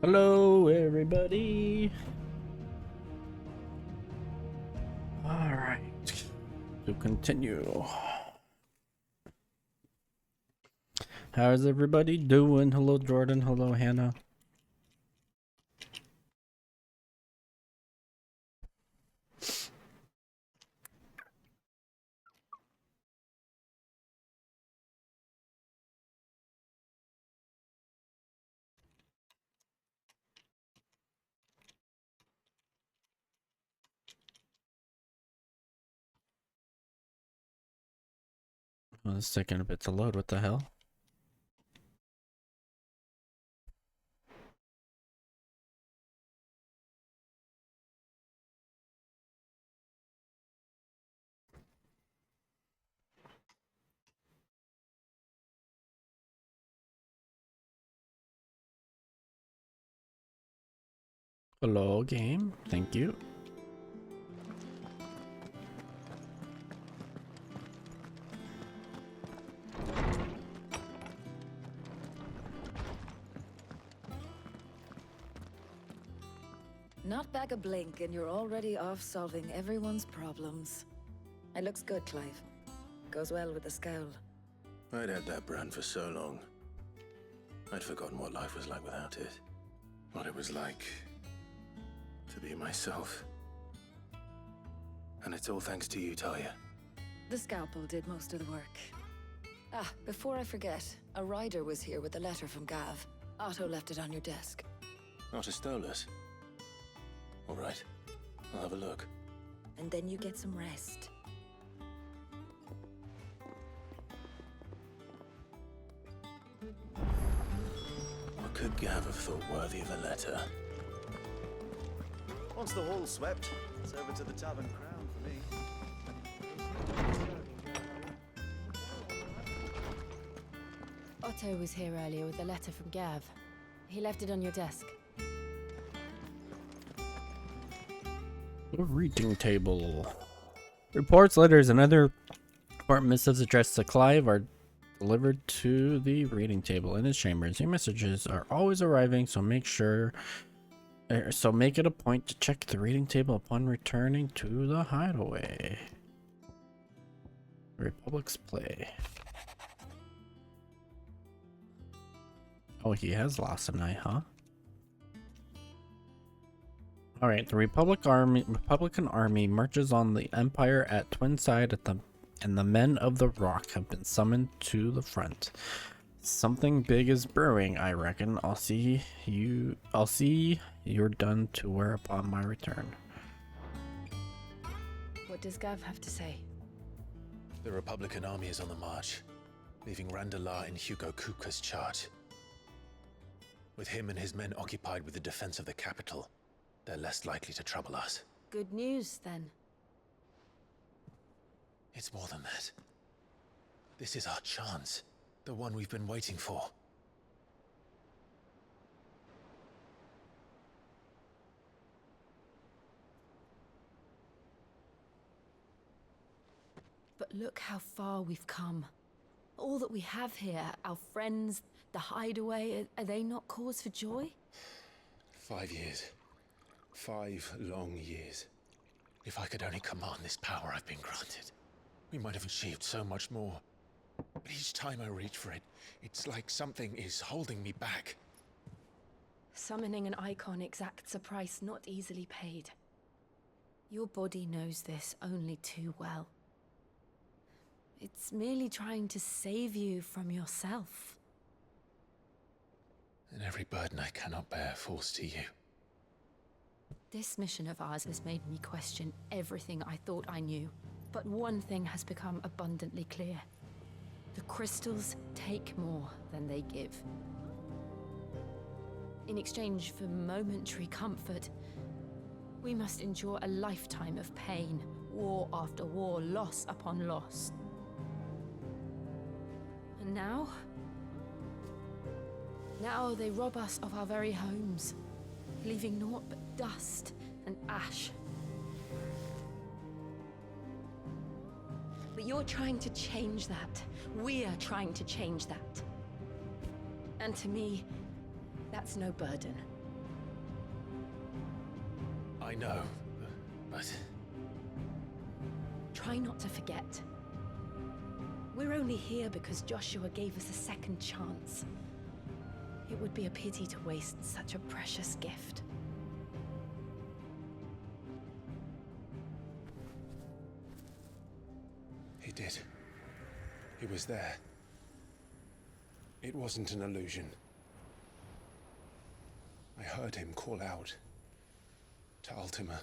Hello, everybody. All right, to continue. How's everybody doing? Hello, Jordan. Hello, Hannah. Oh, it's taking a bit to load. What the hell? Hello, game. Thank you. Not back a blink and you're already off solving everyone's problems. It looks good, Clive. Goes well with the scowl. I'd had that brand for so long. I'd forgotten what life was like without it. What it was like to be myself. And it's all thanks to you, Talia. The scalpel did most of the work. Ah, before I forget, a rider was here with a letter from Gav. Otto left it on your desk. Not a stolus. All right, I'll have a look. And then you get some rest. What could Gav have thought worthy of a letter? Once the hall's swept, it's over to the Tavern Crown for me. Otto was here earlier with a letter from Gav. He left it on your desk. The reading table. Reports, letters, and other important missives addressed to Clive are delivered to the reading table in his chambers. Your messages are always arriving, so make it a point to check the reading table upon returning to the hideaway. Republic's play. Oh, he has lost an eye, huh? All right, the Republican army marches on the Empire at Twinside and the men of the Rock have been summoned to the front. Something big is brewing, I reckon. I'll see you're done to wear upon my return. What does Gav have to say? The Republican army is on the march, leaving Randalar in Hugo Kuka's charge. With him and his men occupied with the defense of the capital, they're less likely to trouble us. Good news, then. It's more than that. This is our chance. The one we've been waiting for. But look how far we've come. All that we have here, our friends, the hideaway, are they not cause for joy? 5 years. 5 long years. If I could only command this power I've been granted, we might have achieved so much more. But each time I reach for it, it's like something is holding me back. Summoning an icon exacts a price not easily paid. Your body knows this only too well. It's merely trying to save you from yourself. And every burden I cannot bear falls to you. This mission of ours has made me question everything I thought I knew. But one thing has become abundantly clear. The crystals take more than they give. In exchange for momentary comfort, we must endure a lifetime of pain, war after war, loss upon loss. And now they rob us of our very homes, leaving naught but dust and ash. But you're trying to change that. We're trying to change that. And to me, that's no burden. I know, but Try not to forget. We're only here because Joshua gave us a second chance. It would be a pity to waste such a precious gift. he did. He was there. It wasn't an illusion. I heard him call out to Ultima.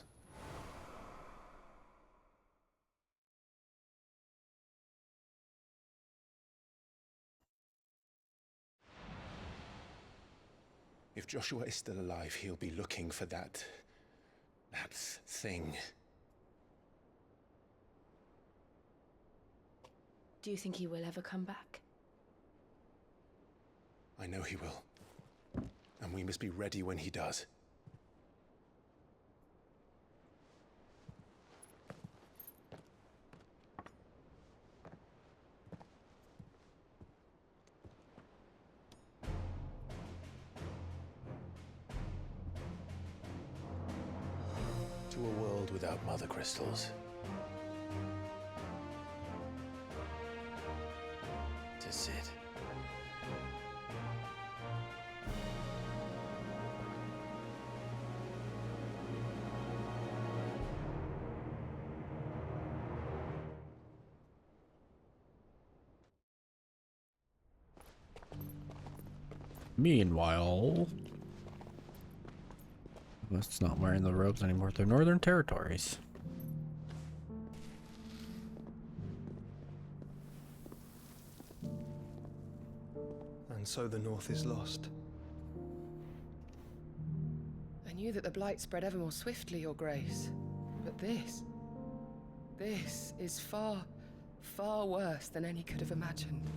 If Joshua is still alive, he'll be looking for that thing. Do you think he will ever come back? I know he will. And we must be ready when he does. To a world without mother crystals. To Sid. Meanwhile, West's not wearing the robes anymore. They're Northern Territories. And so the North is lost. I knew that the Blight spread ever more swiftly, Your Grace. But this is far, far worse than any could have imagined.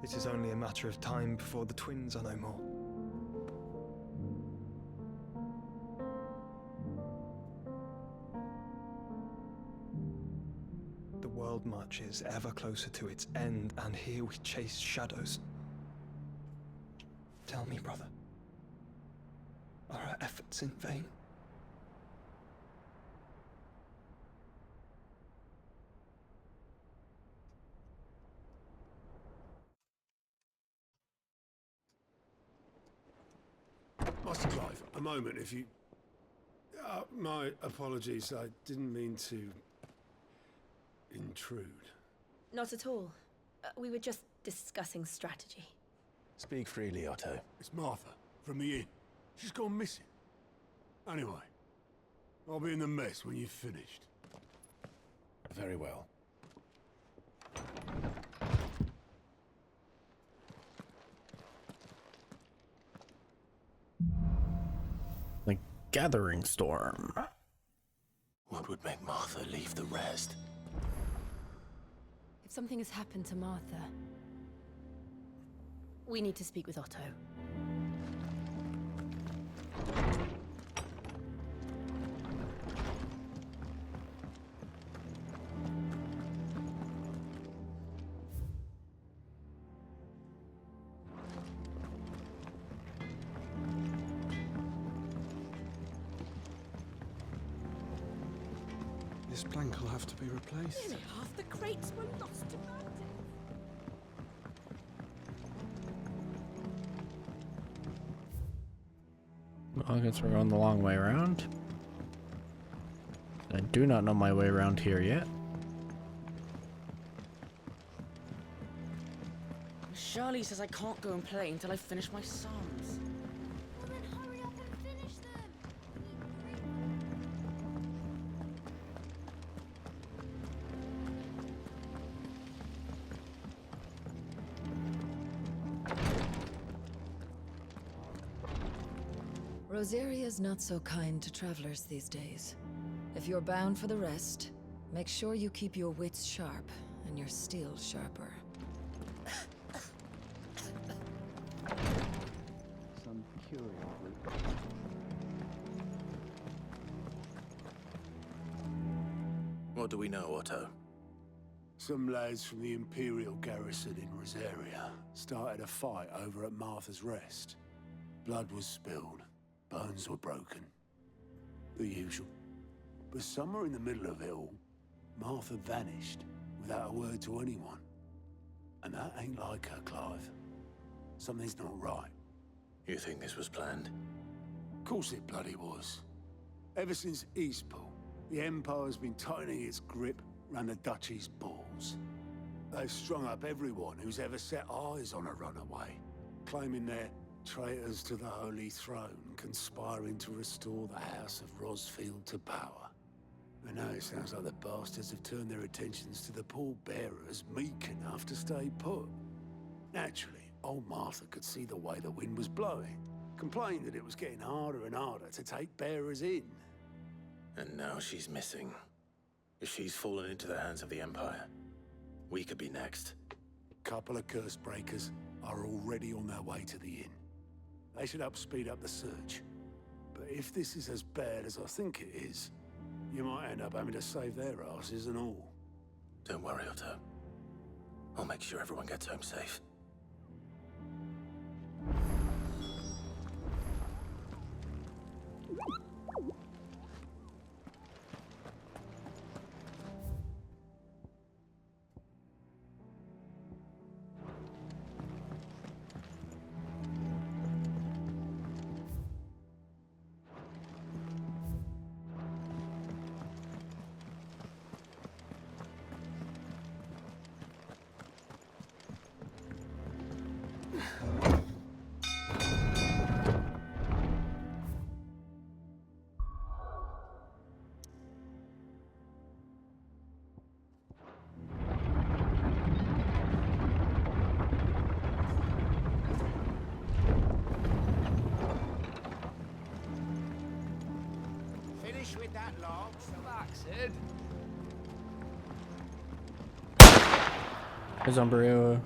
It is only a matter of time before the twins are no more. The world marches ever closer to its end, and here we chase shadows. Tell me, brother, are our efforts in vain? Master Clive, a moment, if you... my apologies, I didn't mean to... intrude. Not at all. We were just discussing strategy. Speak freely, Otto. It's Martha, from the inn. She's gone missing. Anyway, I'll be in the mess when you've finished. Very well. The Gathering Storm. What would make Martha leave the rest? If something has happened to Martha, we need to speak with Otto. This plank will have to be replaced. Nearly half the crates were lost to bandits. Well, I guess we're going the long way around. I do not know my way around here yet. Charlie says I can't go and play until I finish my psalms. Well, then hurry up and finish them. Rosaria's not so kind to travelers these days. If you're bound for the rest, make sure you keep your wits sharp and your steel sharper. Some curious route. What do we know, Otto? Some lads from the Imperial garrison in Rosaria started a fight over at Martha's Rest. Blood was spilled, bones were broken. The usual. But somewhere in the middle of it all, Martha vanished without a word to anyone. And that ain't like her, Clive. Something's not right. You think this was planned? Of course it bloody was. Ever since Eastpool, the Empire's been tightening its grip round the Duchy's balls. They've strung up everyone who's ever set eyes on a runaway, claiming they're traitors to the Holy Throne, conspiring to restore the House of Rosfield to power. And now it sounds like the bastards have turned their attentions to the pallbearers meek enough to stay put. Naturally, old Martha could see the way the wind was blowing, complained that it was getting harder and harder to take bearers in. And now she's missing. If she's fallen into the hands of the Empire, we could be next. Couple of curse breakers are already on their way to the inn. They should help speed up the search. But if this is as bad as I think it is, you might end up having to save their asses and all. Don't worry, Otto. I'll make sure everyone gets home safe. Finish with that log. Relax, Sid. His umbrella.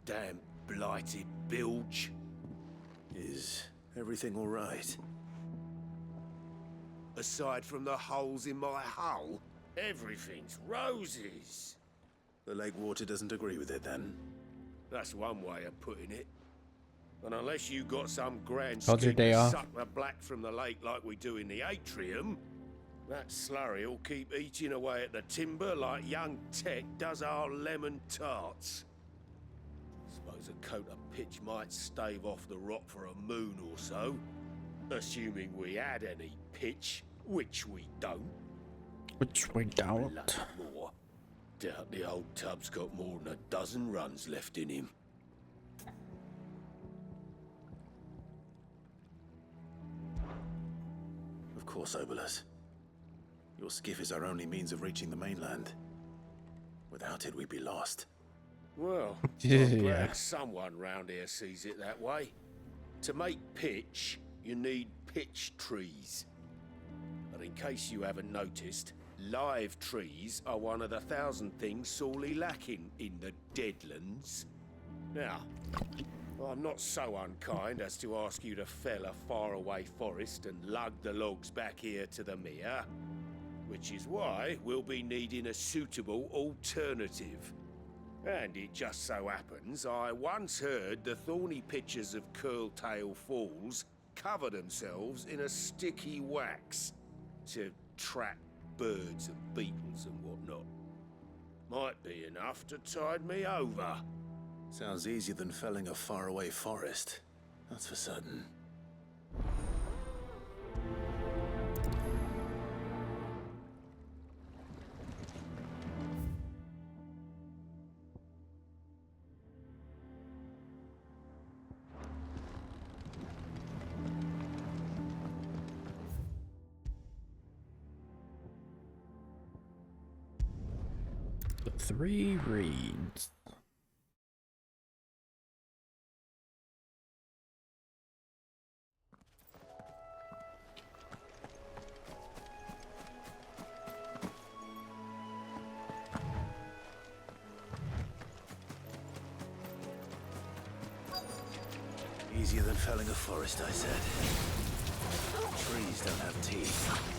Damn blighted bilge. Is everything all right? Aside from the holes in my hull, everything's roses. The lake water doesn't agree with it, then? That's one way of putting it. And unless you got some grand How's your scheme day to off? suck the black from the lake like we do in the atrium, that slurry will keep eating away at the timber like young Tech does our lemon tarts. Suppose a coat of pitch might stave off the rot for a moon or so, assuming we had any pitch, which we don't. Which we don't. Bloody more. Doubt the old tub's got more than a dozen runs left in him. Of course, Obolus. Your skiff is our only means of reaching the mainland. Without it, we'd be lost. Well, Yeah. I'm glad someone round here sees it that way. To make pitch, you need pitch trees. But in case you haven't noticed, live trees are one of the 1,000 things sorely lacking in the Deadlands. Now, I'm not so unkind as to ask you to fell a faraway forest and lug the logs back here to the mere, which is why we'll be needing a suitable alternative. And it just so happens I once heard the thorny pitchers of Curltail Falls cover themselves in a sticky wax to trap birds and beetles and whatnot. Might be enough to tide me over. Sounds easier than felling a faraway forest. That's for certain. The 3 reads. Easier than felling a forest, I said. Trees don't have teeth.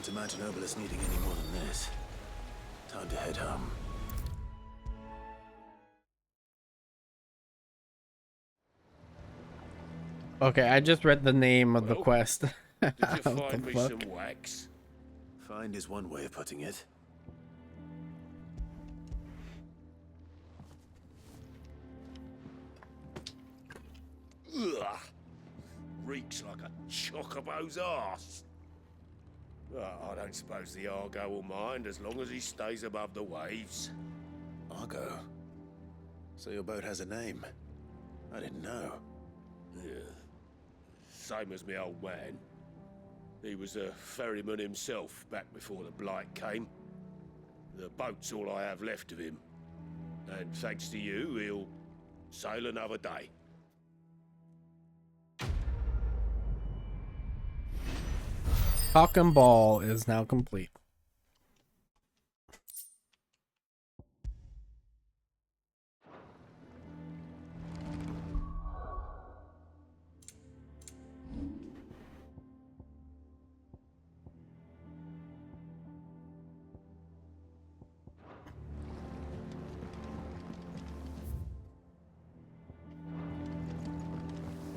Can't imagine Obelisk needing any more than this. Time to head home. Okay, I just read the name of the Well, quest. Did you What the find me fuck? some wax? Find is one way of putting it. Ugh. Reeks like a chocobo's arse. I don't suppose the Argo will mind as long as he stays above the waves. Argo. So your boat has a name. I didn't know. Yeah. Same as my old man. He was a ferryman himself back before the Blight came. The boat's all I have left of him. And thanks to you, he'll sail another day. Cock and Ball is now complete.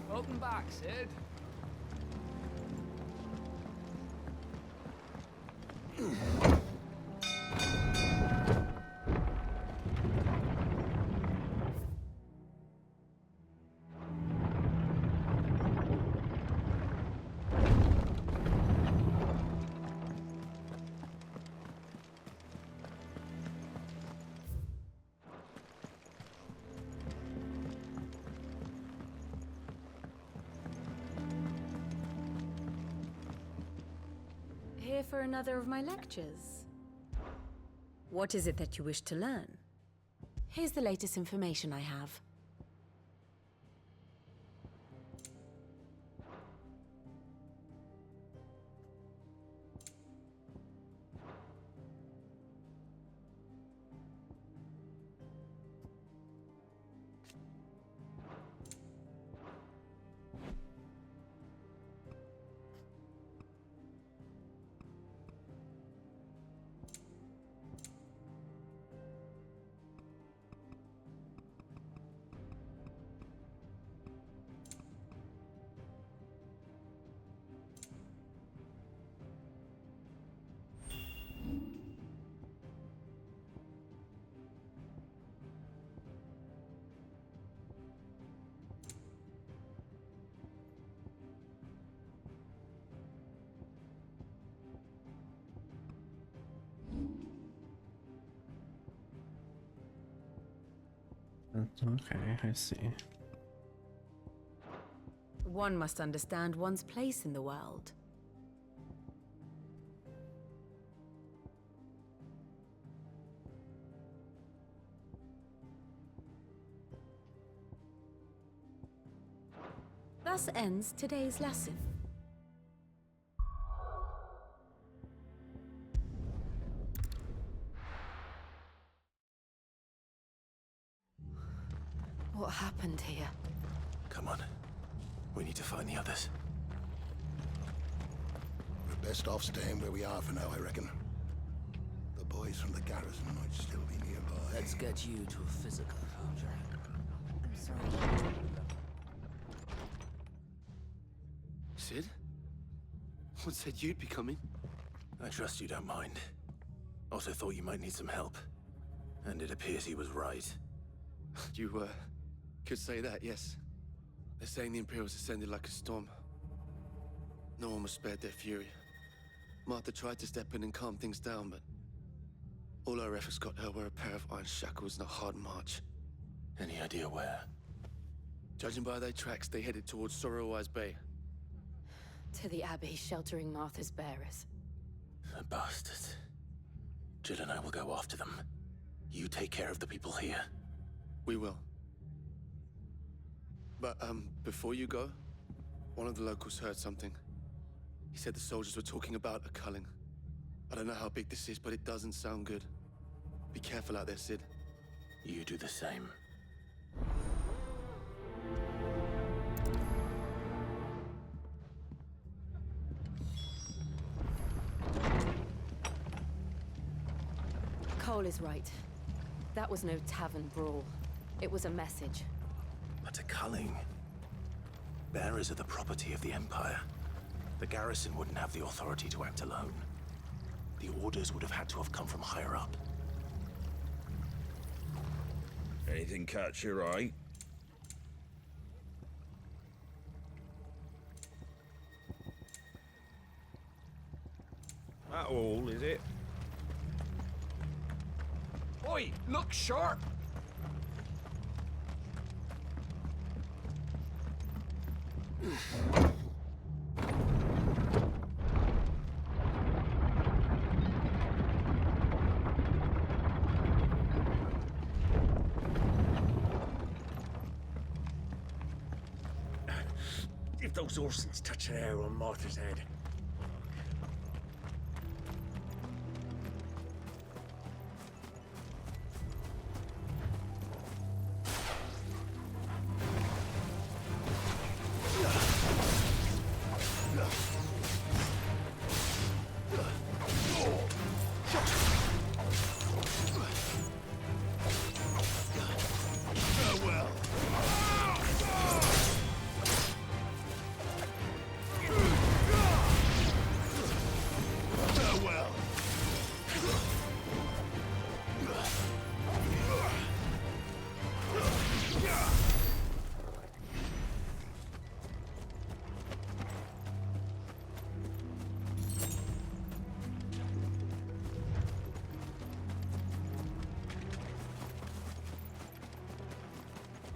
Welcome back, Sid. Here for another of my lectures. What is it that you wish to learn? Here's the latest information I have. Okay, I see. One must understand one's place in the world. Thus ends today's lesson. What happened here? Come on. We need to find the others. We're best off staying where we are for now, I reckon. The boys from the garrison might still be nearby. Let's get you to a physical foundry. I'm sorry. Sid? What said you'd be coming? I trust you don't mind. Also thought you might need some help. And it appears he was right. You, could say that, yes. They're saying the Imperials ascended like a storm. No one was spared their fury. Martha tried to step in and calm things down, but all our efforts got her were a pair of iron shackles and a hard march. Any idea where? Judging by their tracks, they headed towards Sorrowwise Bay. To the Abbey sheltering Martha's bearers. The bastards. Jill and I will go after them. You take care of the people here. We will. But, before you go, one of the locals heard something. He said the soldiers were talking about a culling. I don't know how big this is, but it doesn't sound good. Be careful out there, Sid. You do the same. Cole is right. That was no tavern brawl. It was a message. But a culling. Bearers are the property of the Empire. The garrison wouldn't have the authority to act alone. The orders would have had to have come from higher up. Anything catch your eye? That all, is it? Oi, look sharp! If those Orsons touch an arrow on Martha's head.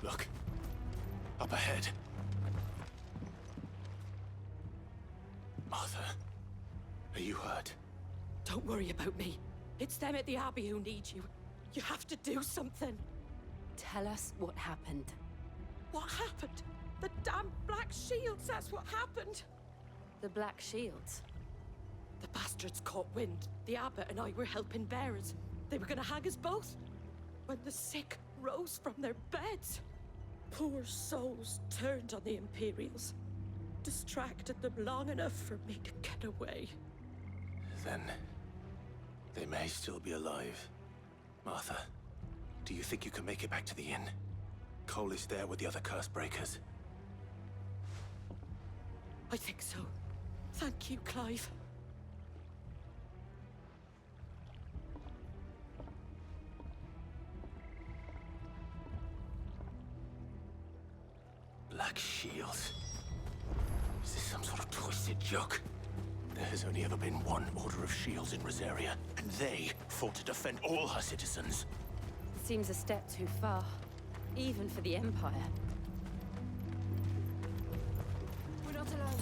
Look. Up ahead. Martha, are you hurt? Don't worry about me. It's them at the Abbey who need you. You have to do something. Tell us what happened. What happened? The damn Black Shields, that's what happened. The Black Shields? The bastards caught wind. The abbot and I were helping bearers. They were gonna hang us both. When the sick rose from their beds, poor souls turned on the Imperials. Distracted them long enough for me to get away. Then they may still be alive. Martha, do you think you can make it back to the inn? Cole is there with the other curse breakers. I think so. Thank you, Clive. Black Shields. Is this some sort of twisted joke? There has only ever been one Order of Shields in Rosaria, and they fought to defend all her citizens. Seems a step too far, even for the Empire. We're not alone.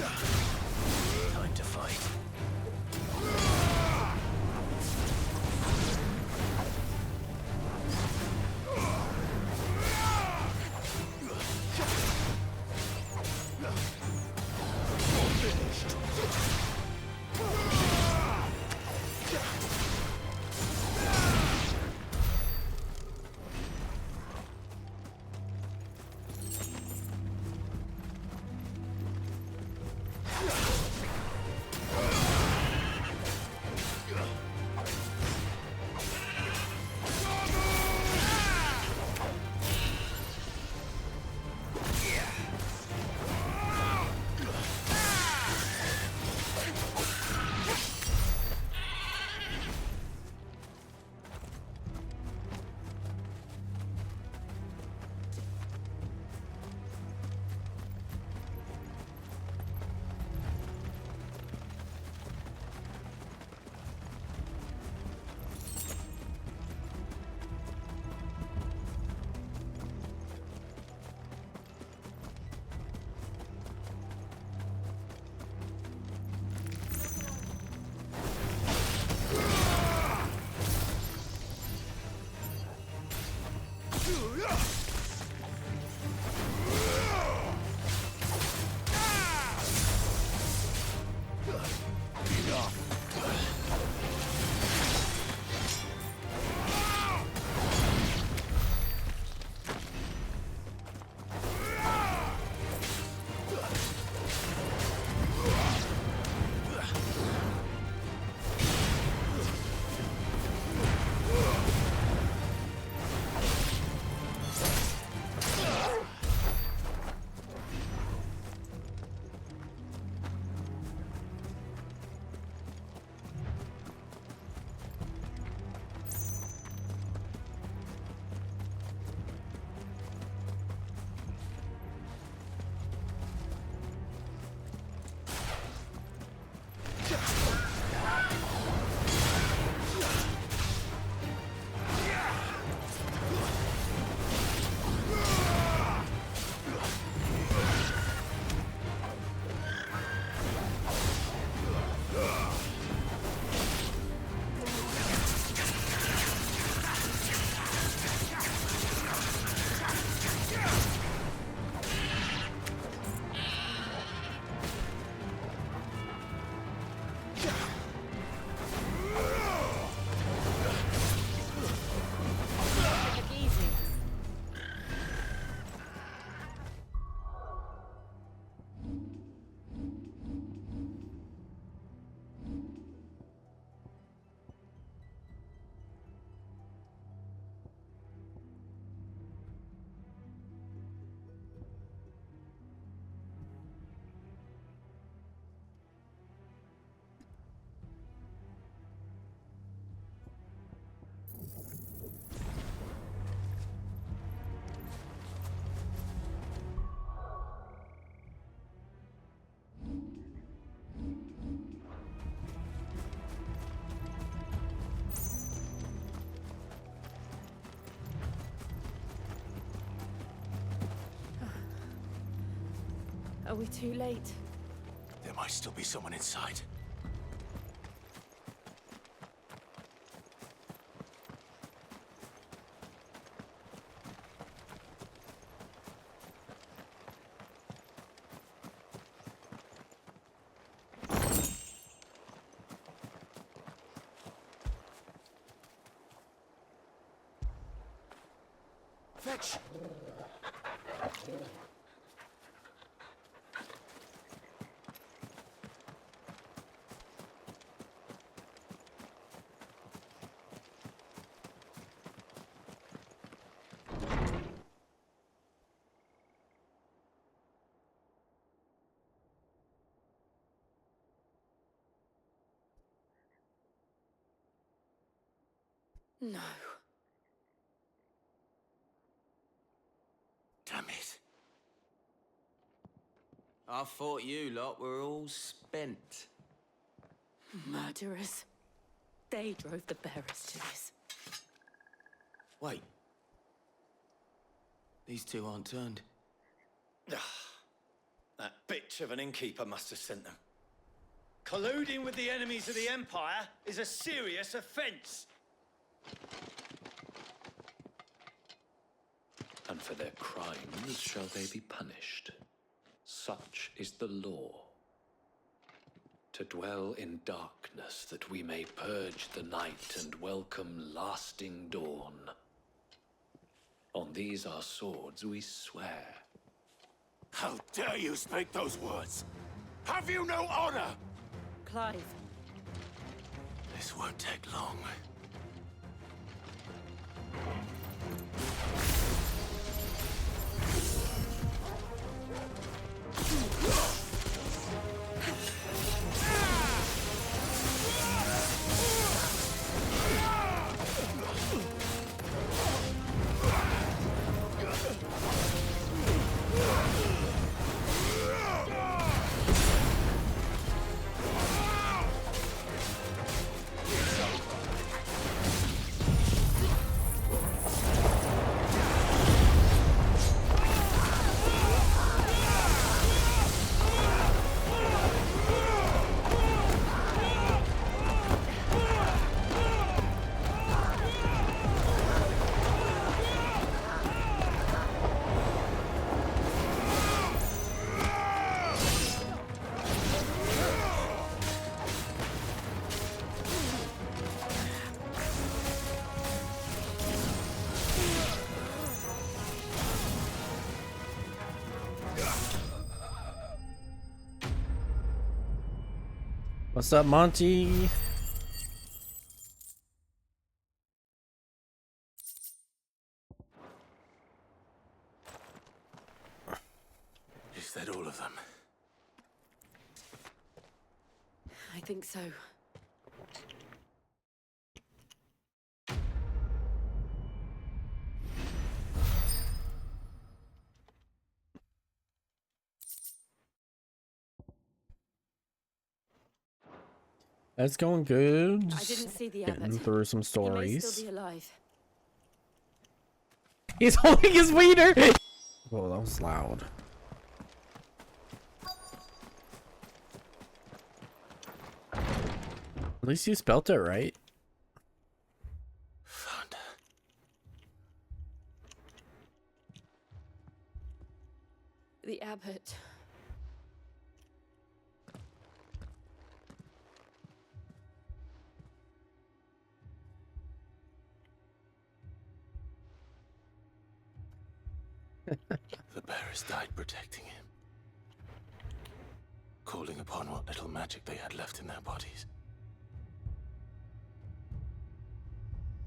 Time to fight. Are we too late? There might still be someone inside. Fetch! No. Damn it. I thought you lot were all spent. Murderers. They drove the bearers to this. Wait. These two aren't turned. That bitch of an innkeeper must have sent them. Colluding with the enemies of the Empire is a serious offence. And for their crimes shall they be punished. Such is the law. To dwell in darkness that we may purge the night and welcome lasting dawn. On these our swords we swear. How dare you speak those words? Have you no honor? Clive. This won't take long. What's up, Monty? Is that all of them? I think so. That's going good. I didn't see the Getting abbot. through some He may stories. still be alive. He's holding his wiener. Oh, that was loud. At least you spelt it right. Found The abbot. The bearers died protecting him, calling upon what little magic they had left in their bodies.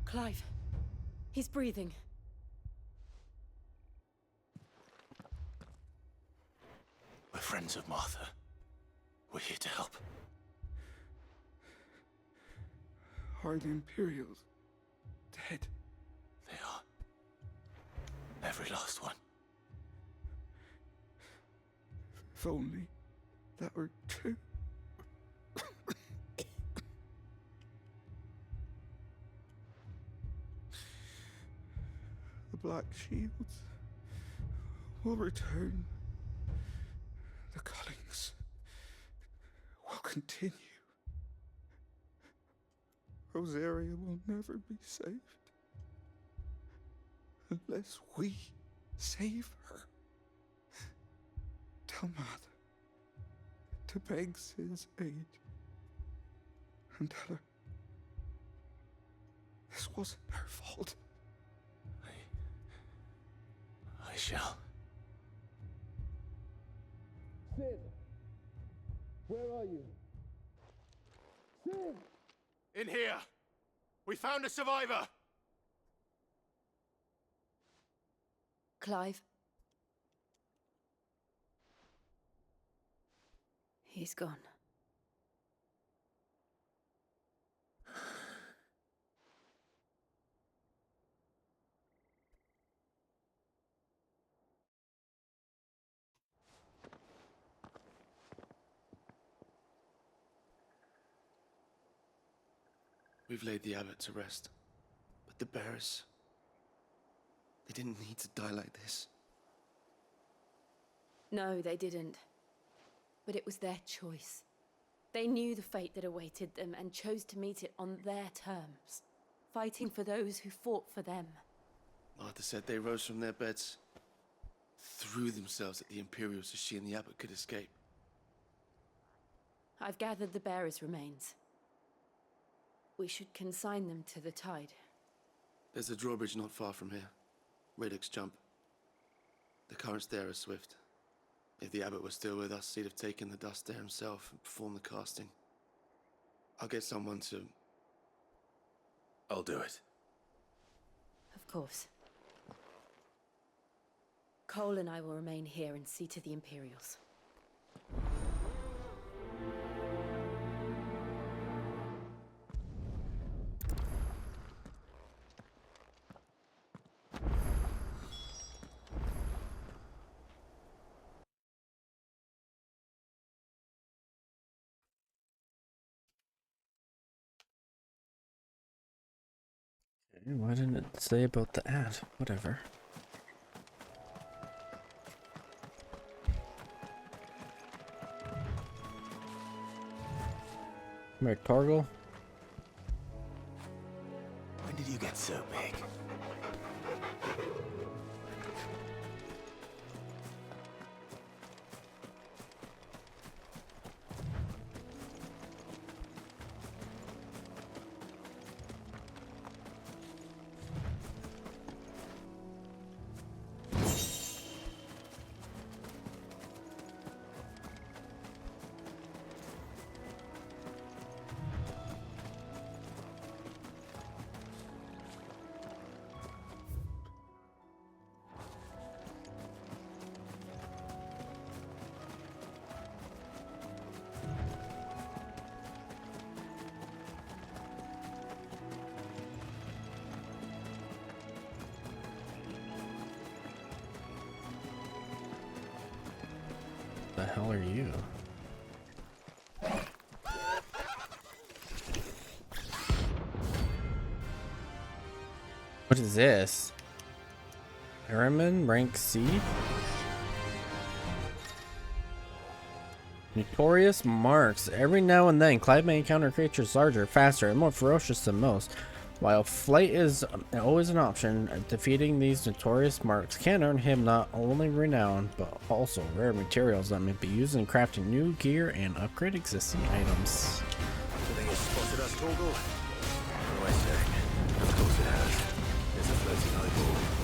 Clive. He's breathing. We're friends of Martha. We're here to help. Are the Imperials dead? They are. Every last one. If only that were true. The Black Shields will return. The Cullings will continue. Rosaria will never be saved unless we save her. Tell Mother to beg Sid's aid and tell her this wasn't her fault. I shall. Sid! Where are you? Sid! In here! We found a survivor! Clive. He's gone. We've laid the abbot to rest. But the bearers, they didn't need to die like this. No, they didn't. But it was their choice. They knew the fate that awaited them and chose to meet it on their terms, fighting for those who fought for them. Martha said they rose from their beds, threw themselves at the Imperials so she and the Abbot could escape. I've gathered the bearers' remains. We should consign them to the tide. There's a drawbridge not far from here. Radix jump. The currents there are swift. If the Abbot was still with us, he'd have taken the dust there himself and performed the casting. I'll get someone to... I'll do it. Of course. Cole and I will remain here and see to the Imperials. Why didn't it say about the ad? Whatever. Come here, Torgal. When did you get so big? The hell are you? What is this? Airman rank C? Notorious marks. Every now and then, Clive may encounter creatures larger, faster, and more ferocious than most. While flight is always an option, defeating these notorious marks can earn him not only renown, but also rare materials that may be used in crafting new gear and upgrade existing items. You think it's spotted us, Torgal? What am I saying? Of course it has. There's a floating eyeball.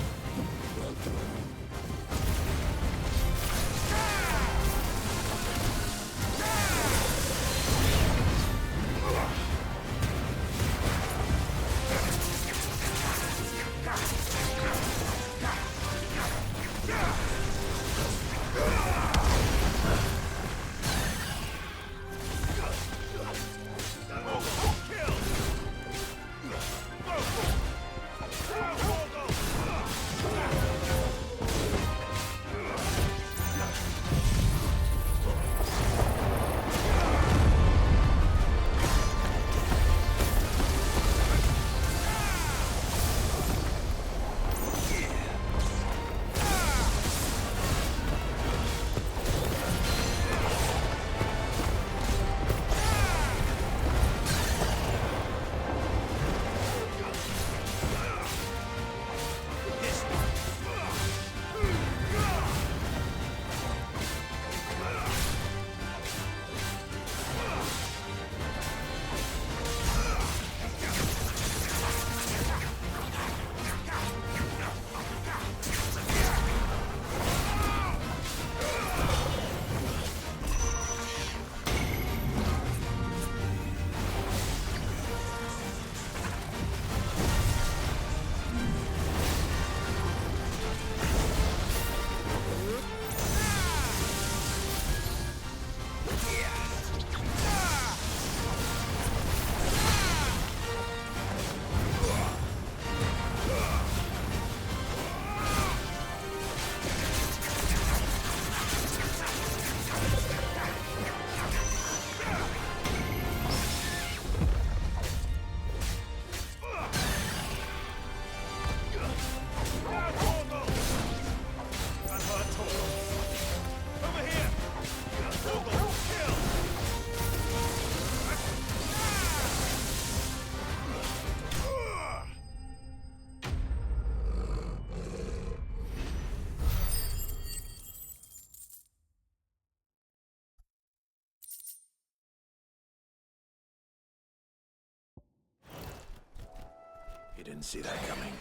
You didn't see that coming.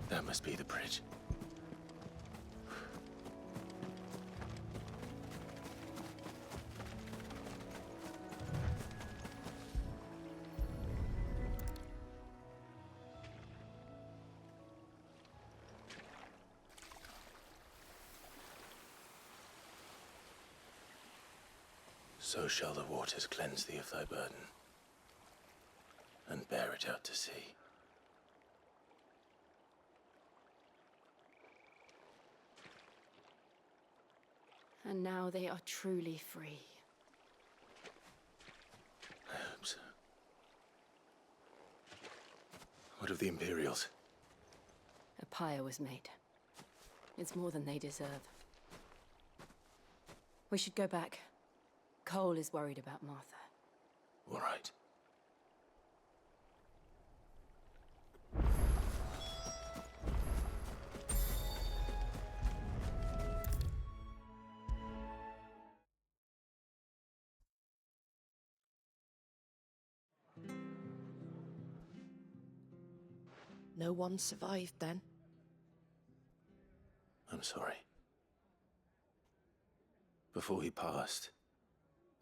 That must be the bridge. So shall the waters cleanse thee of thy burden, and bear it out to sea. And now they are truly free. I hope so. What of the Imperials? A pyre was made. It's more than they deserve. We should go back. Cole is worried about Martha. All right. No one survived then? I'm sorry. Before he passed,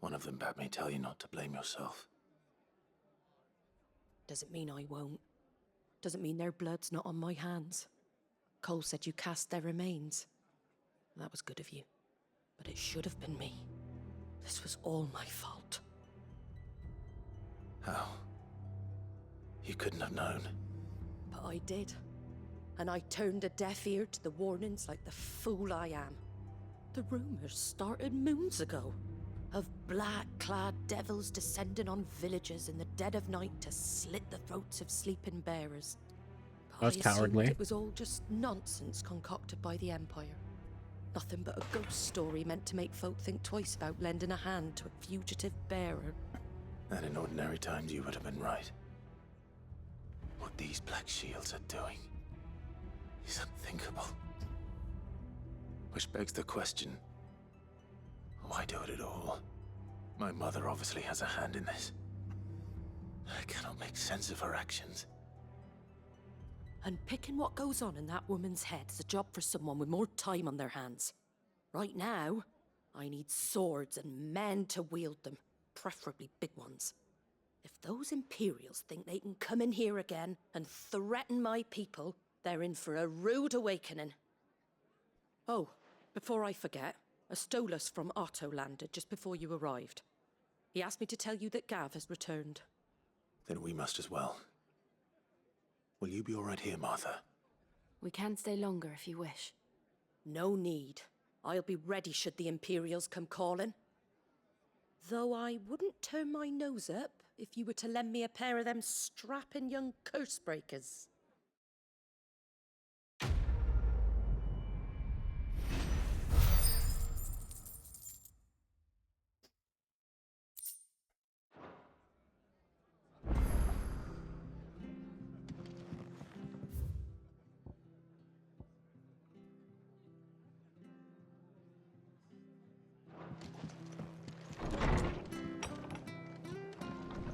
one of them bade me tell you not to blame yourself. Doesn't mean I won't. Doesn't mean their blood's not on my hands. Cole said you cast their remains. That was good of you. But it should have been me. This was all my fault. How? You couldn't have known. But I did. And I turned a deaf ear to the warnings like the fool I am. The rumors started moons ago. Of black-clad devils descending on villages in the dead of night to slit the throats of sleeping bearers. But That's I assumed cowardly. it was all just nonsense concocted by the Empire. Nothing but a ghost story meant to make folk think twice about lending a hand to a fugitive bearer. And in ordinary times you would have been right. What these Black Shields are doing is unthinkable. Which begs the question, why do it at all? My mother obviously has a hand in this. I cannot make sense of her actions. And picking what goes on in that woman's head is a job for someone with more time on their hands. Right now, I need swords and men to wield them, preferably big ones. If those Imperials think they can come in here again and threaten my people, they're in for a rude awakening. Oh, before I forget, a Stolas from Otto landed just before you arrived. He asked me to tell you that Gav has returned. Then we must as well. Will you be all right here, Martha? We can stay longer if you wish. No need. I'll be ready should the Imperials come calling. Though I wouldn't turn my nose up if you were to lend me a pair of them strapping young curse breakers.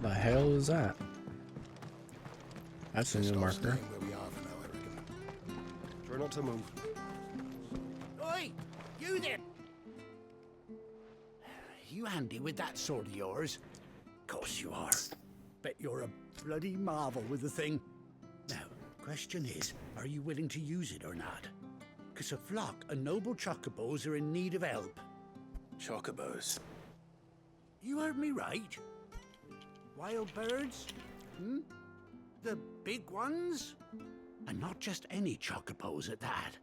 The hell is that? That's a new marker. Where we are for now, I reckon. Try not to move. Oi! You there! You handy with that sword of yours? Course you are. Bet you're a bloody marvel with the thing. Now, question is, are you willing to use it or not? 'Cause a flock of noble chocobos are in need of help. Chocobos? You heard me right. Wild birds? Hmm? The big ones? And not just any chocobos at that.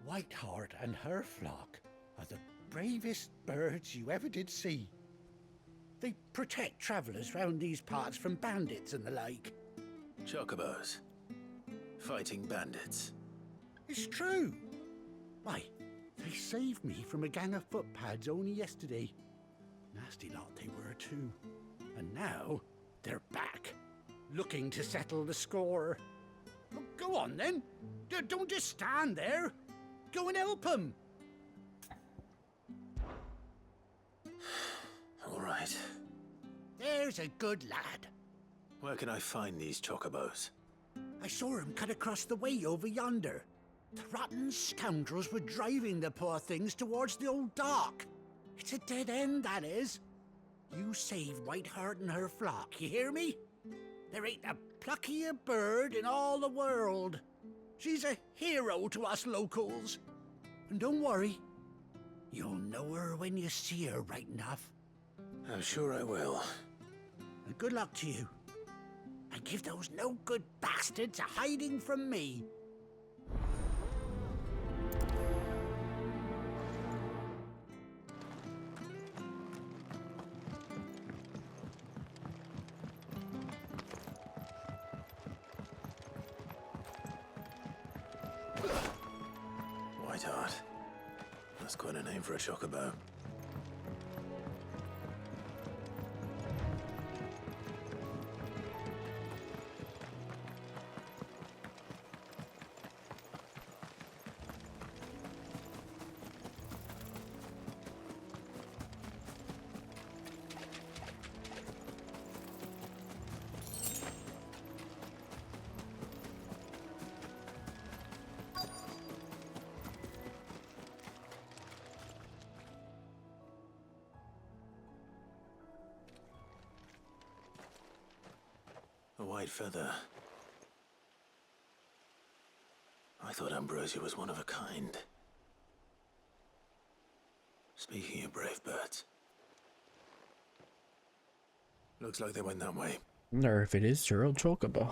Whiteheart and her flock are the bravest birds you ever did see. They protect travellers round these parts from bandits and the like. Chocobos? Fighting bandits? It's true. Why, they saved me from a gang of footpads only yesterday. Nasty lot they were too. And now they're back, looking to settle the score. Well, go on then. Don't just stand there. Go and help them. All right. There's a good lad. Where can I find these chocobos? I saw him cut across the way over yonder. The rotten scoundrels were driving the poor things towards the old dock. It's a dead end, that is. You save Whiteheart and her flock, you hear me? There ain't a pluckier bird in all the world. She's a hero to us locals. And don't worry, you'll know her when you see her right enough. I'm sure I will. And good luck to you. And give those no-good bastards a hiding from me. Whiteheart. That's quite a name for a chocobo. A white feather. I thought Ambrosia was one of a kind. Speaking of brave birds. Looks like they went that way. Or if it is Gerald Chocobo.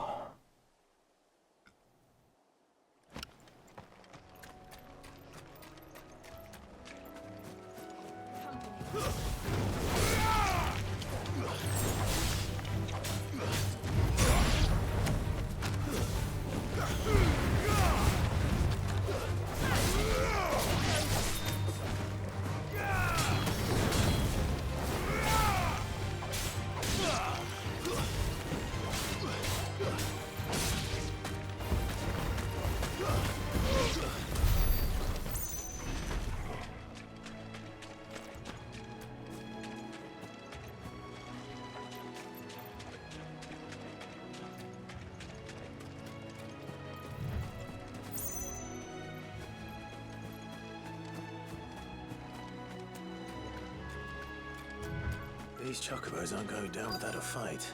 These chocobos aren't going down without a fight.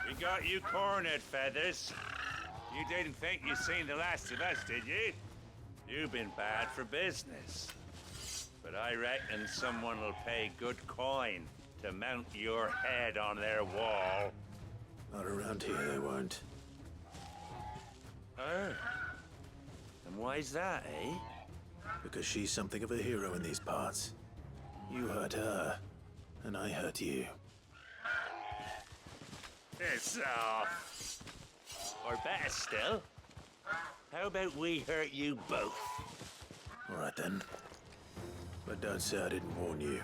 We got you cornered, Feathers. You didn't think you seen the last of us, did you? You've been bad for business. But I reckon someone will pay good coin to mount your head on their wall. Not around here, they won't. Oh. And why's that, eh? Because she's something of a hero in these parts. You hurt her, and I hurt you. It's off. Or better still, how about we hurt you both? All right then. But don't say I didn't warn you.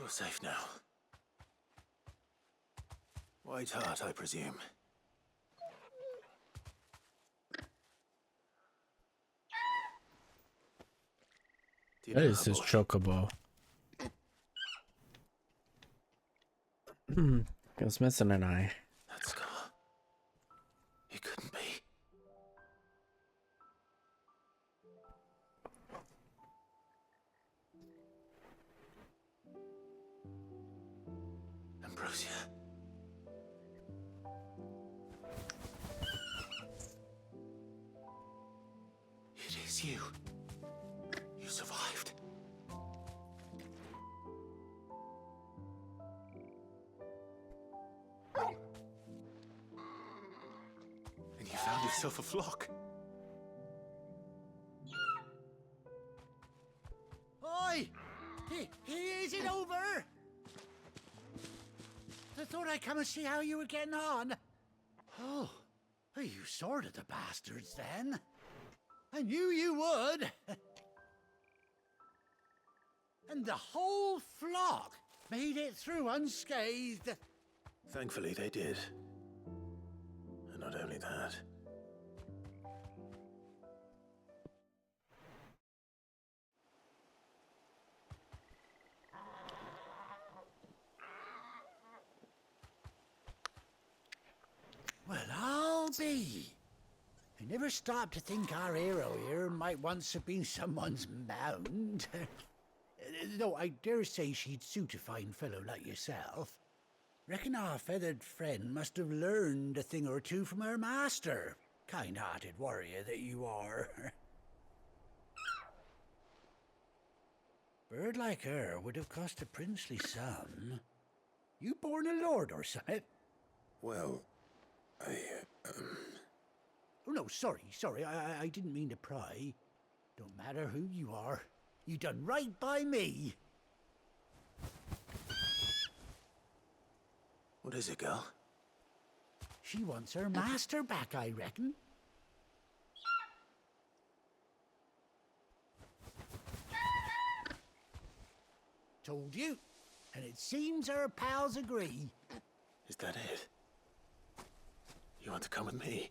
You're safe now. White Heart, I presume. Do you That know is her his boy? chocobo. Goes missing an eye. That scar. It couldn't be. Ambrosia. It is you. You survived. And you found yourself a flock. Oi! Is it over? I thought I'd come and see how you were getting on. Oh, you sorted the bastards then. I knew you would. And the whole flock made it through unscathed. Thankfully, they did. And not only that. Well, I'll be. I never stopped to think our hero here might once have been someone's mount. Though I dare say she'd suit a fine fellow like yourself. Reckon our feathered friend must have learned a thing or two from her master. Kind-hearted warrior that you are. Bird like her would have cost a princely sum. You born a lord or something? Well, Oh, no, sorry. I didn't mean to pry. Don't matter who you are. You done right by me. What is it, girl? She wants her master back, I reckon. Told you. And it seems her pals agree. Is that it? You want to come with me?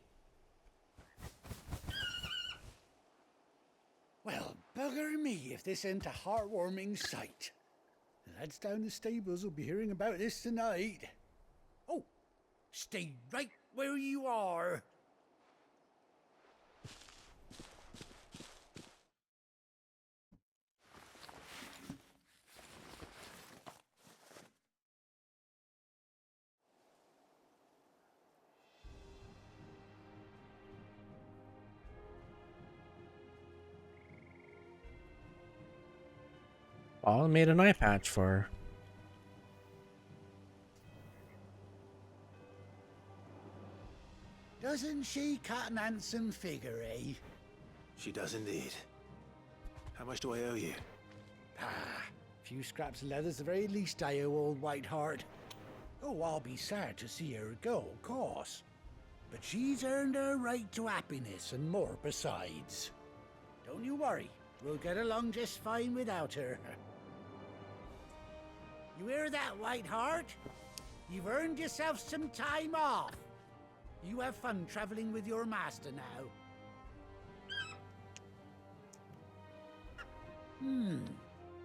Well, bugger me if this ain't a heartwarming sight. The lads down the stables will be hearing about this tonight. Oh, stay right where you are. Well, I made an eye patch for her. Doesn't she cut an handsome figure, eh? She does indeed. How much do I owe you? A few scraps of leather's the very least I owe old Whiteheart. Oh, I'll be sad to see her go, of course. But she's earned her right to happiness and more besides. Don't you worry, we'll get along just fine without her. You hear that, Whiteheart? You've earned yourself some time off. You have fun traveling with your master now.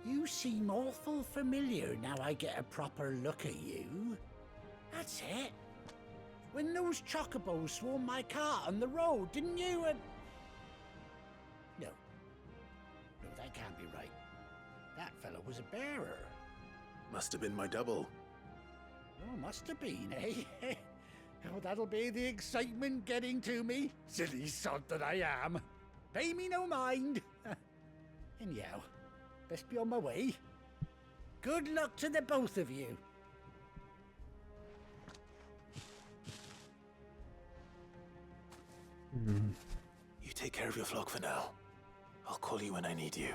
You seem awful familiar now I get a proper look at you. That's it. When those chocobos swarmed my cart on the road, didn't you? No, that can't be right. That fellow was a bearer. Must have been my double. Oh, must have been, eh? Oh, that'll be the excitement getting to me. Silly sod that I am. Pay me no mind. Anyhow, best be on my way. Good luck to the both of you. You take care of your flock for now. I'll call you when I need you.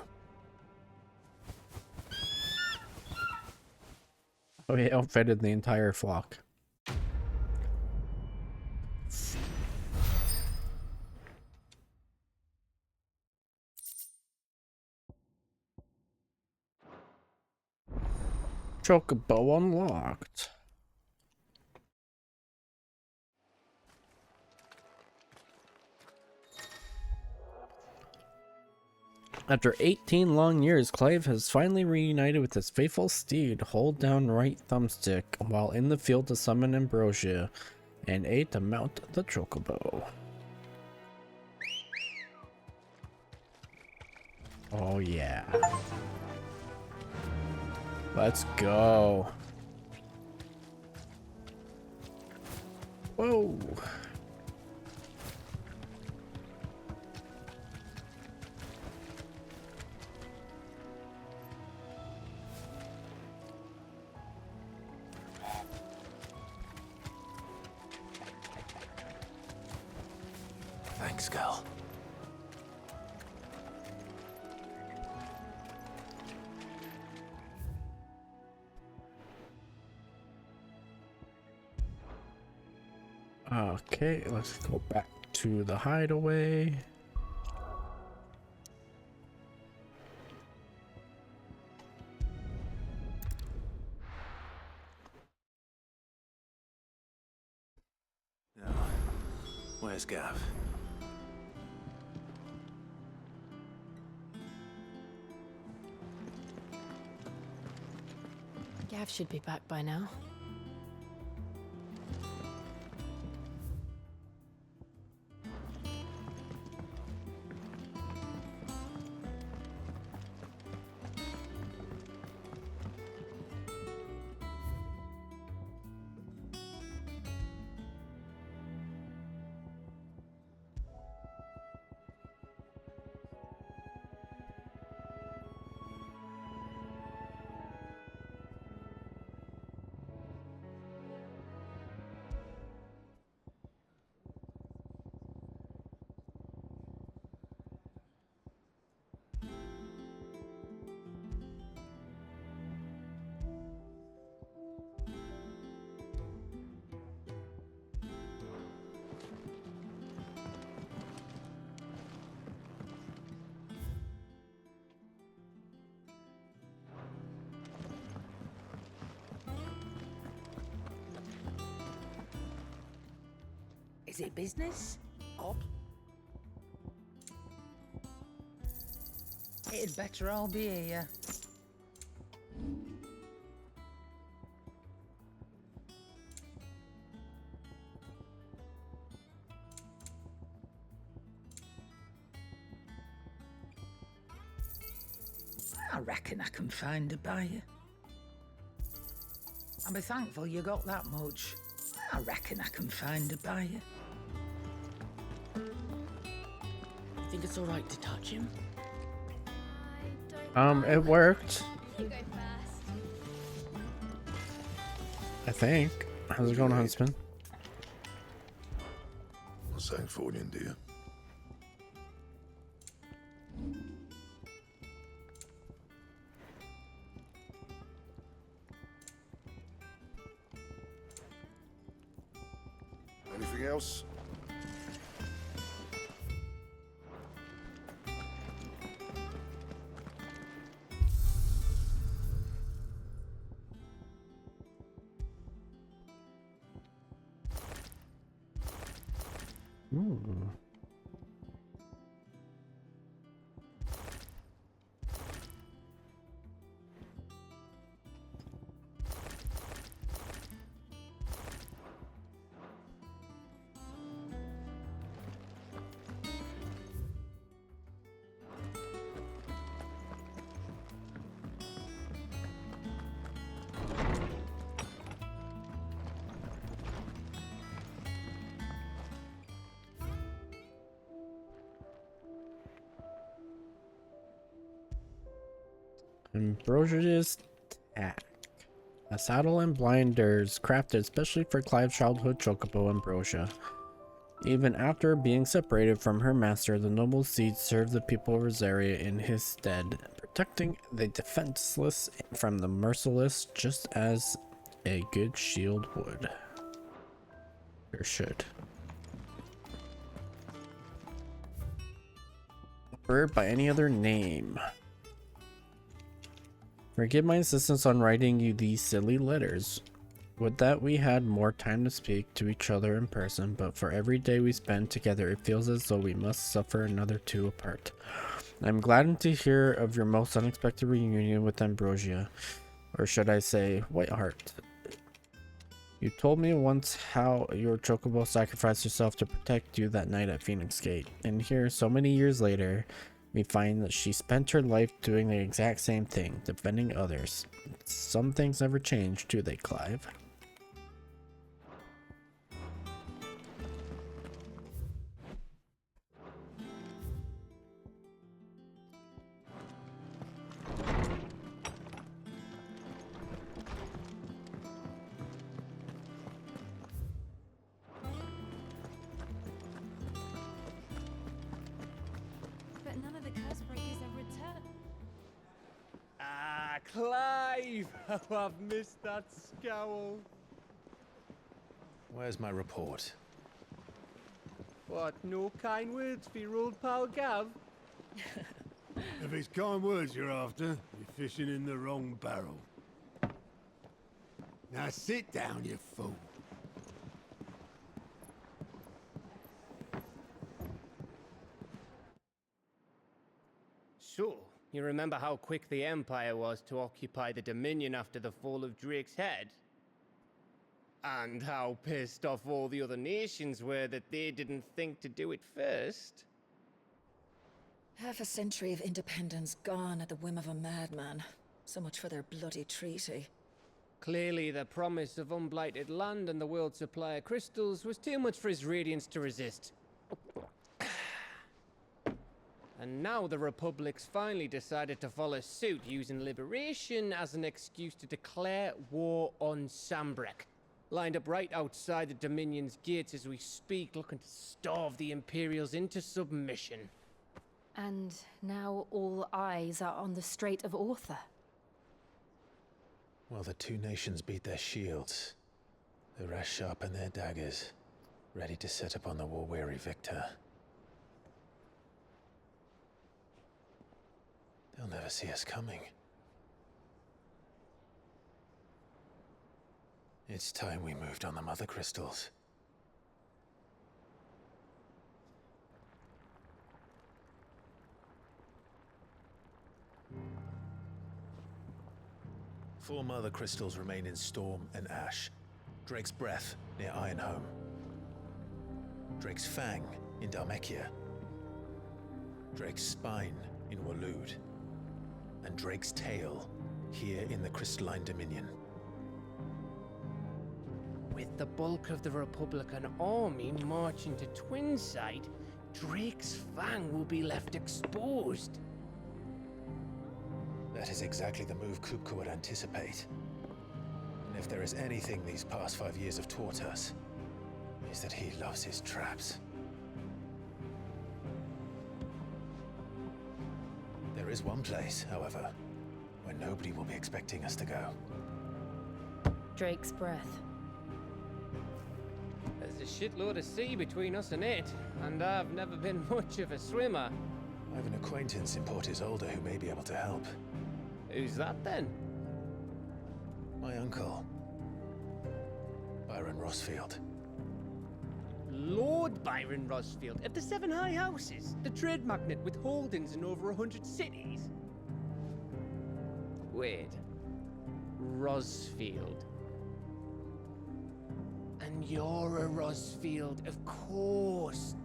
Oh, he outfitted the entire flock. Chocobo unlocked. After 18 long years, Clive has finally reunited with his faithful steed. Hold down right thumbstick while in the field to summon Ambrosia, and A to mount the Chocobo. Oh yeah. Let's go. Whoa. Thanks, girl. Okay, let's go back to the hideaway. Now, where's Gav? Gav should be back by now. Is it business? Or it'd better all be here. I reckon I can find a buyer. I'll be thankful you got that much. I reckon I can find a buyer. Think it's all right to touch him? It worked. You go first. I think. How's it going, Huntsman? What's that for you, dear? Anything else? Ooh. Ambrosia's Tack. A saddle and blinders crafted especially for Clive's childhood chocobo Ambrosia. Even after being separated from her master, the noble steed served the people of Rosaria in his stead, protecting the defenseless from the merciless just as a good shield would. Or should. Bird by any other name. Forgive my insistence on writing you these silly letters. Would that we had more time to speak to each other in person, but for every day we spend together, it feels as though we must suffer another two apart. I'm gladdened to hear of your most unexpected reunion with Ambrosia, or should I say, Whiteheart. You told me once how your chocobo sacrificed herself to protect you that night at Phoenix Gate, and here, so many years later, we find that she spent her life doing the exact same thing, defending others. Some things never change, do they, Clive? But none of the curse breakers have returned. Ah, Clive! How I've missed that scowl. Where's my report? What, no kind words for your old pal Gav? If it's kind words you're after, you're fishing in the wrong barrel. Now sit down, you fool. So, you remember how quick the Empire was to occupy the Dominion after the fall of Drake's head? And how pissed off all the other nations were that they didn't think to do it first? Half a century of independence gone at the whim of a madman. So much for their bloody treaty. Clearly, the promise of unblighted land and the world's supply of crystals was too much for his radiance to resist. And now the Republic's finally decided to follow suit, using liberation as an excuse to declare war on Sambrek. Lined up right outside the Dominion's gates as we speak, looking to starve the Imperials into submission. And now all eyes are on the Strait of Author. Well, the two nations beat their shields. The rest sharpen their daggers, ready to set upon the war-weary victor. They'll never see us coming. It's time we moved on the mother crystals. Four mother crystals remain in Storm and Ash. Drake's Breath near Ironhome. Drake's Fang in Dhalmekia. Drake's Spine in Waloed. And Drake's Tail here in the Crystalline Dominion. With the bulk of the Republican army marching to Twinside, Drake's Fang will be left exposed. That is exactly the move Kupka would anticipate. And if there is anything these past 5 years have taught us, is that he loves his traps. There is one place, however, where nobody will be expecting us to go. Drake's Breath. There's a shitload of sea between us and it, and I've never been much of a swimmer. I have an acquaintance in Port Isolde who may be able to help. Who's that then? My uncle, Byron Rossfield. Lord Byron Rossfield of the Seven High Houses, the trade magnate with holdings in over 100 cities. Wait, Rossfield. And you're a Rossfield, of course.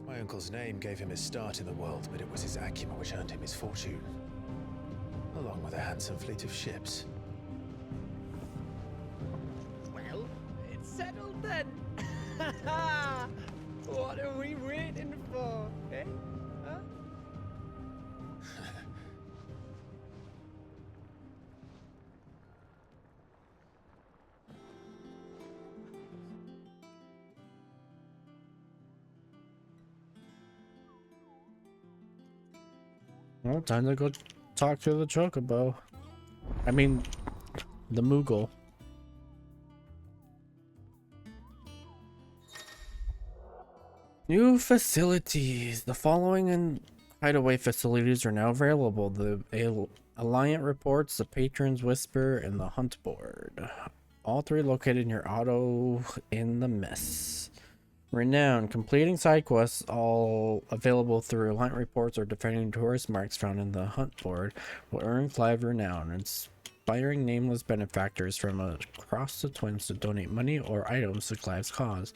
My uncle's name gave him his start in the world, but it was his acumen which earned him his fortune, along with a handsome fleet of ships. Well, it's settled then. What are we waiting for, eh? Huh? Well, time to go talk to the Chocobo. I mean, the Moogle. New facilities. The following Hideaway facilities are now available. The Alliant reports, the Patron's Whisper, and the Hunt Board. All three located near Otto in the Mess. Renown. Completing side quests, all available through Alliant reports or defending tourist marks found in the Hunt Board, will earn Clive renown. Inspiring nameless benefactors from across the Twins to donate money or items to Clive's cause.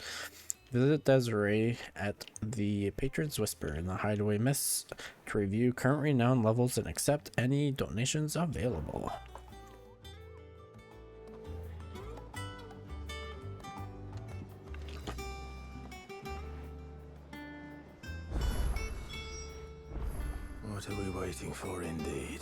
Visit Desiree at the Patron's Whisper in the Hideaway Mess to review current renown levels and accept any donations available. What are we waiting for, indeed?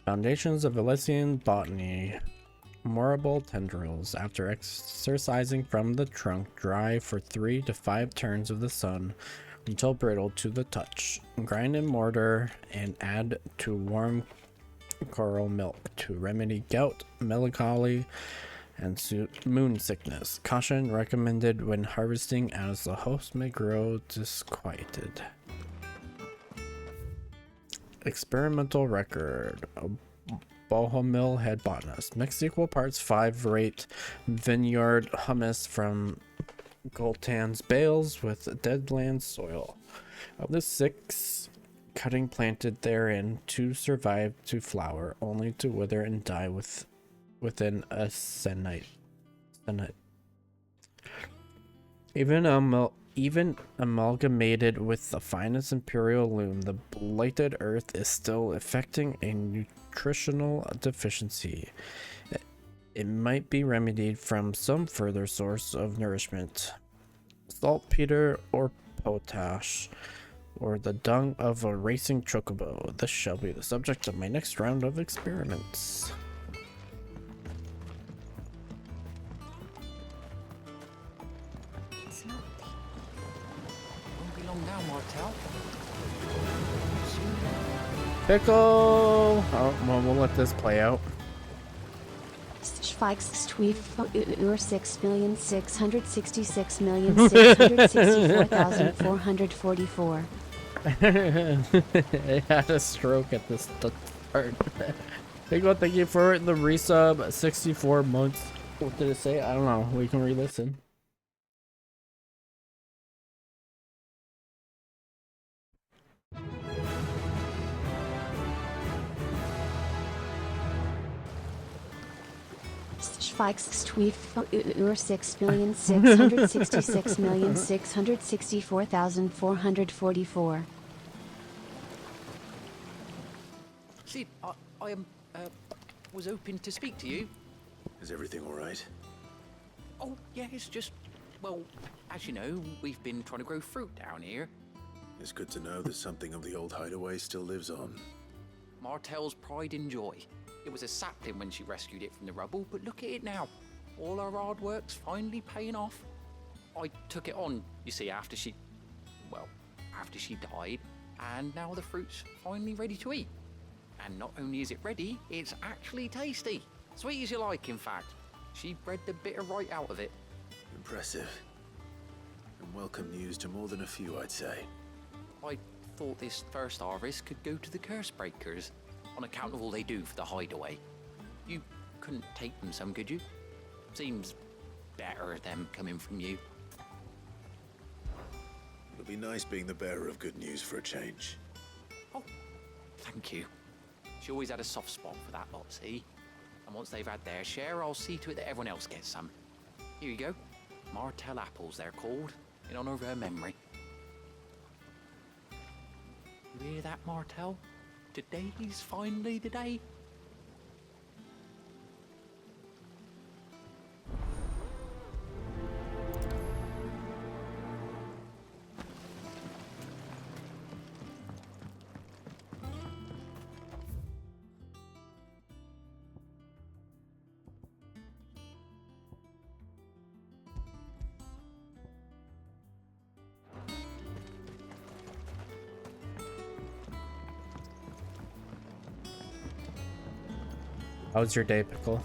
Foundations of Elysian Botany. Moorable tendrils. After exercising from the trunk, dry for 3 to 5 turns of the sun until brittle to the touch. Grind in mortar and add to warm coral milk to remedy gout, melancholy, and moon sickness. Caution recommended when harvesting, as the host may grow disquieted. Experimental record. Bohemil head botanist. Mixed equal parts 5-rate vineyard humus from Goltan's bales with deadland soil. Of the 6 cutting planted therein, 2 survived to flower, only to wither and die within a sennight. Even amalgamated with the finest imperial loam, the blighted earth is still affecting a nutritional deficiency. It might be remedied from some further source of nourishment. Saltpeter or potash, or the dung of a racing chocobo. This shall be the subject of my next round of experiments. Now, Martel. Pickle! Oh, well, we'll let this play out. Ur 6,666,664,444. It had a stroke at the start. Pickle, thank you for the resub. 64 months. What did it say? I don't know. We can re-listen. Ur 6,666,664,444. Sid, I was hoping to speak to you. Is everything all right? Oh, yeah, it's just, well, as you know, we've been trying to grow fruit down here. It's good to know that something of the old hideaway still lives on. Martel's pride and joy. It was a sapling when she rescued it from the rubble, but look at it now. All our hard work's finally paying off. I took it on, you see, after she died, and now the fruit's finally ready to eat. And not only is it ready, it's actually tasty. Sweet as you like, in fact. She bred the bitter right out of it. Impressive. And welcome news to more than a few, I'd say. I thought this first harvest could go to the curse breakers, on account of all they do for the hideaway. You couldn't take them some, could you? Seems better them coming from you. The It'll be nice being the bearer of good news for a change. Oh, thank you. She always had a soft spot for that lot, see? And once they've had their share, I'll see to it that everyone else gets some. Here you go. Martell apples, they're called, in honor of her memory. You hear that, Martell? Today's finally the day. How was your day, Pickle?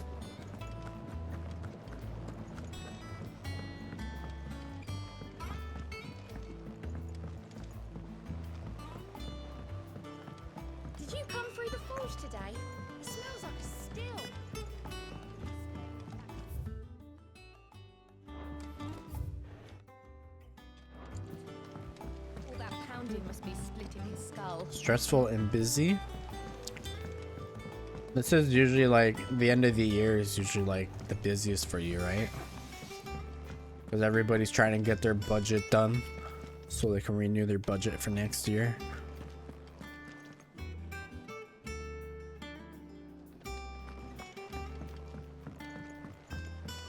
Did you come through the forge today? It smells like a still. All that pounding must be splitting his skull. Stressful and busy. This is usually like the end of the year is usually like the busiest for you, right? Because everybody's trying to get their budget done so they can renew their budget for next year.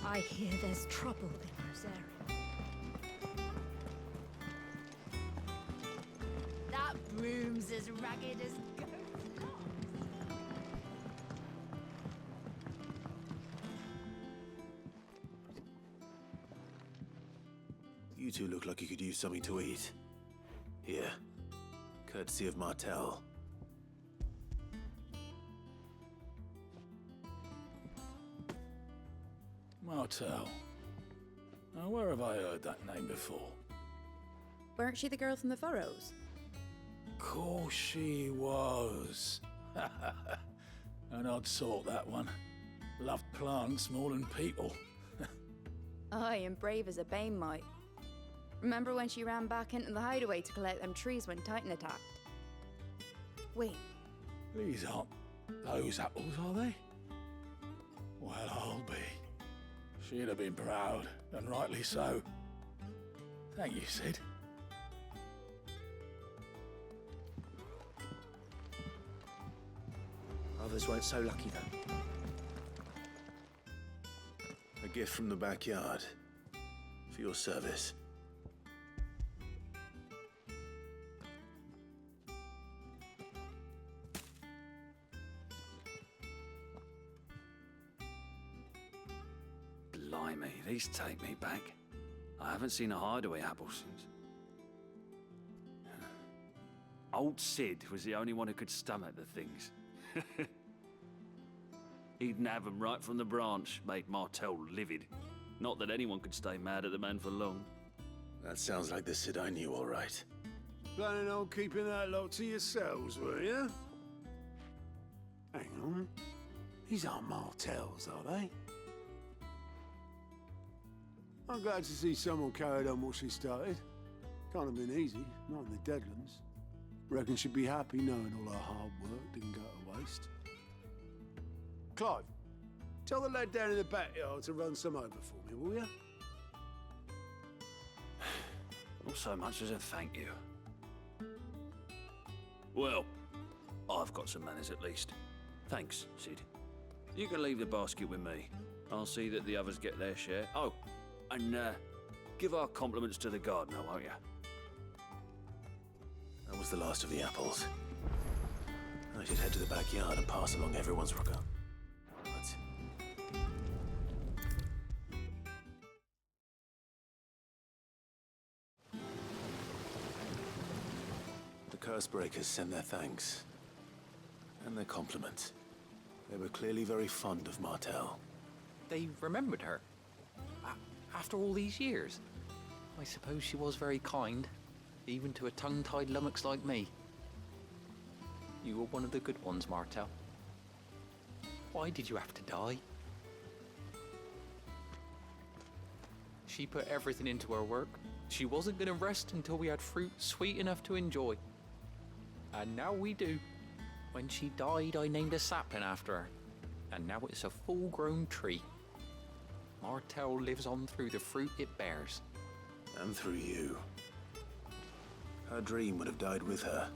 I hear there's trouble in Rosaria. That broom's as ragged as ghost. You two look like you could use something to eat. Here, courtesy of Martell. Martell. Now, where have I heard that name before? Weren't she the girl from the Furrows? Course she was. An odd sort, that one. Loved plants more than people. Aye, and brave as a bane might. Remember when she ran back into the hideaway to collect them trees when Titan attacked? Wait, These aren't those apples, are they? Well, I'll be. She'd have been proud, and rightly so. Thank you, Sid. Others weren't so lucky, though. A gift from the backyard. For your service. Blimey, these take me back. I haven't seen a hideaway apple since. Old Sid was the only one who could stomach the things. He'd nab 'em right from the branch, made Martell livid. Not that anyone could stay mad at the man for long. That sounds like the Sid I knew, all right. Planning on keeping that lot to yourselves, were you? Hang on. These aren't Martells, are they? I'm glad to see someone carried on what she started. Can't have been easy, not in the Deadlands. Reckon she'd be happy knowing all her hard work didn't go to waste. Clive, tell the lad down in the backyard to run some over for me, will you? Not so much as a thank you. Well, I've got some manners at least. Thanks, Sid. You can leave the basket with me. I'll see that the others get their share. Oh, and give our compliments to the gardener, won't you? That was the last of the apples. I should head to the backyard and pass along everyone's regard. The Cursebreakers send their thanks. And their compliments. They were clearly very fond of Martell. They remembered her. After all these years. I suppose she was very kind, even to a tongue-tied lummox like me. You were one of the good ones, Martell. Why did you have to die? She put everything into her work. She wasn't going to rest until we had fruit sweet enough to enjoy. And now we do. When she died, I named a sapling after her. And now it's a full-grown tree. Martell lives on through the fruit it bears. And through you. Her dream would have died with her,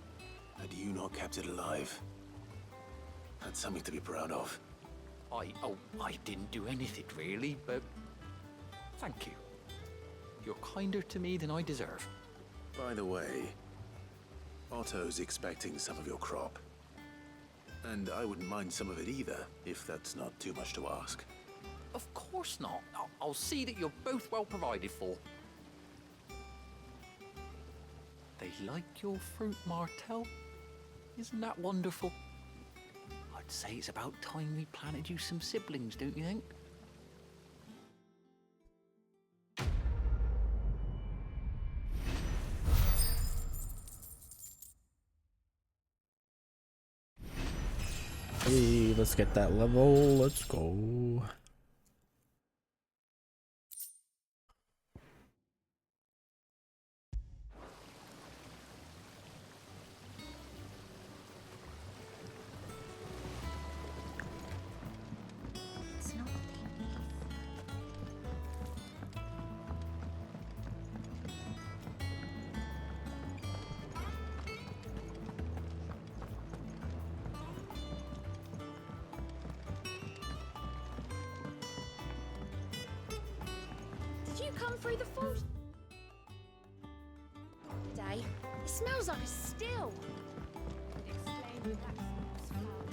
had you not kept it alive. That's something to be proud of. I didn't do anything really, but thank you. You're kinder to me than I deserve. By the way, Otto's expecting some of your crop. And I wouldn't mind some of it either, if that's not too much to ask. Of course not. I'll see that you're both well provided for. They like your fruit, Martell. Isn't that wonderful? I'd say it's about time we planted you some siblings, don't you think? Hey, let's get that level. Let's go. Did you come through the forge today? It smells like a still. Exclaimed the blacksmith's flower.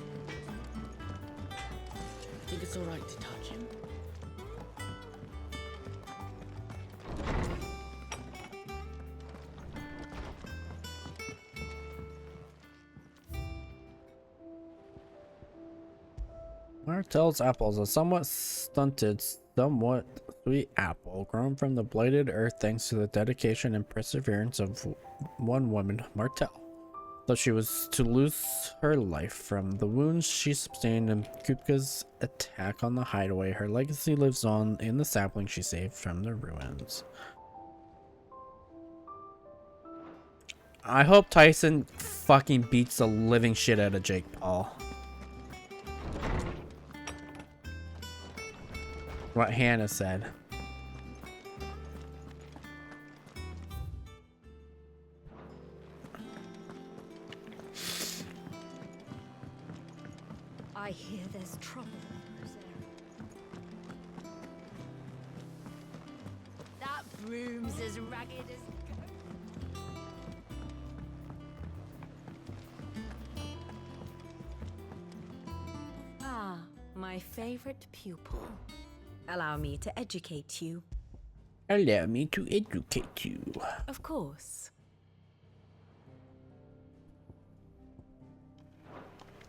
I think it's alright to touch him. Martell's apple is a somewhat stunted, somewhat sweet apple grown from the blighted earth thanks to the dedication and perseverance of one woman, Martell. Though she was to lose her life from the wounds she sustained in Kupka's attack on the hideaway, her legacy lives on in the sapling she saved from the ruins. I hope Tyson fucking beats the living shit out of Jake Paul. What Hannah said. I hear there's trouble. That broom's as ragged as... Ah, my favorite pupil. Allow me to educate you. Allow me to educate you. Of course.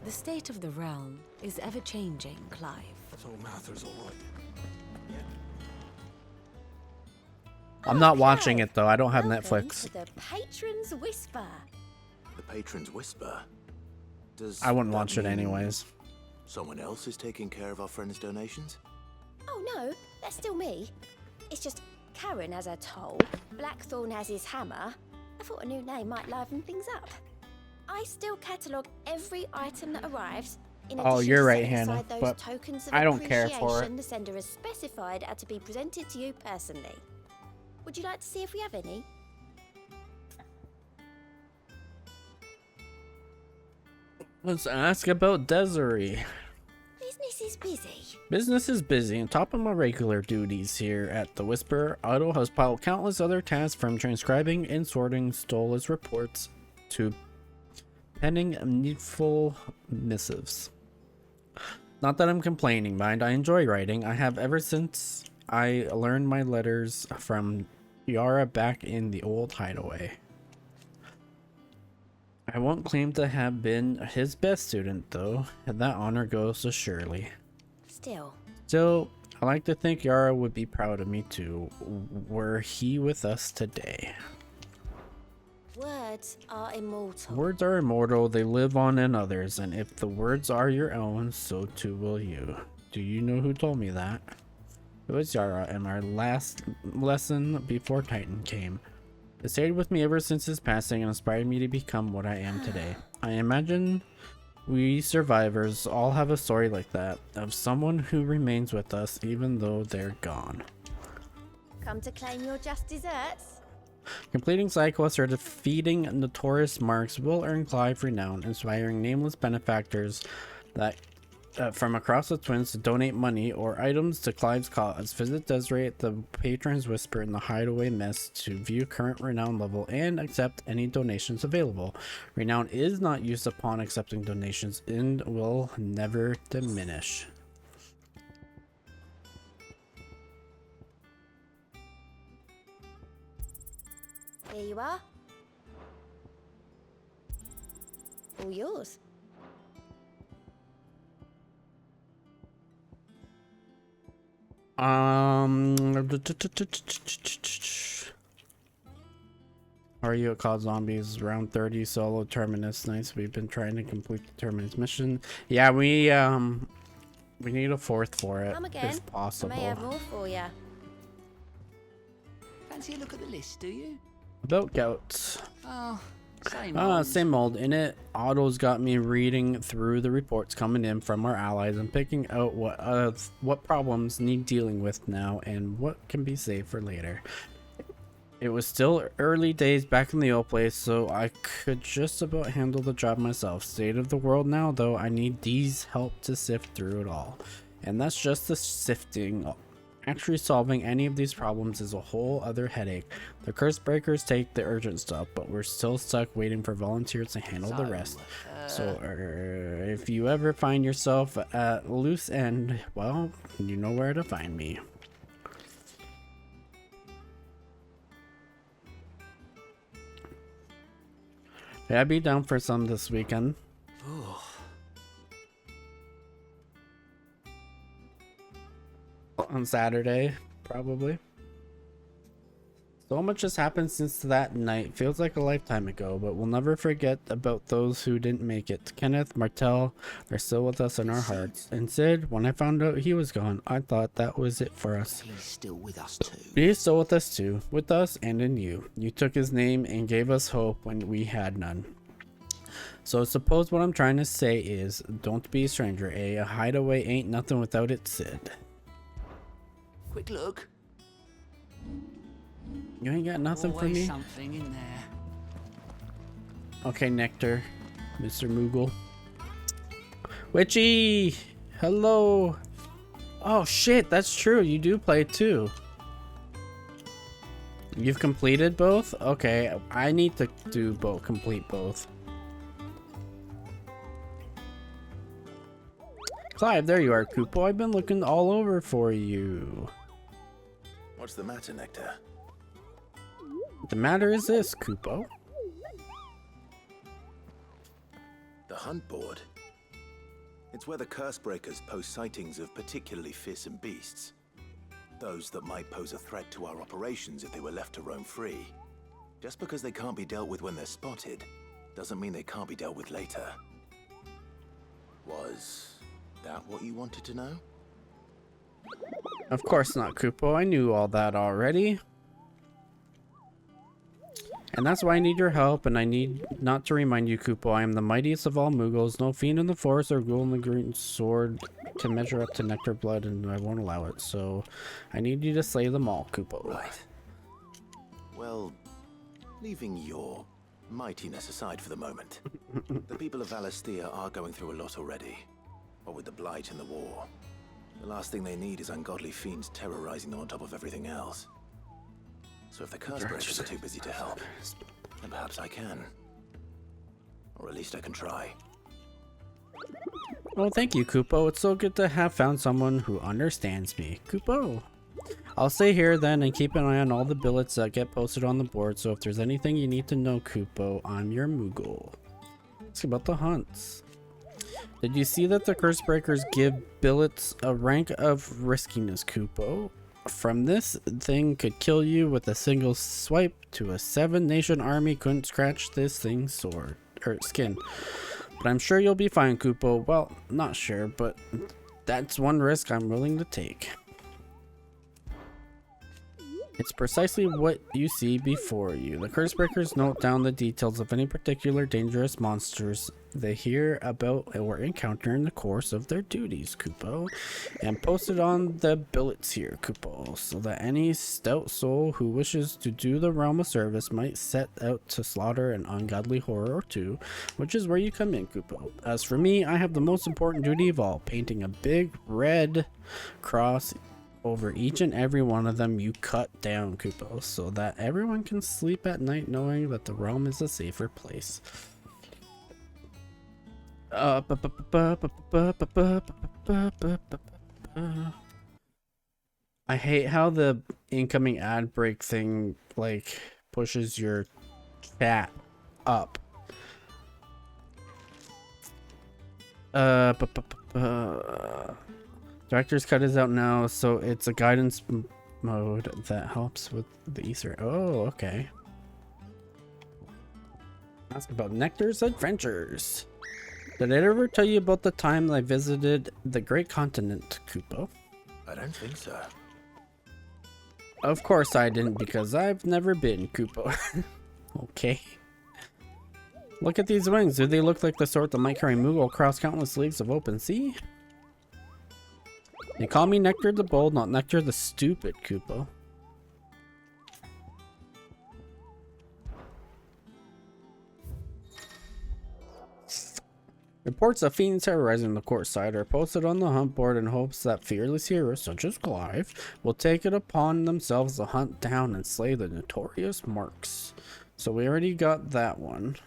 The state of the realm is ever-changing, Clive. So Mather's all right. I'm not watching it though. I don't have Welcome Netflix. to the Patron's Whisper. The Patron's Whisper? Does I wouldn't that watch it mean anyways. Someone else is taking care of our friends' donations? Oh no, that's still me. It's just Karen has her toll, Blackthorn has his hammer. I thought a new name might liven things up. I still catalogue every item that arrives. In Oh, addition you're to right, setting Hannah, aside those but tokens of I don't care for it. appreciation the sender has specified are to be presented to you personally. Would you like to see if we have any? Let's ask about Desiree. Business is busy. Business is busy. On top of my regular duties here at the Whisper, Otto has piled countless other tasks from transcribing and sorting Stola's reports to penning needful missives. Not that I'm complaining, mind. I enjoy writing. I have ever since I learned my letters from Yara back in the old hideaway. I won't claim to have been his best student, though, and that honor goes to Shirley. Still, I like to think Yara would be proud of me too, were he with us today. Words are immortal. Words are immortal, they live on in others, and if the words are your own, so too will you. Do you know who told me that? It was Yara and our last lesson before Titan came. It stayed with me ever since his passing and inspired me to become what I am today. I imagine we survivors all have a story like that, of someone who remains with us even though they're gone. Come to claim your just desserts? Completing side quests or defeating notorious marks will earn Clive renown, inspiring nameless benefactors that from across the Twins to donate money or items to Clive's cause. Visit Desiree at the Patron's Whisper in the Hideaway Mess to view current renown level and accept any donations available. Renown is not used upon accepting donations and will never diminish. Here you are. All yours. How are you at COD Zombies? Round 30 solo terminus. Nice. We've been trying to complete the terminus mission. Yeah, we need a fourth for it Come again. if possible. I may have more for you. Fancy a look at the list, do you? About goats. Oh, same old. Same old. In it, Otto's got me reading through the reports coming in from our allies and picking out what problems need dealing with now and what can be saved for later. It was still early days back in the old place, so I could just about handle the job myself. State of the world now, though, I need Dee's help to sift through it all. And that's just the sifting. Actually solving any of these problems is a whole other headache. The curse breakers take the urgent stuff, but we're still stuck waiting for volunteers to handle the rest. So if you ever find yourself at loose end, well, you know where to find me. Yeah, I'd be down for some this weekend. On Saturday, probably. So much has happened since that night. Feels like a lifetime ago, but we'll never forget about those who didn't make it. Kenneth, Martel, they're still with us in our hearts. And Sid, when I found out he was gone, I thought that was it for us. He's still with us too. He's still with us too. With us and in you. You took his name and gave us hope when we had none. So suppose what I'm trying to say is, don't be a stranger, eh? A hideaway ain't nothing without it, Sid. Quick look. You ain't got nothing for me? Something in there. Okay, Nectar. Mr. Moogle. Witchy! Hello! Oh shit, that's true. You do play too. You've completed both? Okay, I need to do both. Complete both. Clive, there you are, Kupo. I've been looking all over for you. What's the matter, Nectar? The matter is this, Kupo. The hunt board. It's where the curse breakers post sightings of particularly fearsome beasts. Those that might pose a threat to our operations if they were left to roam free. Just because they can't be dealt with when they're spotted, doesn't mean they can't be dealt with later. Was that what you wanted to know? Of course not, Kupo. I knew all that already. And that's why I need your help, and I need not to remind you, Kupo, I am the mightiest of all Moogles. No fiend in the forest or ghoul in the green sword can measure up to Nectar blood, and I won't allow it. So, I need you to slay them all, Kupo. Right. Well, leaving your mightiness aside for the moment, the people of Valisthea are going through a lot already. What with the Blight and the war. The last thing they need is ungodly fiends terrorizing them on top of everything else. So if the curse breakers are too busy to help, then perhaps I can. Or at least I can try. Well, thank you, Kupo. It's so good to have found someone who understands me. Kupo! I'll stay here then and keep an eye on all the billets that get posted on the board, so if there's anything you need to know, Kupo, I'm your Moogle. Let's about the hunts. Did you see that the curse breakers give billets a rank of riskiness, Kupo? From this thing could kill you with a single swipe to a 7-nation army couldn't scratch this thing's sword or skin. But I'm sure you'll be fine, Kupo. Well, not sure, but that's one risk I'm willing to take. It's precisely what you see before you. The Cursebreakers note down the details of any particular dangerous monsters they hear about or encounter in the course of their duties, Kupo, and post it on the billets here, Kupo, so that any stout soul who wishes to do the realm a service might set out to slaughter an ungodly horror or two, which is where you come in, Kupo. As for me, I have the most important duty of all, painting a big red cross over each and every one of them you cut down, Kupo, so that everyone can sleep at night knowing that the realm is a safer place. I hate how the incoming ad break thing like pushes your chat up. Director's cut is out now, so it's a guidance mode that helps with the Easter. Oh, okay. Ask about Nectar's adventures. Did I ever tell you about the time I visited the Great Continent, Kupo? I don't think so. Of course I didn't, because I've never been, Kupo. Okay. Look at these wings. Do they look like the sort that might carry Moogle across countless leagues of open sea? They call me Nectar the Bold, not Nectar the Stupid, Kupo. Reports of fiends terrorizing the court side are posted on the hunt board in hopes that fearless heroes such as Clive will take it upon themselves to hunt down and slay the notorious marks. So we already got that one.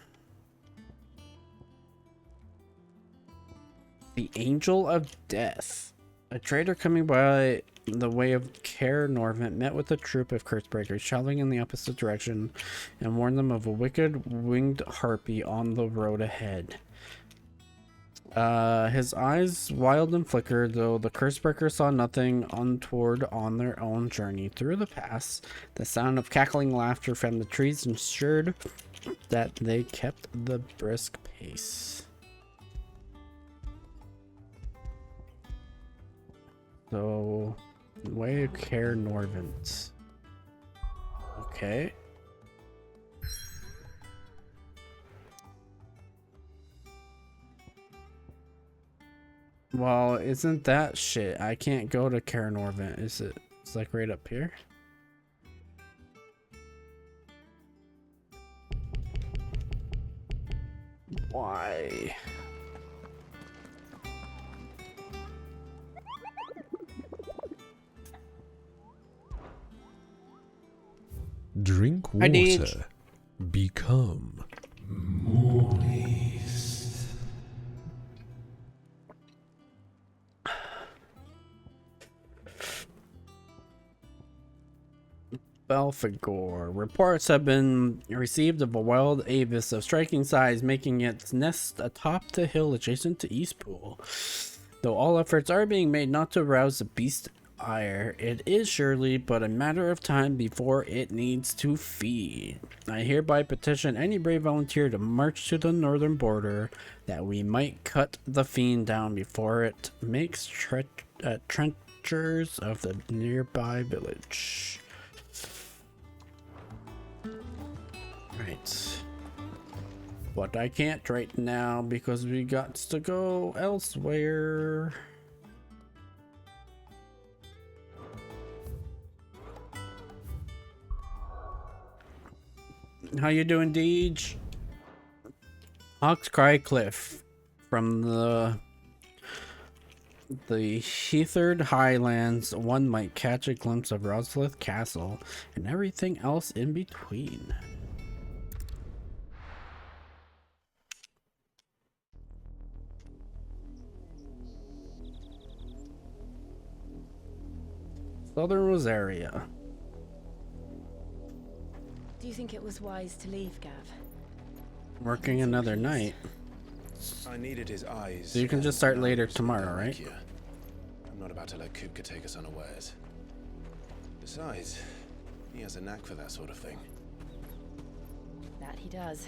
The Angel of Death. A trader coming by the way of Caer Norvent met with a troop of Cursebreakers traveling in the opposite direction and warned them of a wicked winged harpy on the road ahead. His eyes wild and flickered, though the Cursebreaker saw nothing untoward on their own journey through the pass. The sound of cackling laughter from the trees ensured that they kept the brisk pace. So, way of Caer Norvent. Okay. Well, isn't that shit? I can't go to Caer Norvent, is it? It's like right up here. Why? Drink water. Become moist. Belphegor. Reports have been received of a wild avis of striking size making its nest atop the hill adjacent to Eastpool. Though all efforts are being made not to rouse the beast's ire, it is surely but a matter of time before it needs to feed. I hereby petition any brave volunteer to march to the northern border that we might cut the fiend down before it makes trenchers of the nearby village. Right. But I can't right now because we got to go elsewhere. How you doing, Deej? Hawkscry Cliff from the Heatherd Highlands. One might catch a glimpse of Roslith Castle and everything else in between. Southern Rosaria. Do you think it was wise to leave, Gav? Working another night. I needed his eyes. So you can just start later tomorrow, right? Here. I'm not about to let Kupka take us unawares. Besides, he has a knack for that sort of thing. That he does.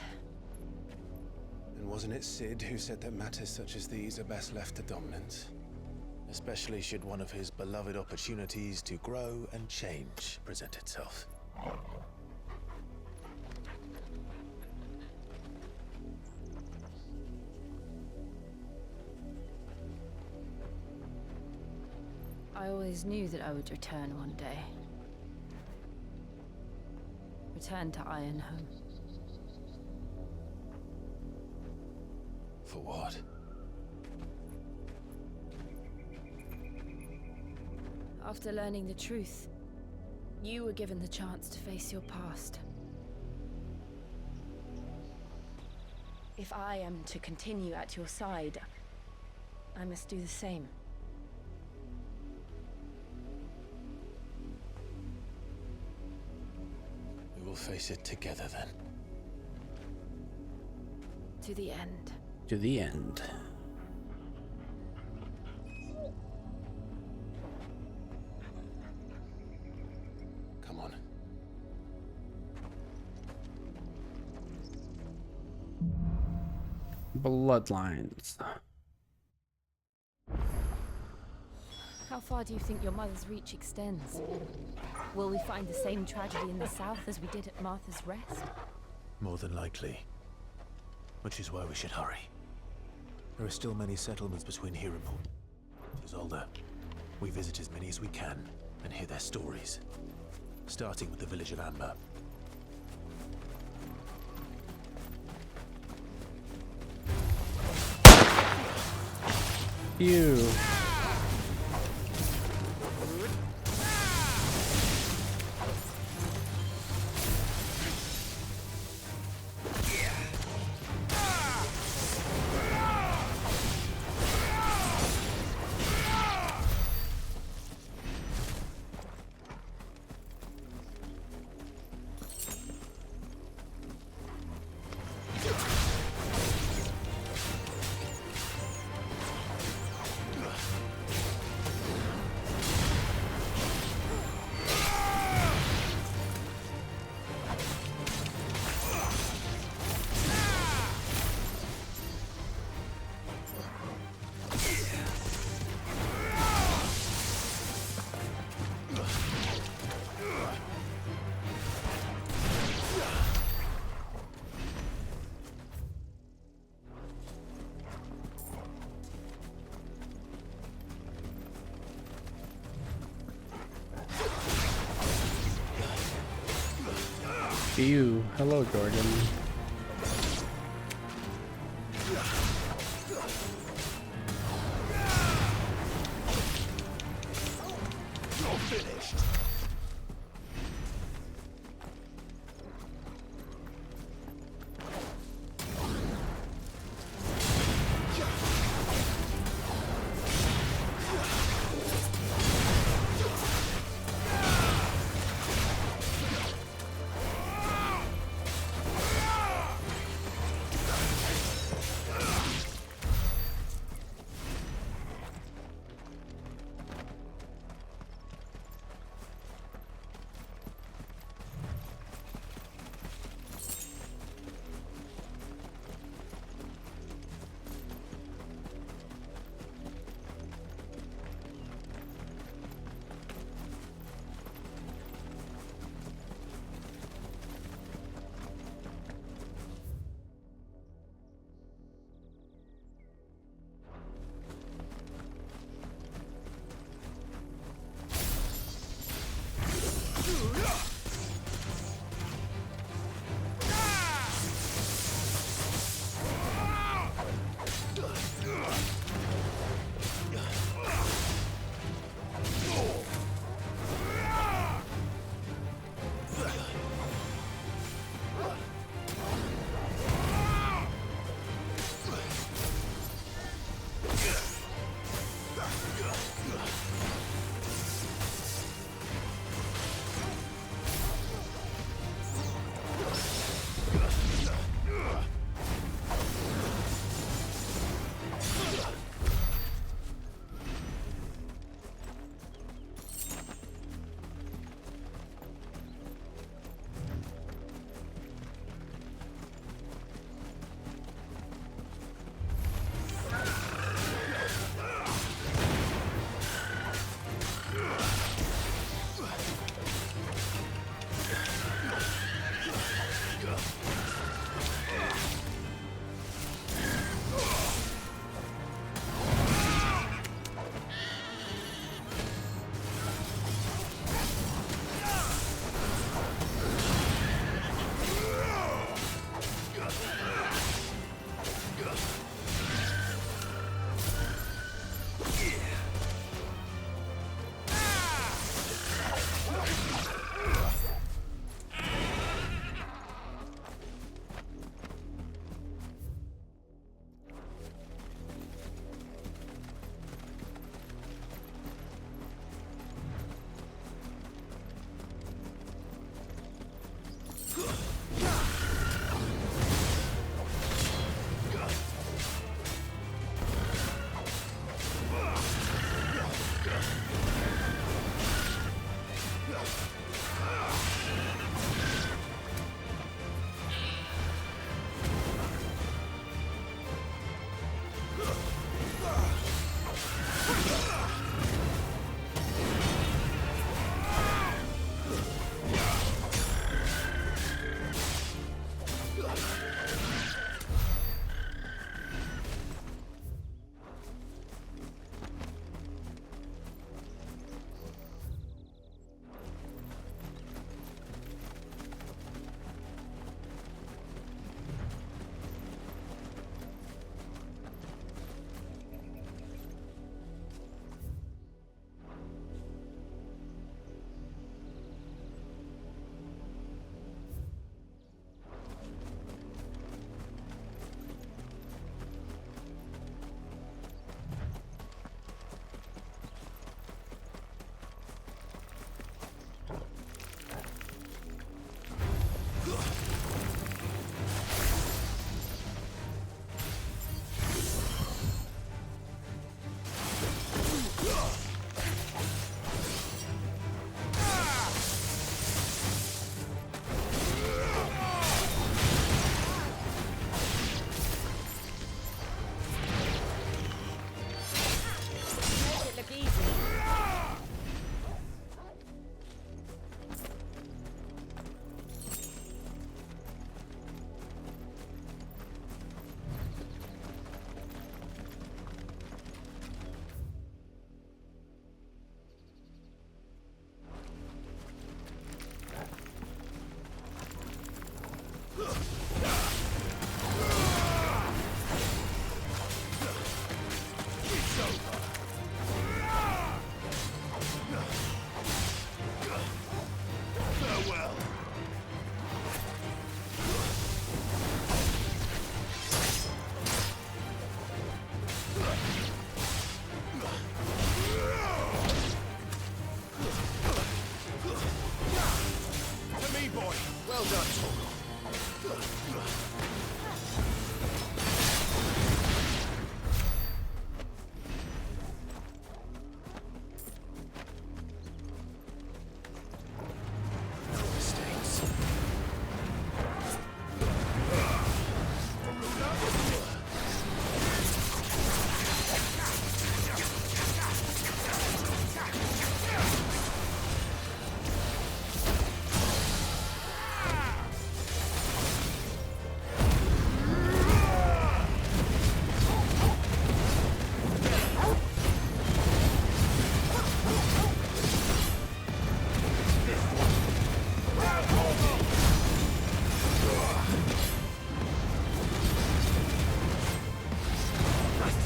And wasn't it Sid who said that matters such as these are best left to dominance? especially should one of his beloved opportunities to grow and change present itself. I always knew that I would return one day. Return to Ironhome. For what? After learning the truth, you were given the chance to face your past. If I am to continue at your side, I must do the same. We will face it together then. To the end. To the end. Come on. Bloodlines. How far do you think your mother's reach extends? Will we find the same tragedy in the south as we did at Martha's Rest? More than likely. Which is why we should hurry. There are still many settlements between here and Port. Isolde, we visit as many as we can and hear their stories. Starting with the village of Amber. Ew. Ew. Hello, Jordan. You're finished.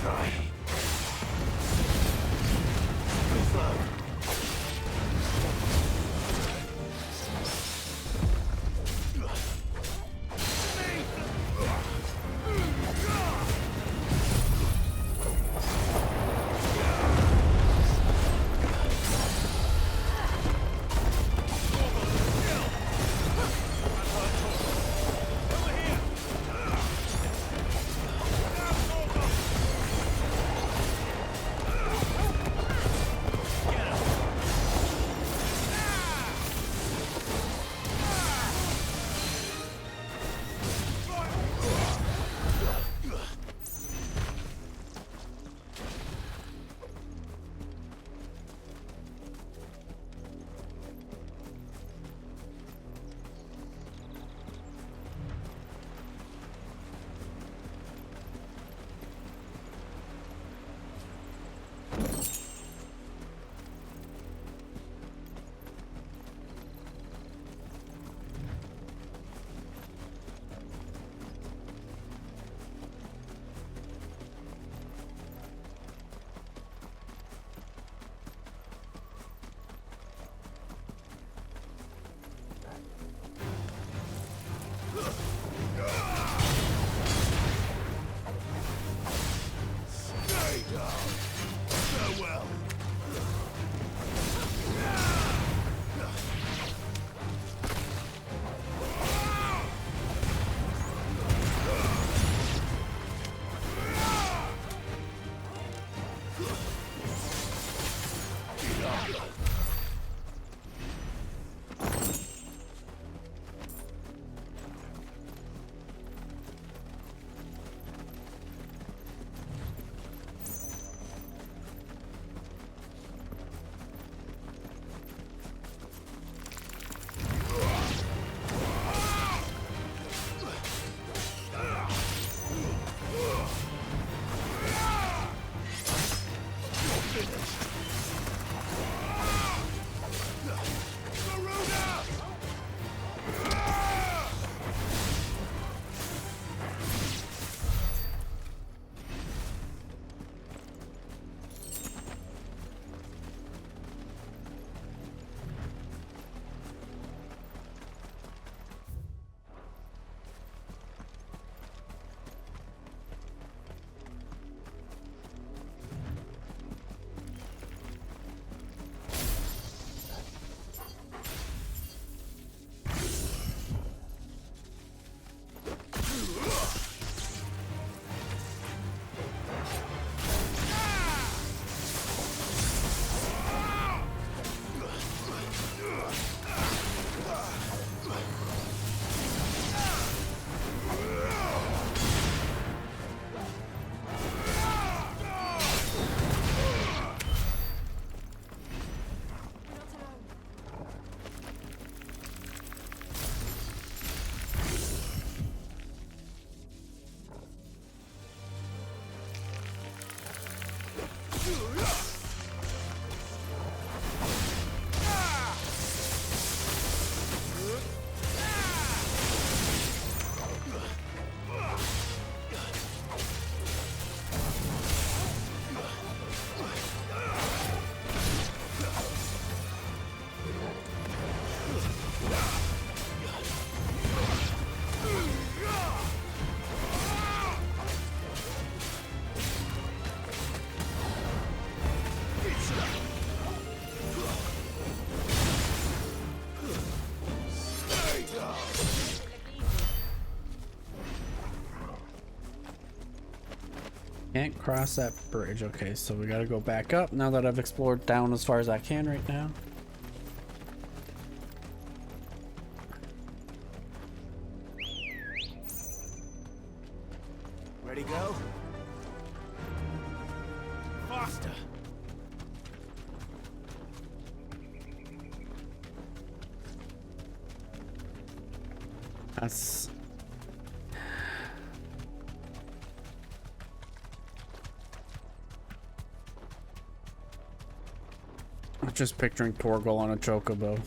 try. Too slow. Can't cross that bridge. Okay, so we gotta go back up now that I've explored down as far as I can right now. Ready, go? Faster! That's... I'm just picturing Torgal on a chocobo.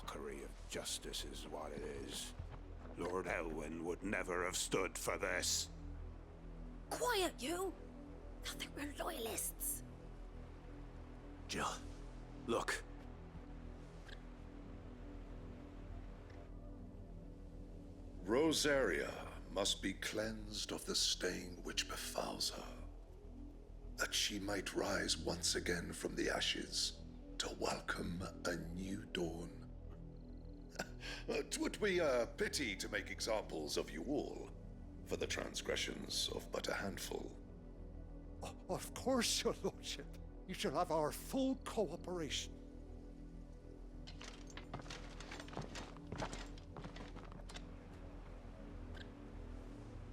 mockery of justice is what it is. Lord Elwyn would never have stood for this. Quiet, you! I think we're loyalists. Jill, look. Rosaria must be cleansed of the stain which befouls her, that she might rise once again from the ashes to welcome a new dawn. 'Twould be a pity to make examples of you all for the transgressions of but a handful. Of course, your lordship. You shall have our full cooperation.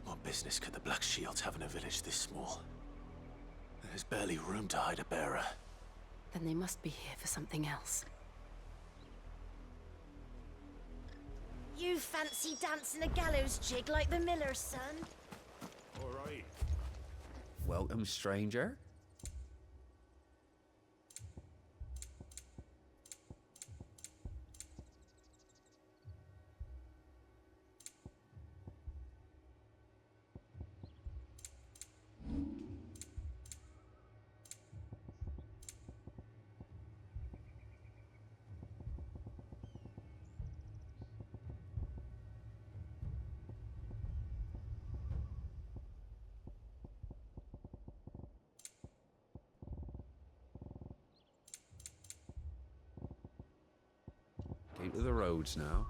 What business could the Black Shields have in a village this small? There's barely room to hide a bearer. Then they must be here for something else. You fancy dancing a gallows jig like the miller's son? All right. Welcome, stranger. Into the roads now.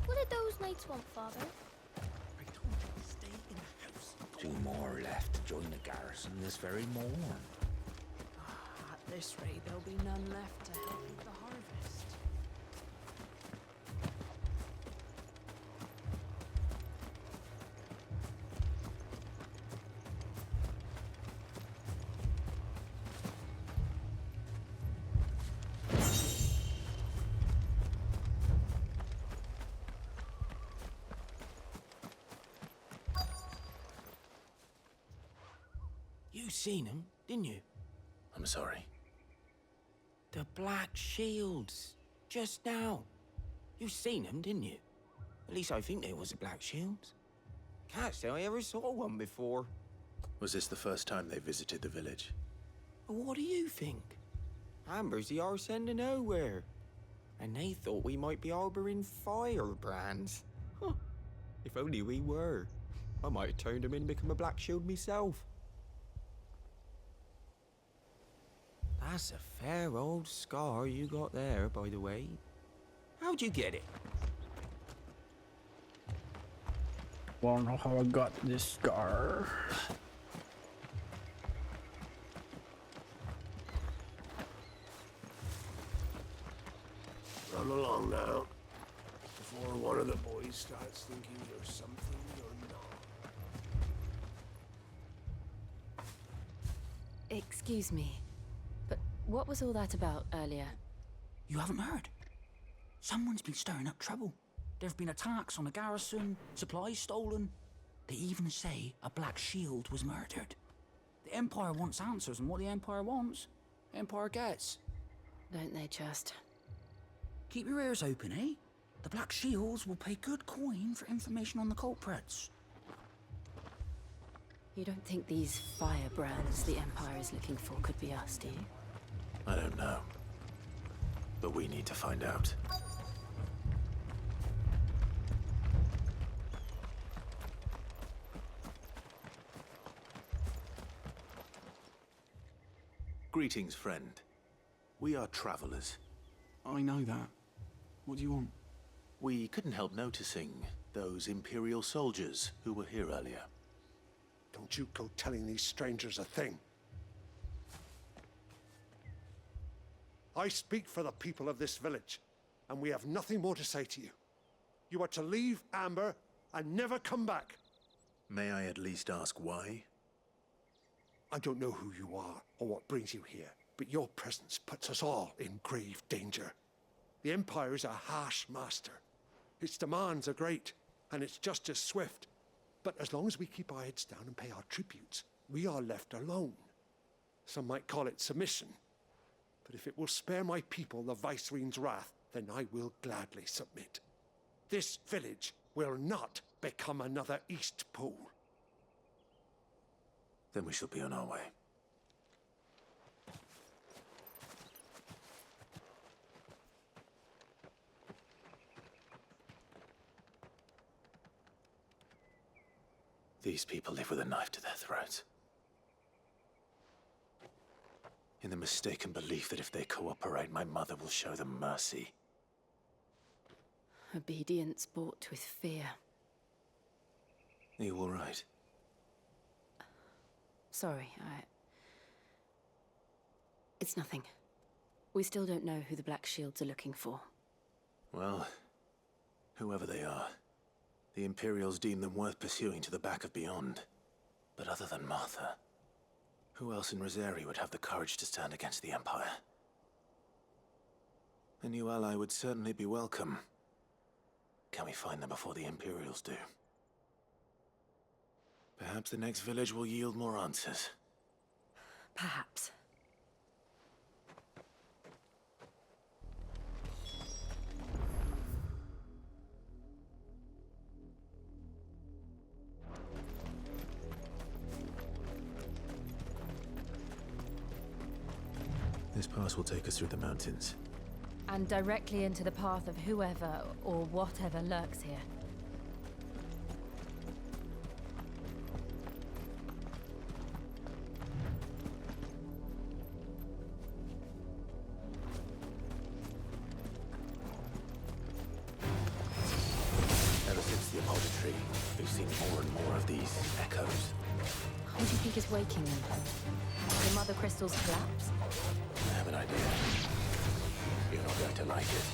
What did those knights want, Father? Stay in the house. 2 more left to join the garrison this very morn. At this rate, there'll be none left to help with the harvest. You seen him, didn't you? I'm sorry. The Black Shields. Just now. You seen them, didn't you? At least I think they was the Black Shields. Can't say I ever saw one before. Was this the first time they visited the village? What do you think? Amber's the arse end of nowhere. And they thought we might be harboring firebrands. Huh. If only we were. I might have turned them in and become a Black Shield myself. That's a fair old scar you got there, by the way. How'd you get it? Wanna know how I got this scar? Run along now, before one of the boys starts thinking you're something you're not. Excuse me, but what was all that about earlier? You haven't heard? Someone's been stirring up trouble. There have been attacks on the garrison, supplies stolen. They even say a Black Shield was murdered. The Empire wants answers, and what the Empire wants, Empire gets. Don't they just? Keep your ears open, eh? The Black Shields will pay good coin for information on the culprits. You don't think these firebrands the Empire is looking for could be us, do you? I don't know. But we need to find out. Greetings, friend. We are travelers. I know that. What do you want? We couldn't help noticing those Imperial soldiers who were here earlier. Don't you go telling these strangers a thing. I speak for the people of this village, and we have nothing more to say to you. You are to leave Amber and never come back. May I at least ask why? I don't know who you are or what brings you here, but your presence puts us all in grave danger. The Empire is a harsh master. Its demands are great, and its justice swift. But as long as we keep our heads down and pay our tributes, we are left alone. Some might call it submission. But if it will spare my people the Viceroy's wrath, then I will gladly submit. This village will not become another East Pool. Then we shall be on our way. These people live with a knife to their throats. In the mistaken belief that if they cooperate, my mother will show them mercy. Obedience bought with fear. Are you all right? Sorry, It's nothing. We still don't know who the Black Shields are looking for. Well, whoever they are, the Imperials deem them worth pursuing to the back of beyond. But other than Martha, who else in Rosari would have the courage to stand against the Empire? A new ally would certainly be welcome. Can we find them before the Imperials do? Perhaps the next village will yield more answers. Perhaps. This pass will take us through the mountains. And directly into the path of whoever or whatever lurks here. Ever since the Apollo tree, we've seen more and more of these echoes. What do you think is waking them? The mother crystals collapse? I have an idea. You're not going to like it.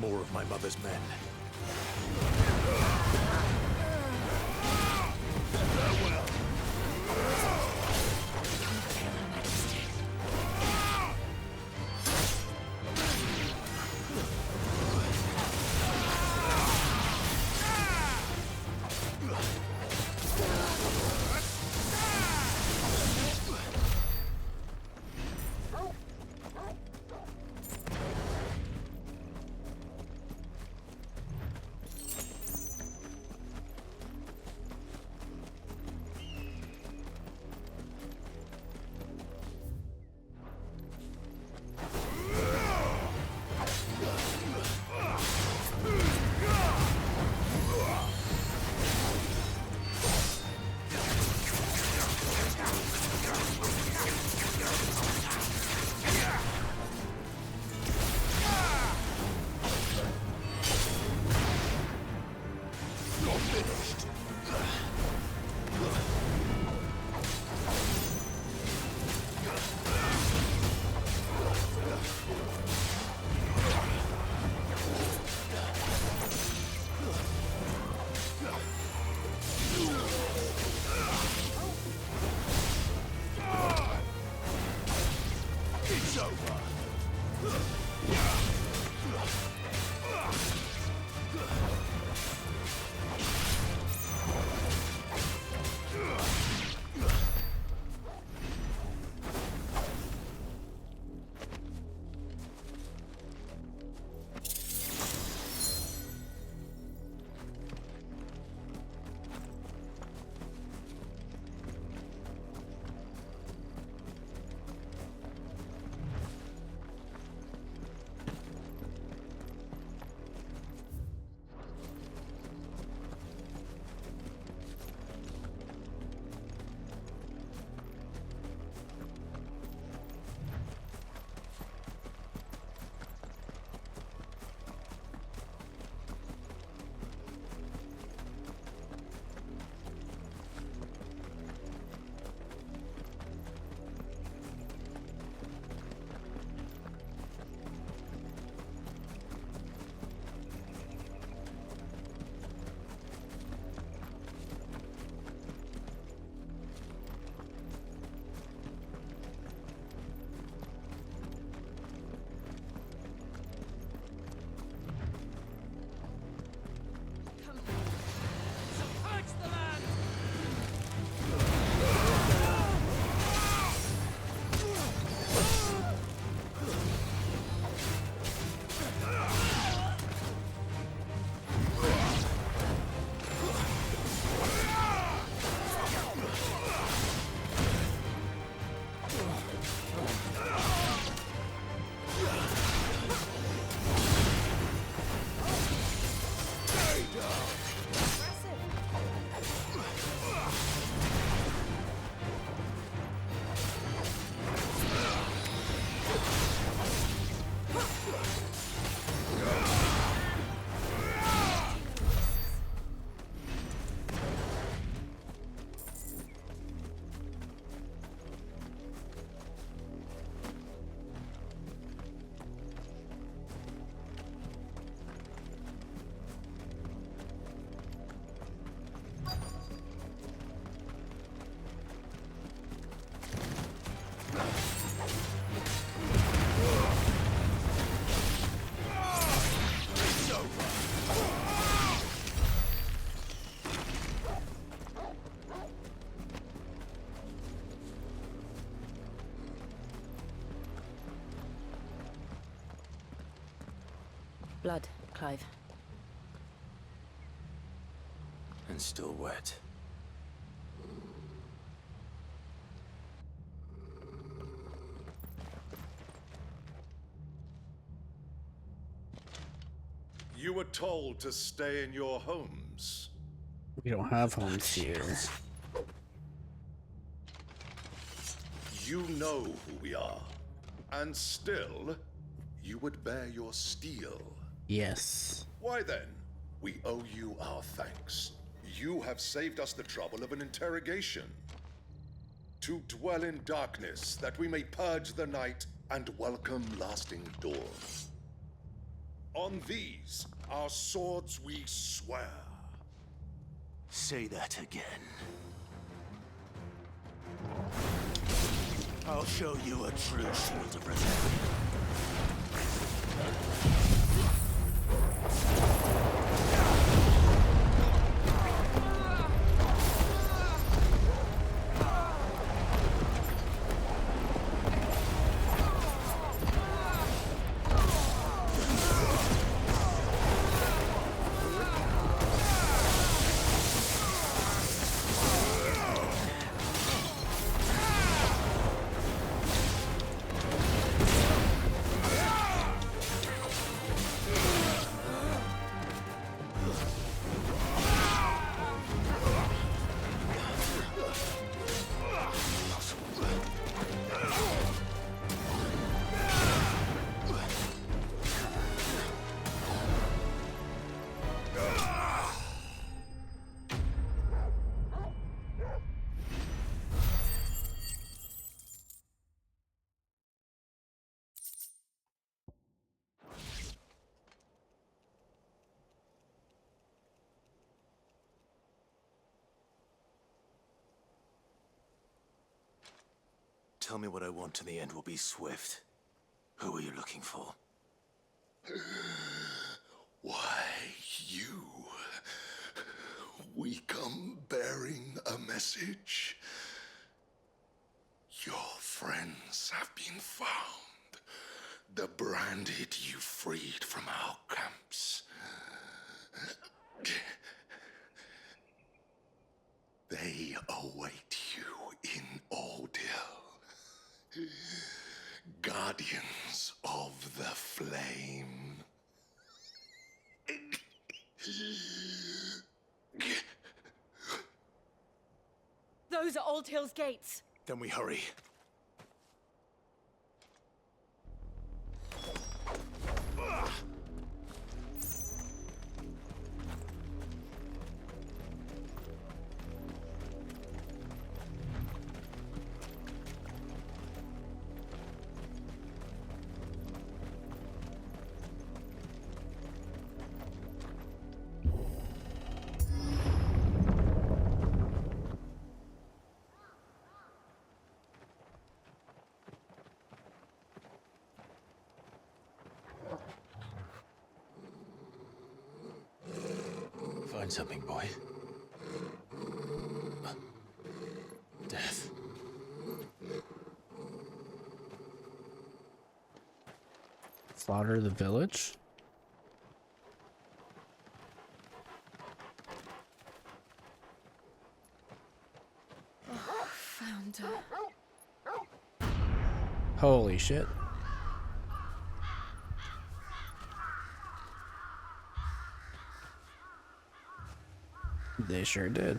More of my mother's men. Blood, Clive. And still wet. You were told to stay in your homes. We don't have homes here. You know who we are. And still, you would bear your steel. Yes. Why then? We owe you our thanks. You have saved us the trouble of an interrogation. To dwell in darkness, that we may purge the night and welcome lasting dawn. On these, our swords we swear. Say that again. I'll show you a true shield of reserve. tell me what I want and the end will be swift. Who are you looking for? Why, you. We come bearing a message. Your friends have been found. The branded you freed from our camps. They await you in Ordil. Guardians of the Flame. Those are Old Hill's gates. Then we hurry. Find something, boy. Death. Slaughter the village? Oh, found her. Holy shit. They sure did.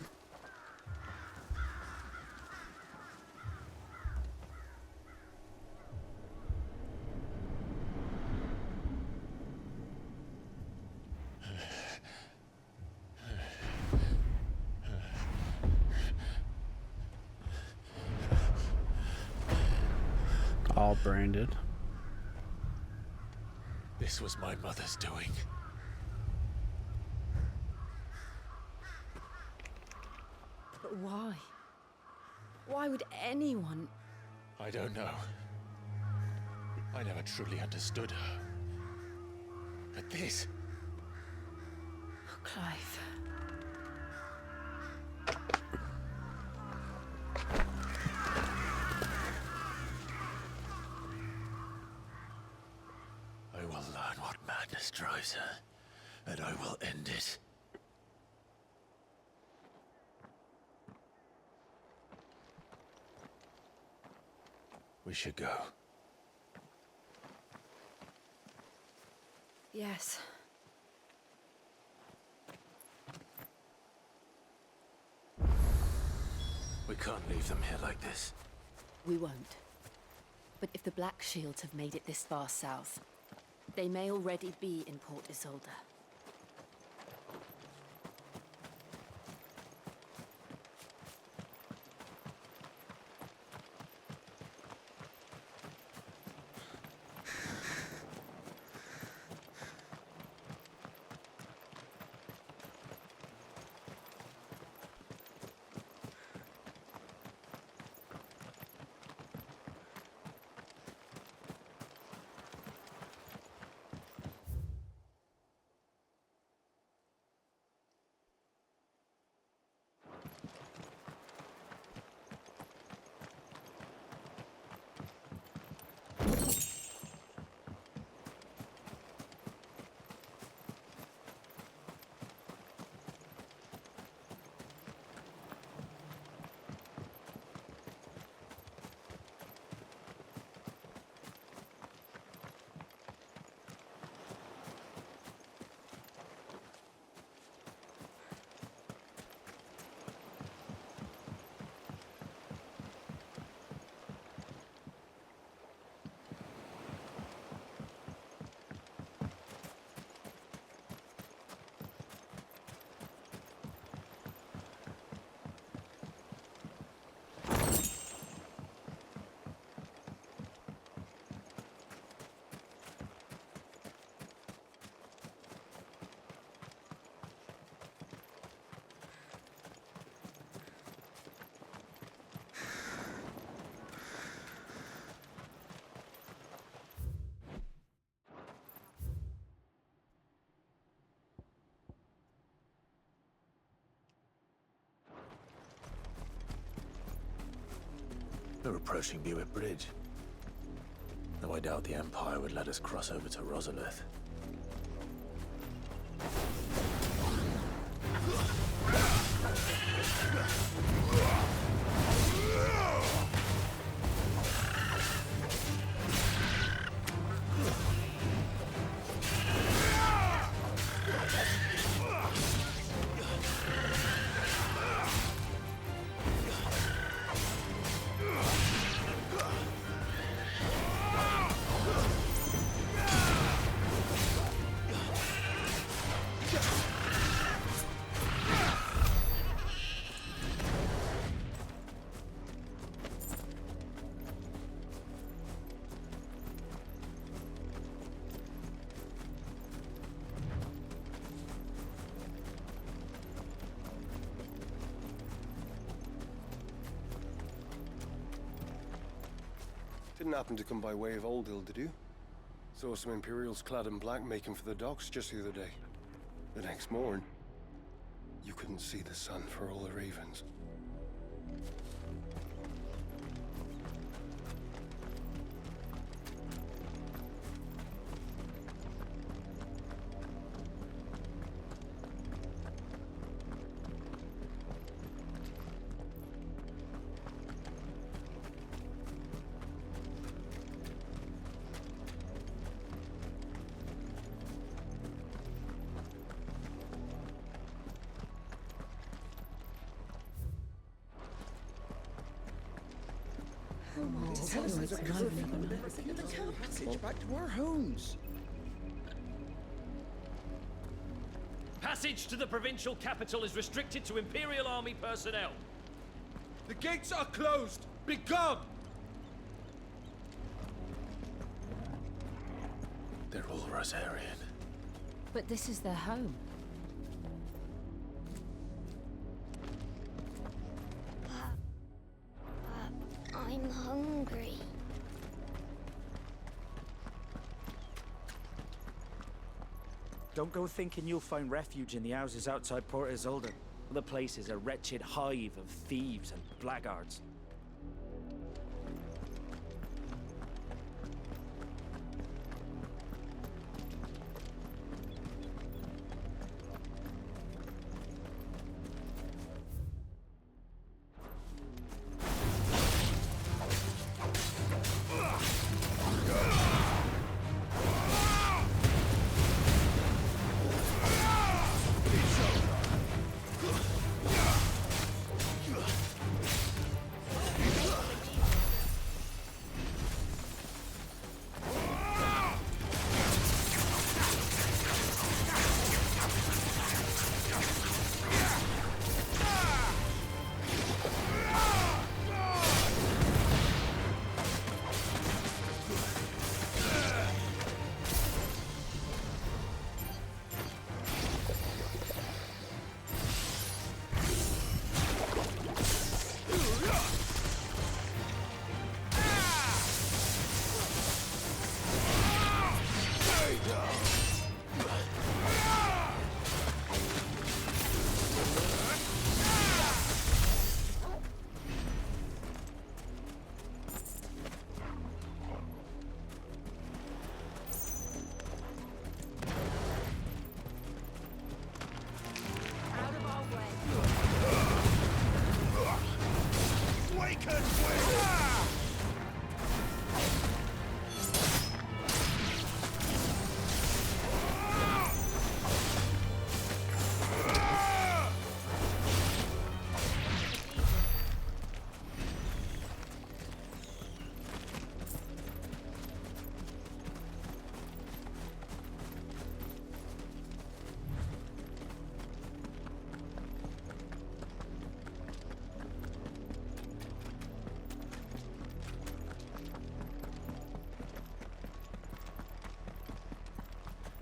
All branded. This was my mother's doing. But why? Why would anyone? I don't know. I never truly understood her. But this... Oh, Clive. I will learn what madness drives her, and I will end it. We should go. Yes. We can't leave them here like this. We won't. But if the Black Shields have made it this far south, they may already be in Port Isolde. They're approaching Buick Bridge. Though I doubt the Empire would let us cross over to Rosalith. Didn't happen to come by way of Oldhill, did you? Saw some Imperials clad in black making for the docks just the other day. The next morn, you couldn't see the sun for all the ravens. Back to our homes. Passage to the provincial capital is restricted to Imperial Army personnel. The gates are closed. Begone! They're all Rosarian. But this is their home. I'm hungry. Don't go thinking you'll find refuge in the houses outside Port Isolde. The place is a wretched hive of thieves and blackguards.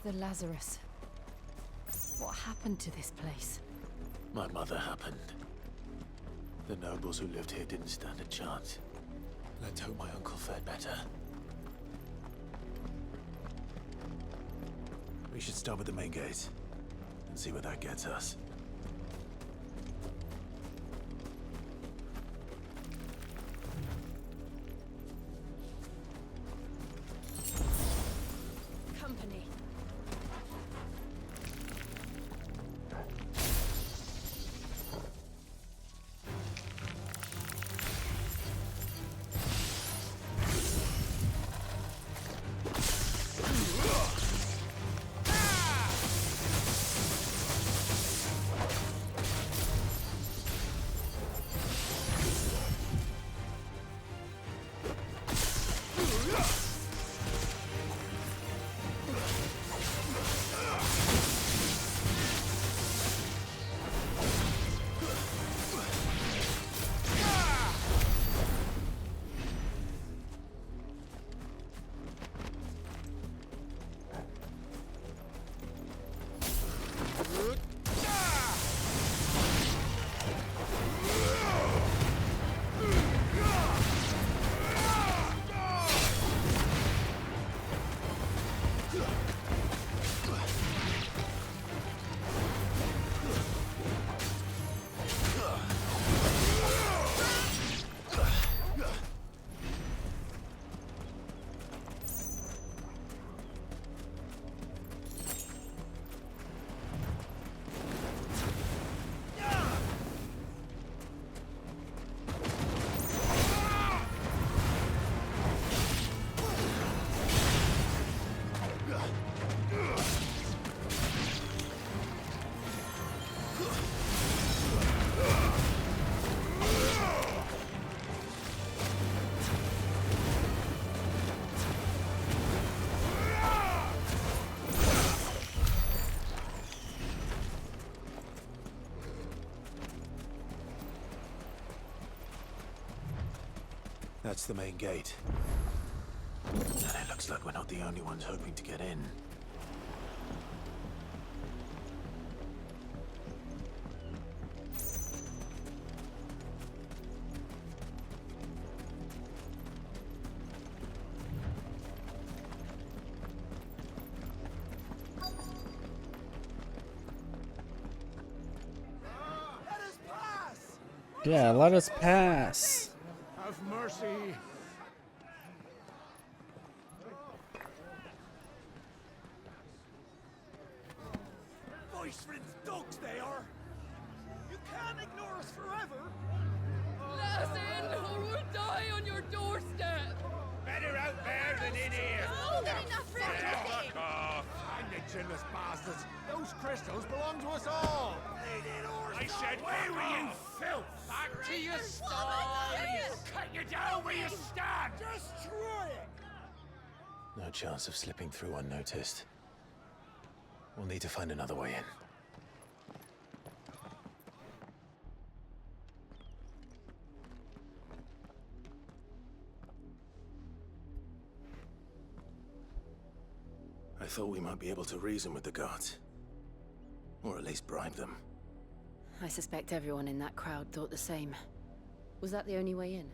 The Lazarus. What happened to this place? My mother happened. The nobles who lived here didn't stand a chance. Let's hope my uncle fared better. We should start with the main gate and see where that gets us. That's the main gate. And it looks like we're not the only ones hoping to get in. Yeah, let us pass. Have mercy. Viceland's dogs they are. You can't ignore us forever. Let us in, or we'll die on your doorstep. Better out there than in here. More than enough for everything. Fuck off. And the chinless bastards. Those crystals belong to us all. I said, where were you, filth? Back to your I'll sties. cut you down where you stand. Destroy it. No chance of slipping through unnoticed. We'll need to find another way in. I thought we might be able to reason with the guards. Or at least bribe them. I suspect everyone in that crowd thought the same. Was that the only way in?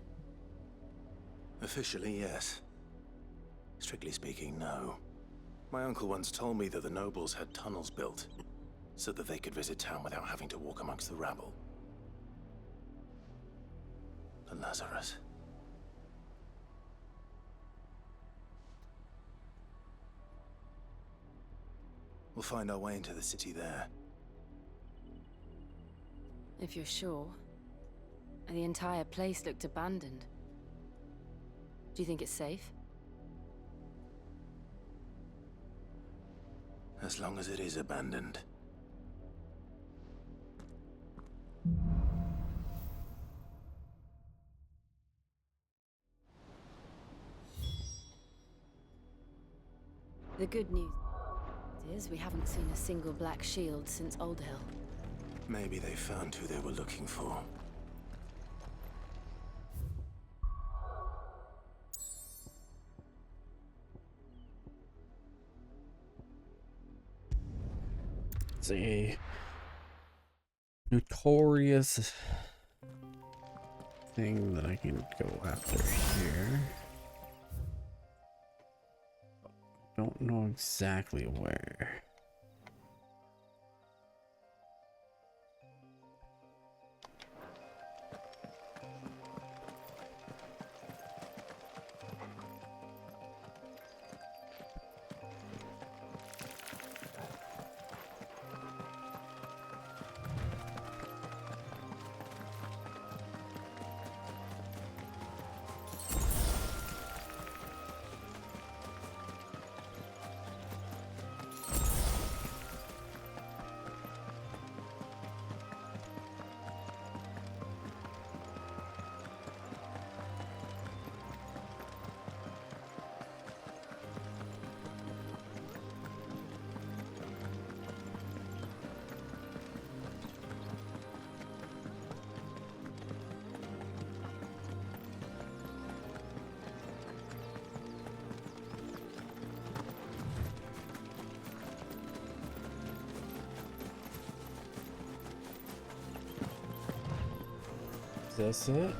Officially, yes. Strictly speaking, no. My uncle once told me that the nobles had tunnels built, so that they could visit town without having to walk amongst the rabble. The Lazarus. We'll find our way into the city there. If you're sure. The entire place looked abandoned. Do you think it's safe? As long as it is abandoned. The good news is we haven't seen a single black shield since Old Hill. Maybe they found who they were looking for. It's a notorious thing that I can go after here. Don't know exactly where. Is this it?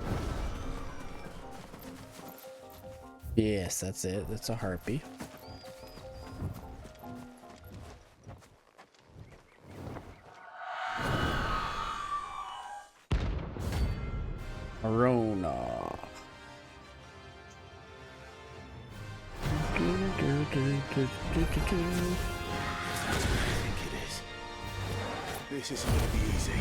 Yes, that's it. That's a harpy. Arona. That's what I think it is. This isn't gonna be easy.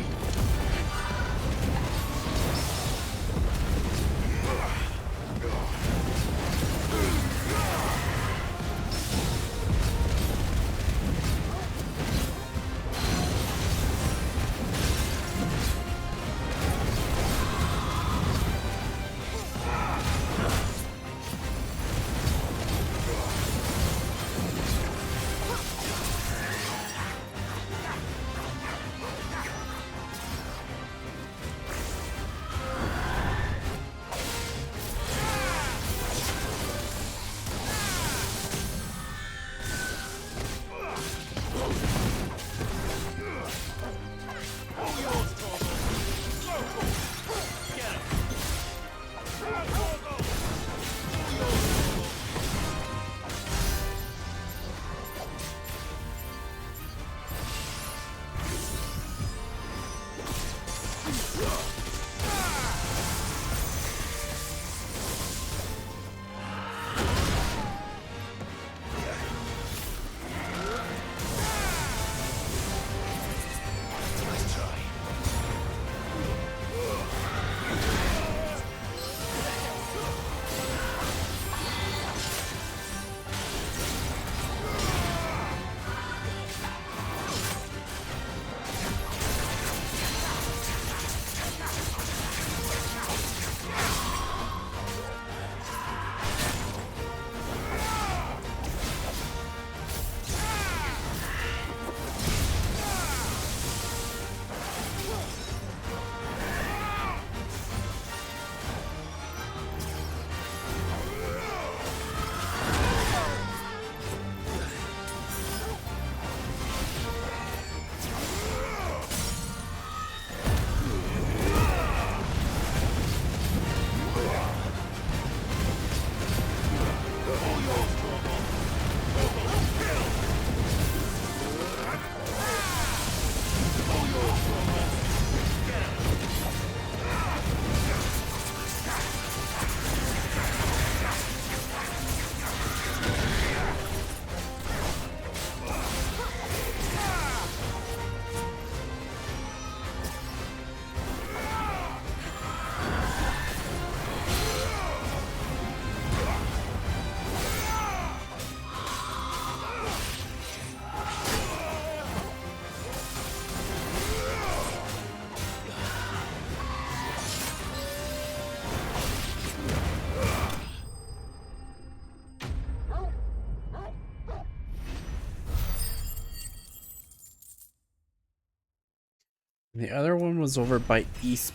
The other one was over by East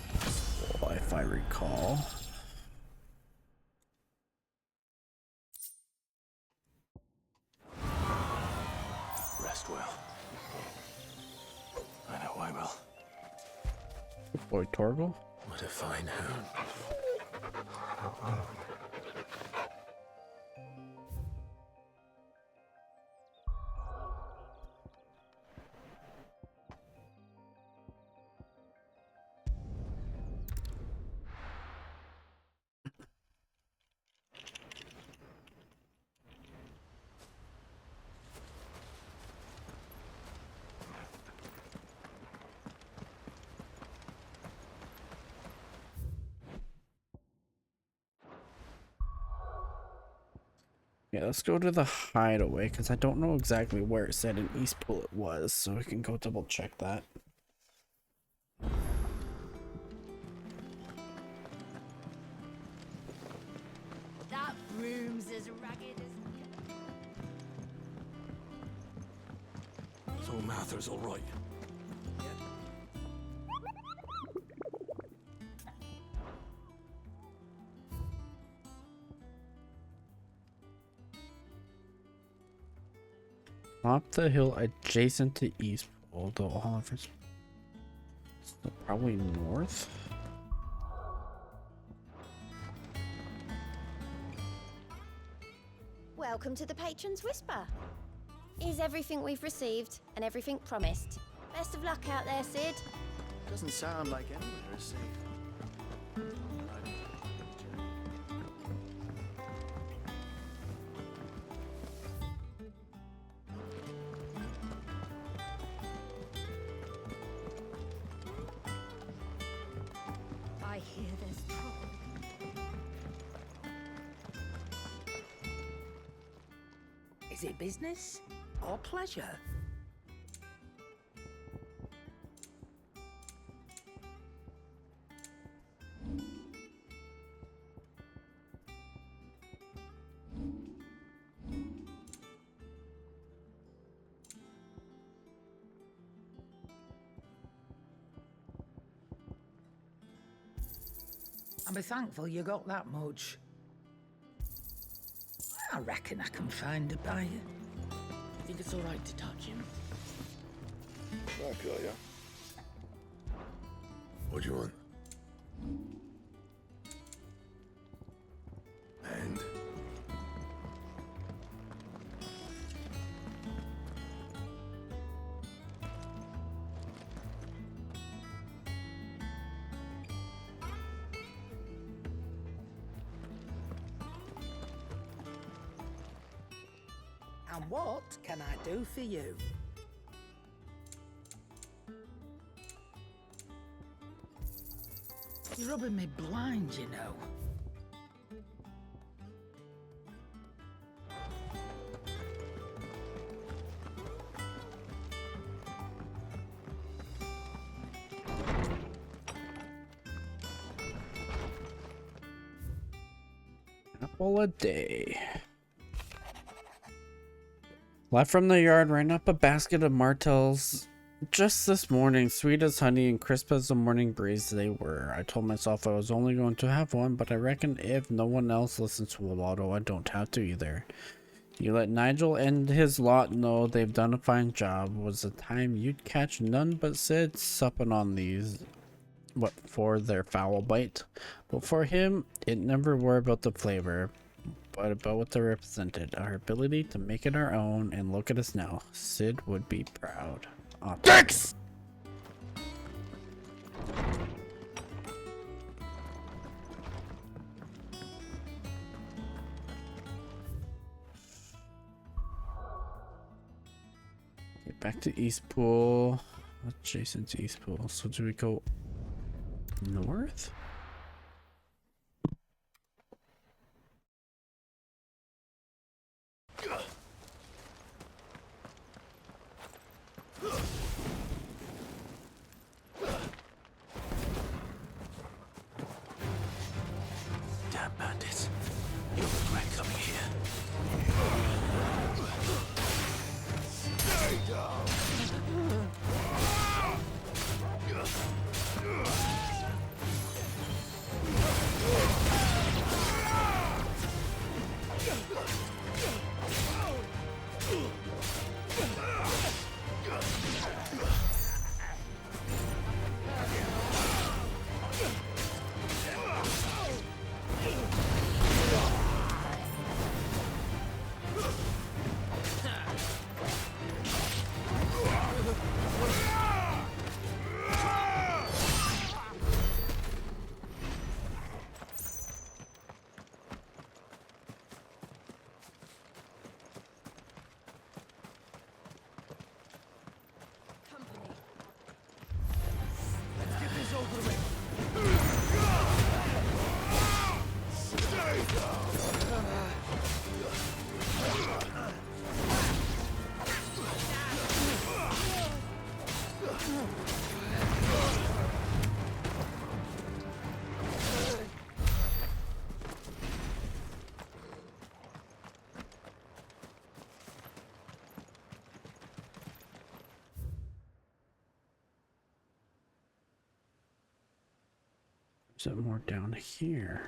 Pole, if I recall. Rest well. I know I will. Good boy, Torgal. What a fine hound. Yeah, let's go to the hideaway, because I don't know exactly where it said in East Pool it was, so we can go double check that. That room's as ragged as... So Martha's all right. Up the hill adjacent to East Pole, though all of it's probably north. Welcome to the Patron's Whisper. Is everything we've received and everything promised. Best of luck out there, Sid. Doesn't sound like anywhere is safe. I hear there's trouble. Is it business or pleasure? I'll be thankful you got that much. I reckon I can find a buyer. Think it's all right to touch him? Okay, yeah. What do you want? And? And what can I do for you? You're rubbing me blind, you know. Apple a day. Left from the yard, ran up a basket of martels. Just this morning, sweet as honey and crisp as the morning breeze they were. I told myself I was only going to have one, but I reckon if no one else listens to Waldo, I don't have to either. You let Nigel and his lot know they've done a fine job. Was the time you'd catch none but Sid supping on these. What for their foul bite? But for him, it never were about the flavor, but about what they represented. Our ability to make it our own, and look at us now. Sid would be proud. Thanks! Get back to East Pool. Adjacent to East Pool. So do we go north? Damn bandits. You'll regret coming here. Stay down. Is it more down here?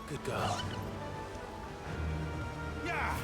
Good girl. Yeah!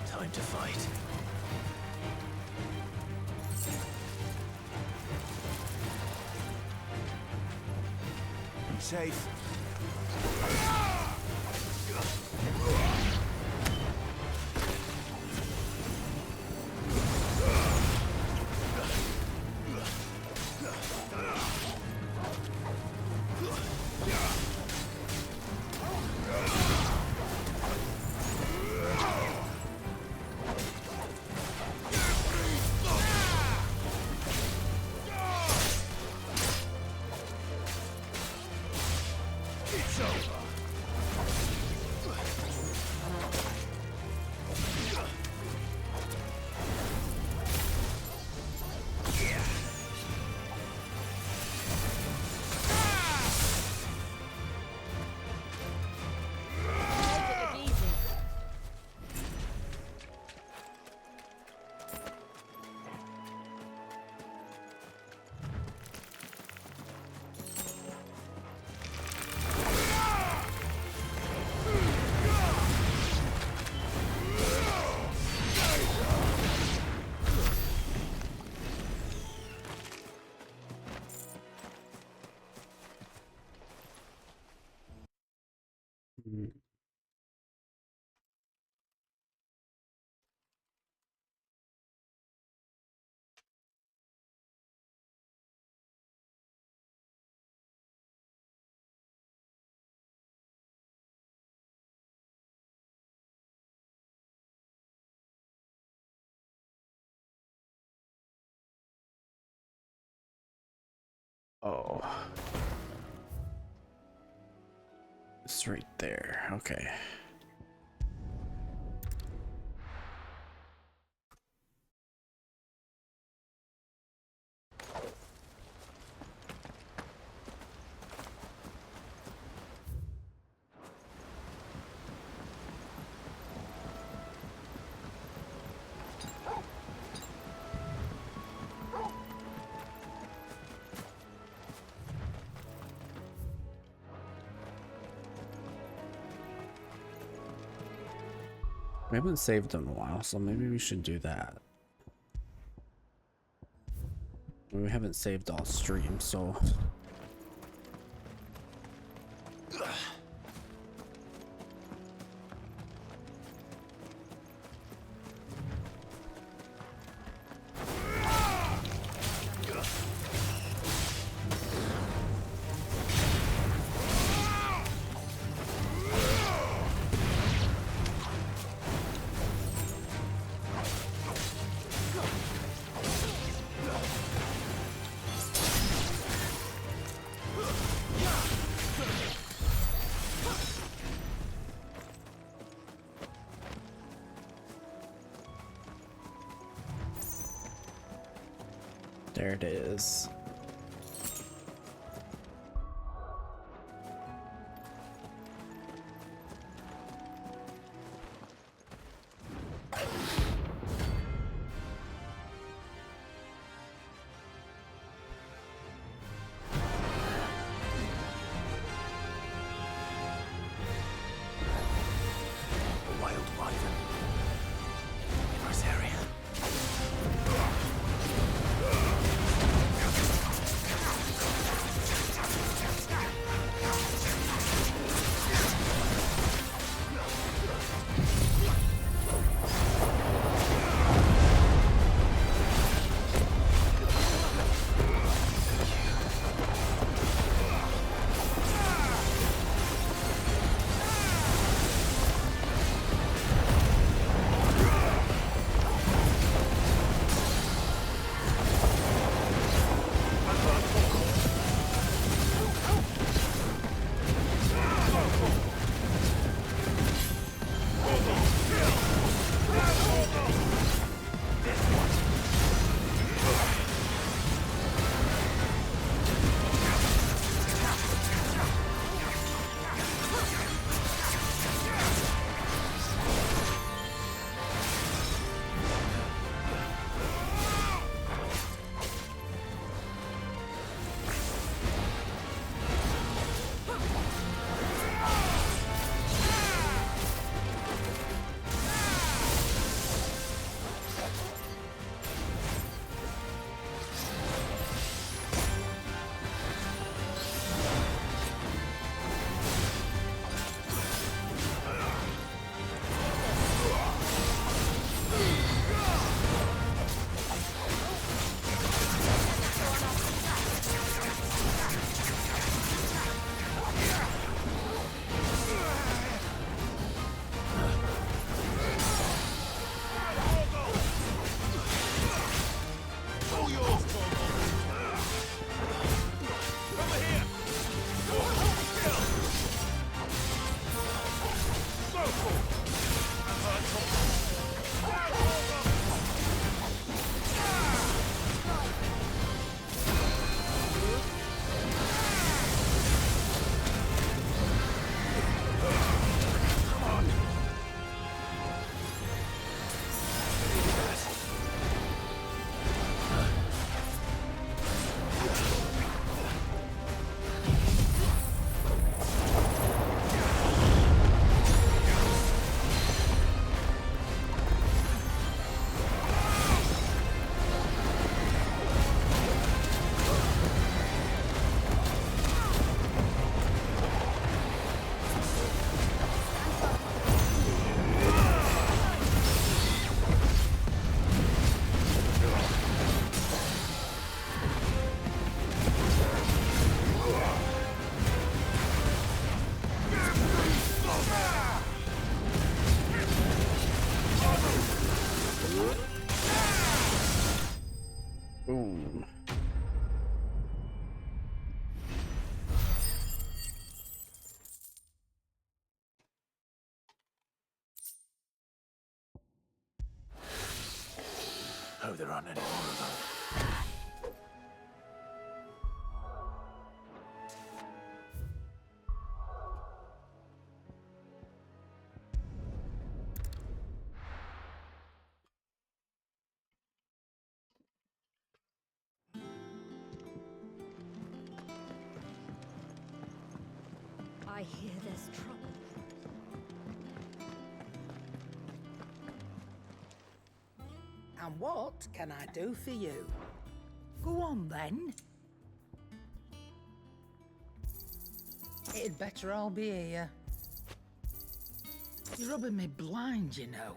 Time to fight. Be safe. Oh. It's right there. Okay. We haven't saved in a while, so maybe we should do that. We haven't saved all streams, so there it is. A wild wyvern. In this area. Ooh. Oh, there aren't any more of them. I hear there's trouble. And what can I do for you? Go Go on then. It'd better I'll be here. You're rubbing me blind, you know.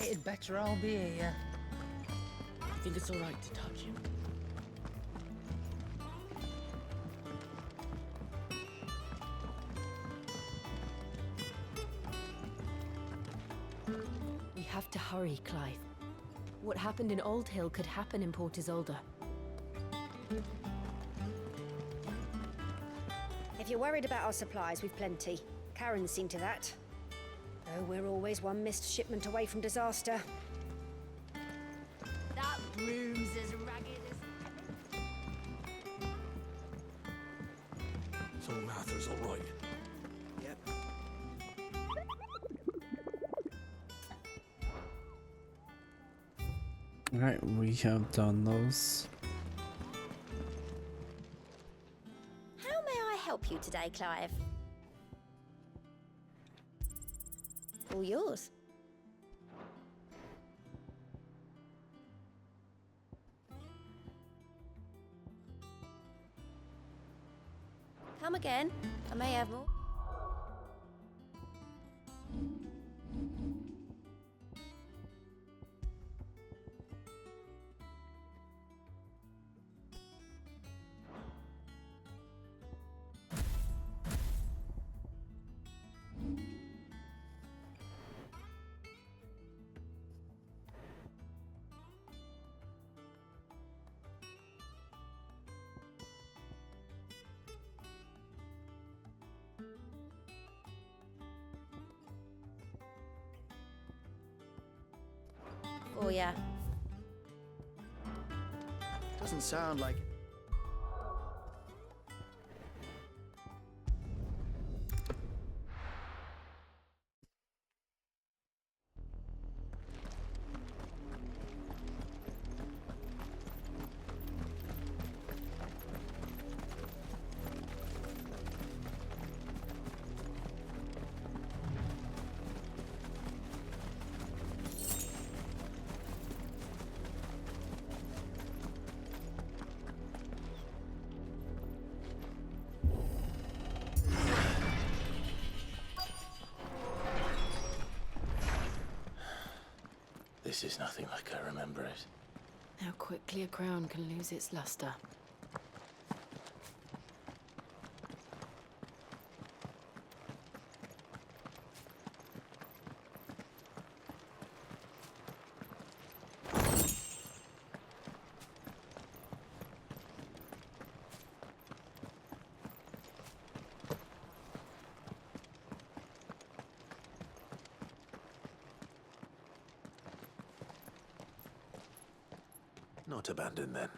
It'd better I'll be here. I think it's alright to touch him. We have to hurry, Clive. What happened in Old Hill could happen in Port Isolde. If you're worried about our supplies, we've plenty. Karen's seen to that. Though we're always one missed shipment away from disaster. That room's as ragged as... So Martha's all right. Yep. Alright, we have done those. How may I help you today, Clive? All yours. Come again. I may have more. Oh, yeah. Doesn't sound like it. This is nothing like I remember it. How quickly a crown can lose its luster. Not abandoned then.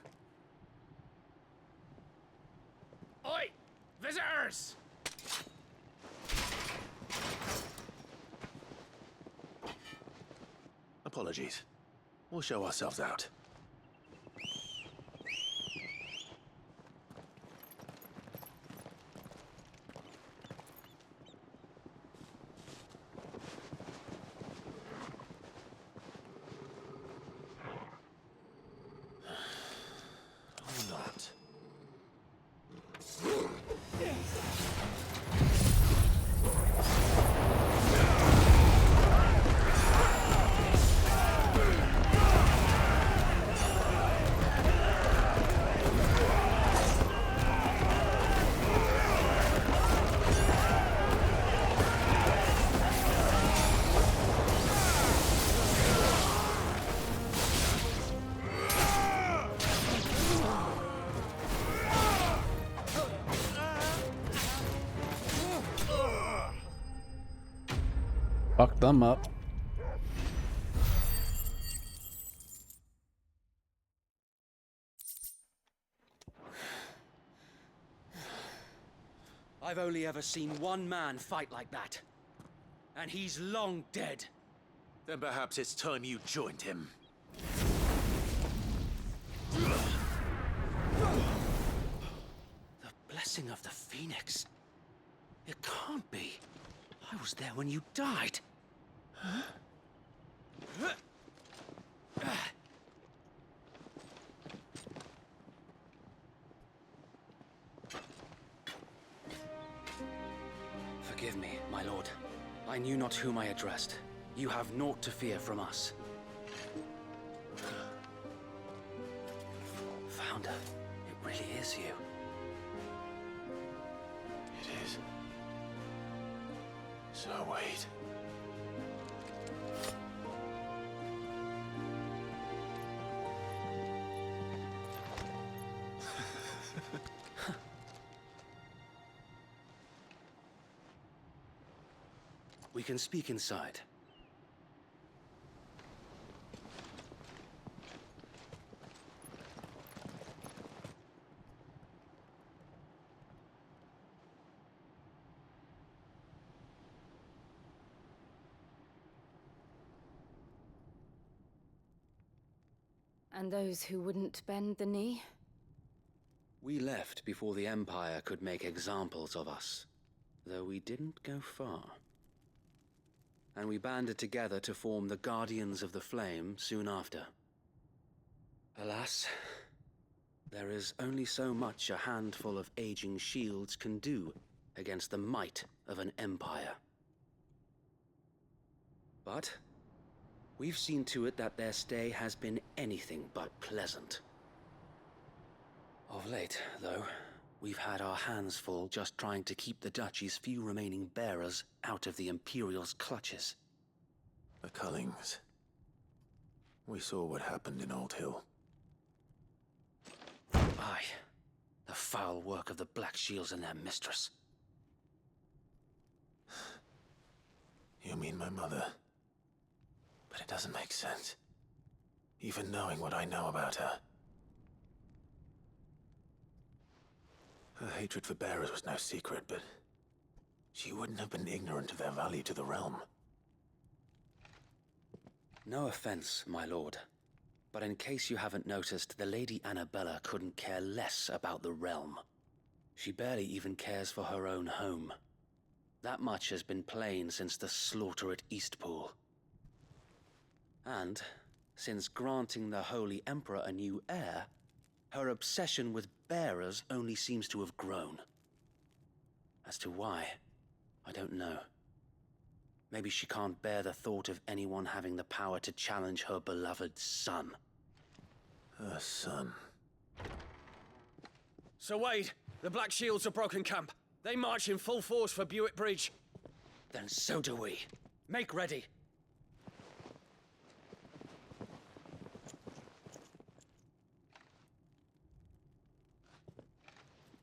Oi! Visitors! Apologies. We'll show ourselves out. Fuck them up. I've only ever seen one man fight like that. And he's long dead. Then perhaps it's time you joined him. The blessing of the Phoenix. It can't be. I was there when you died. Forgive me, my lord. I knew not whom I addressed. You have naught to fear from us. Founder, it really is you. It is. So wait. We can speak inside. And those who wouldn't bend the knee? We left before the Empire could make examples of us, though we didn't go far. And we banded together to form the Guardians of the Flame soon after. Alas, there is only so much a handful of aging shields can do against the might of an empire. But we've seen to it that their stay has been anything but pleasant. Of late, though, we've had our hands full just trying to keep the Duchy's few remaining bearers out of the Imperial's clutches. The Cullings. We saw what happened in Old Hill. Aye. The foul work of the Black Shields and their mistress. You mean my mother? But it doesn't make sense. Even knowing what I know about her. Her hatred for bearers was no secret, but she wouldn't have been ignorant of their value to the realm. No offense, my lord, but in case you haven't noticed, the Lady Annabella couldn't care less about the realm. She barely even cares for her own home. That much has been plain since the slaughter at Eastpool. And, since granting the Holy Emperor a new heir, her obsession with bearers only seems to have grown. As to why, I don't know. Maybe she can't bear the thought of anyone having the power to challenge her beloved son. Her son. Sir Wade, the Black Shields have broken camp. They march in full force for Buick Bridge. Then so do we. Make ready.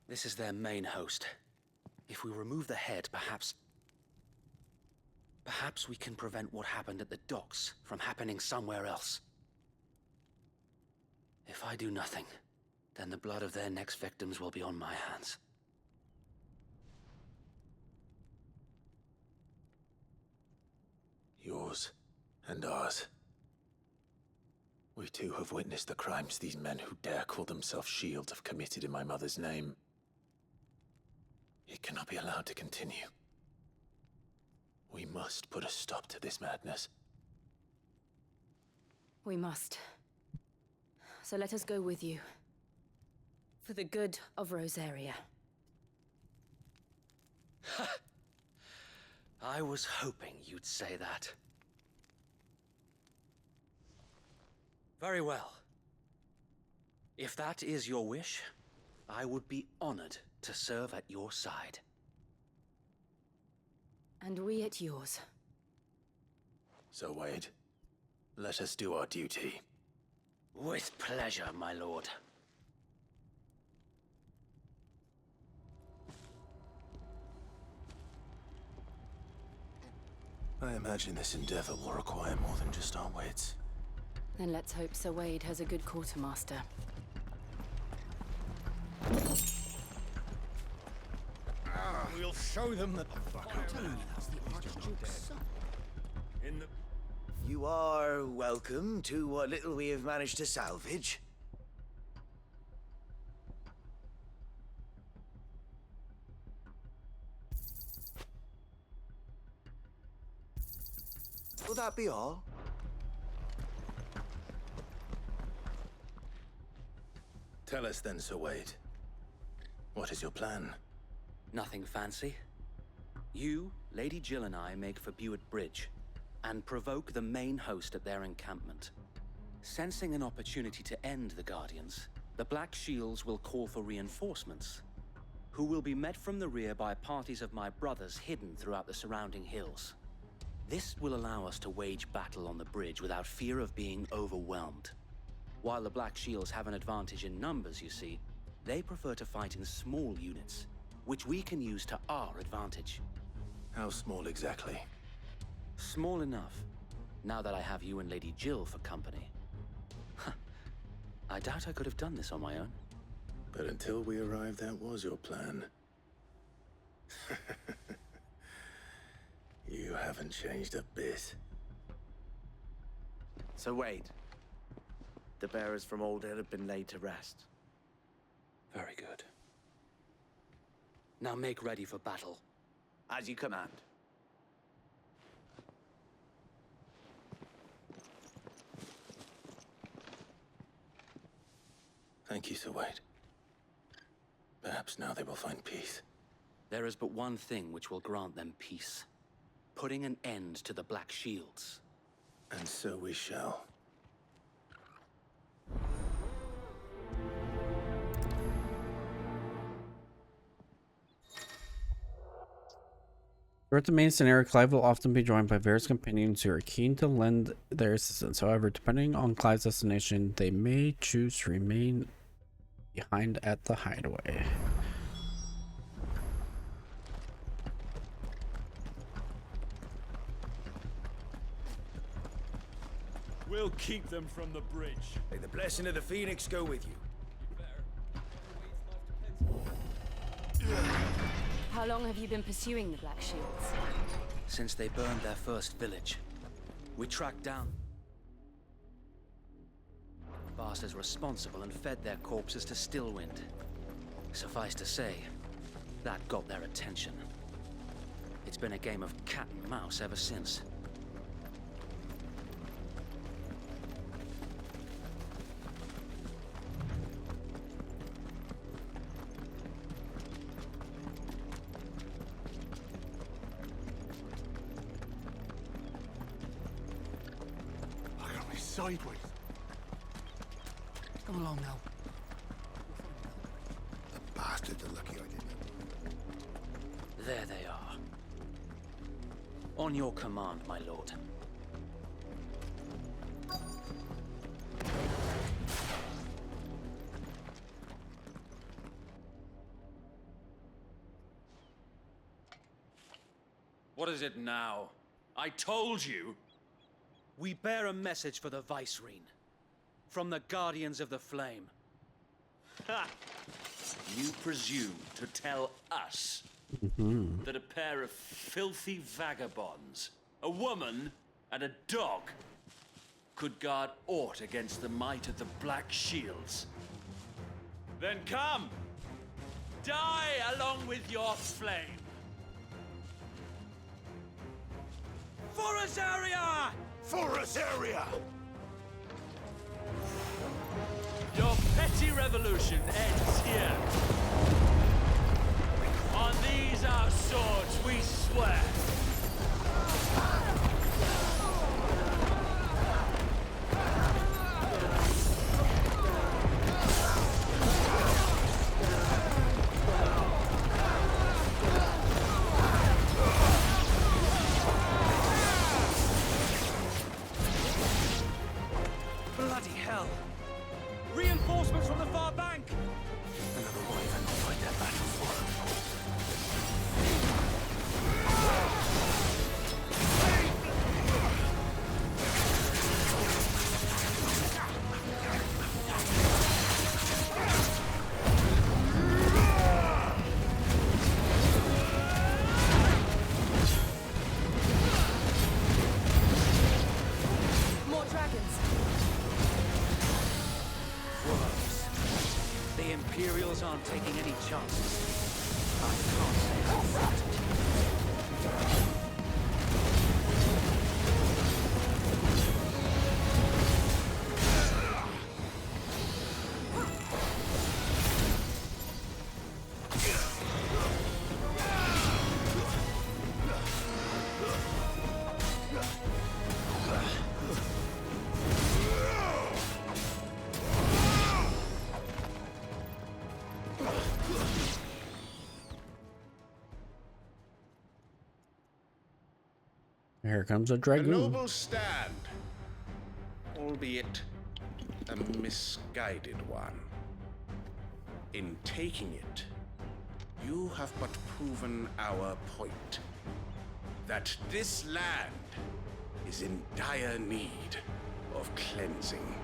This is their main host. If we remove the head, perhaps we can prevent what happened at the docks from happening somewhere else. If I do nothing, then the blood of their next victims will be on my hands. Yours and ours. We too have witnessed the crimes these men who dare call themselves shields have committed in my mother's name. It cannot be allowed to continue. We must put a stop to this madness. We must. So let us go with you. For the good of Rosaria. I was hoping you'd say that. Very well. If that is your wish, I would be honored to serve at your side. And we at yours. So, Wade, let us do our duty. With pleasure, my lord. I imagine this endeavor will require more than just our wits. Then let's hope Sir Wade has a good quartermaster. We'll show them that the You are welcome to what little we have managed to salvage. Will that be all? Tell us then, Sir Wade. What is your plan? Nothing fancy. You, Lady Jill and I make for Buett Bridge and provoke the main host at their encampment. Sensing an opportunity to end the Guardians, the Black Shields will call for reinforcements, who will be met from the rear by parties of my brothers hidden throughout the surrounding hills. This will allow us to wage battle on the bridge without fear of being overwhelmed. While the Black Shields have an advantage in numbers, you see, they prefer to fight in small units, which we can use to our advantage. How small exactly? Small enough, now that I have you and Lady Jill for company. I doubt I could have done this on my own. But until we arrived, that was your plan. You haven't changed a bit. So Wade, the bearers from Old Hill have been laid to rest. Very good. Now make ready for battle. As you command. Thank you, Sir Wade. Perhaps now they will find peace. There is but one thing which will grant them peace. Putting an end to the Black Shields. And so we shall. Throughout the main scenario, Clive will often be joined by various companions who are keen to lend their assistance. However, depending on Clive's destination, they may choose to remain behind at the hideaway. We'll keep them from the bridge. May the blessing of the Phoenix go with you. How long have you been pursuing the Black Shields? Since they burned their first village, we tracked down bastards responsible and fed their corpses to Stillwind. Suffice to say, that got their attention. It's been a game of cat and mouse ever since. Sideways. Come along now. The bastards are lucky I didn't. There they are. On your command, my lord. What is it now? I told you! We bear a message for the Vicereine. From the Guardians of the Flame. Ha! You presume to tell us that a pair of filthy vagabonds, a woman and a dog, could guard aught against the might of the Black Shields? Then come! Die along with your flame! For Azaria! For Azaria! Your petty revolution ends here. On these our swords we swear. Bloody hell! Reinforcements from the far bank! Another wyvern to fight that battle for. More dragons. The Imperials aren't taking any chances. I can't say I'm frightened. Here comes a A dragoon. noble stand, albeit a misguided one. In taking it, you have but proven our point. That this land is in dire need of cleansing.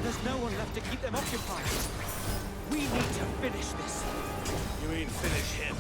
There's no one left to keep them occupied. We need to finish this. You mean finish him?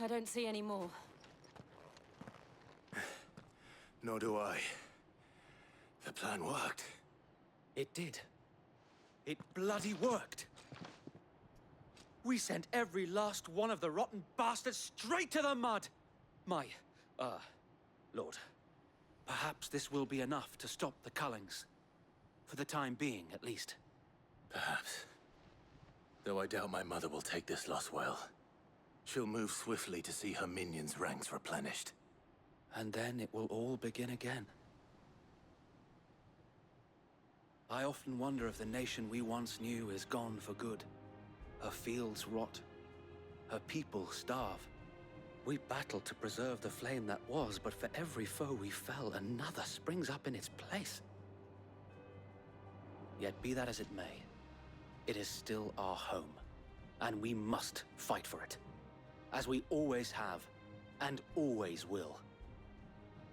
I don't see any more. Nor do I. The plan worked. It did. It bloody worked. We sent every last one of the rotten bastards straight to the mud. My, Lord, perhaps this will be enough to stop the Cullings. For the time being, at least. Perhaps. Though I doubt my mother will take this loss well. She'll move swiftly to see her minions' ranks replenished. And then it will all begin again. I often wonder if the nation we once knew is gone for good. Her fields rot. Her people starve. We battled to preserve the flame that was, but for every foe we fell, another springs up in its place. Yet be that as it may, it is still our home, and we must fight for it. As we always have, and always will.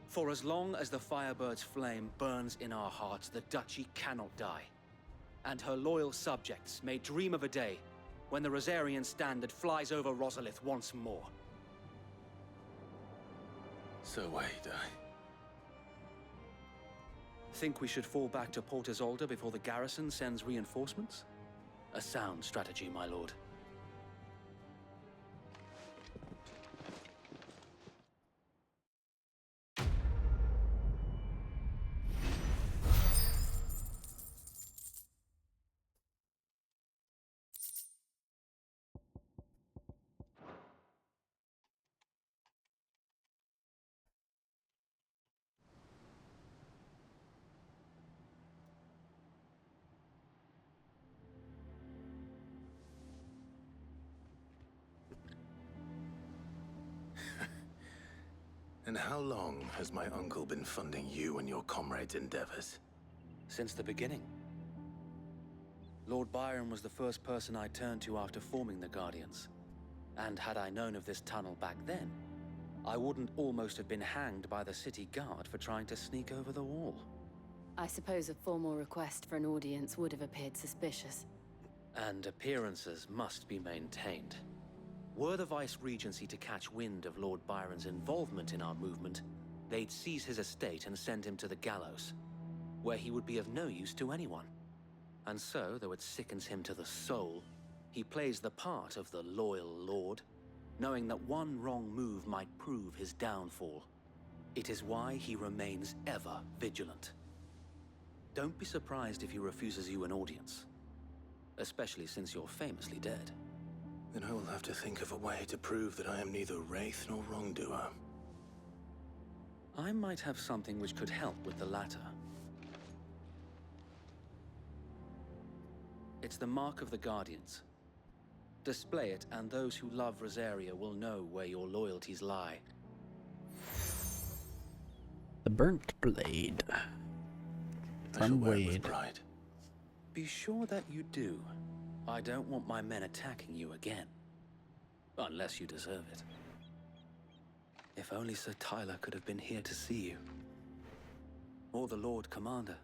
For as long as the Firebird's flame burns in our hearts, the Duchy cannot die. And her loyal subjects may dream of a day when the Rosarian standard flies over Rosalith once more. So wait, Think we should fall back to Port Isolde before the garrison sends reinforcements? A sound strategy, my lord. And how long has my uncle been funding you and your comrades' endeavors? Since the beginning. Lord Byron was the first person I turned to after forming the Guardians. And had I known of this tunnel back then, I wouldn't almost have been hanged by the city guard for trying to sneak over the wall. I suppose a formal request for an audience would have appeared suspicious. And appearances must be maintained. Were the Vice-Regency to catch wind of Lord Byron's involvement in our movement, they'd seize his estate and send him to the gallows, where he would be of no use to anyone. And so, though it sickens him to the soul, he plays the part of the loyal lord, knowing that one wrong move might prove his downfall. It is why he remains ever vigilant. Don't be surprised if he refuses you an audience, especially since you're famously dead. Then I will have to think of a way to prove that I am neither wraith nor wrongdoer. I might have something which could help with the latter. It's the mark of the Guardians. Display it, and those who love Rosaria will know where your loyalties lie. The burnt blade. From Wade. Be sure that you do. I don't want my men attacking you again. Unless you deserve it. If only Sir Tyler could have been here to see you. Or the Lord Commander.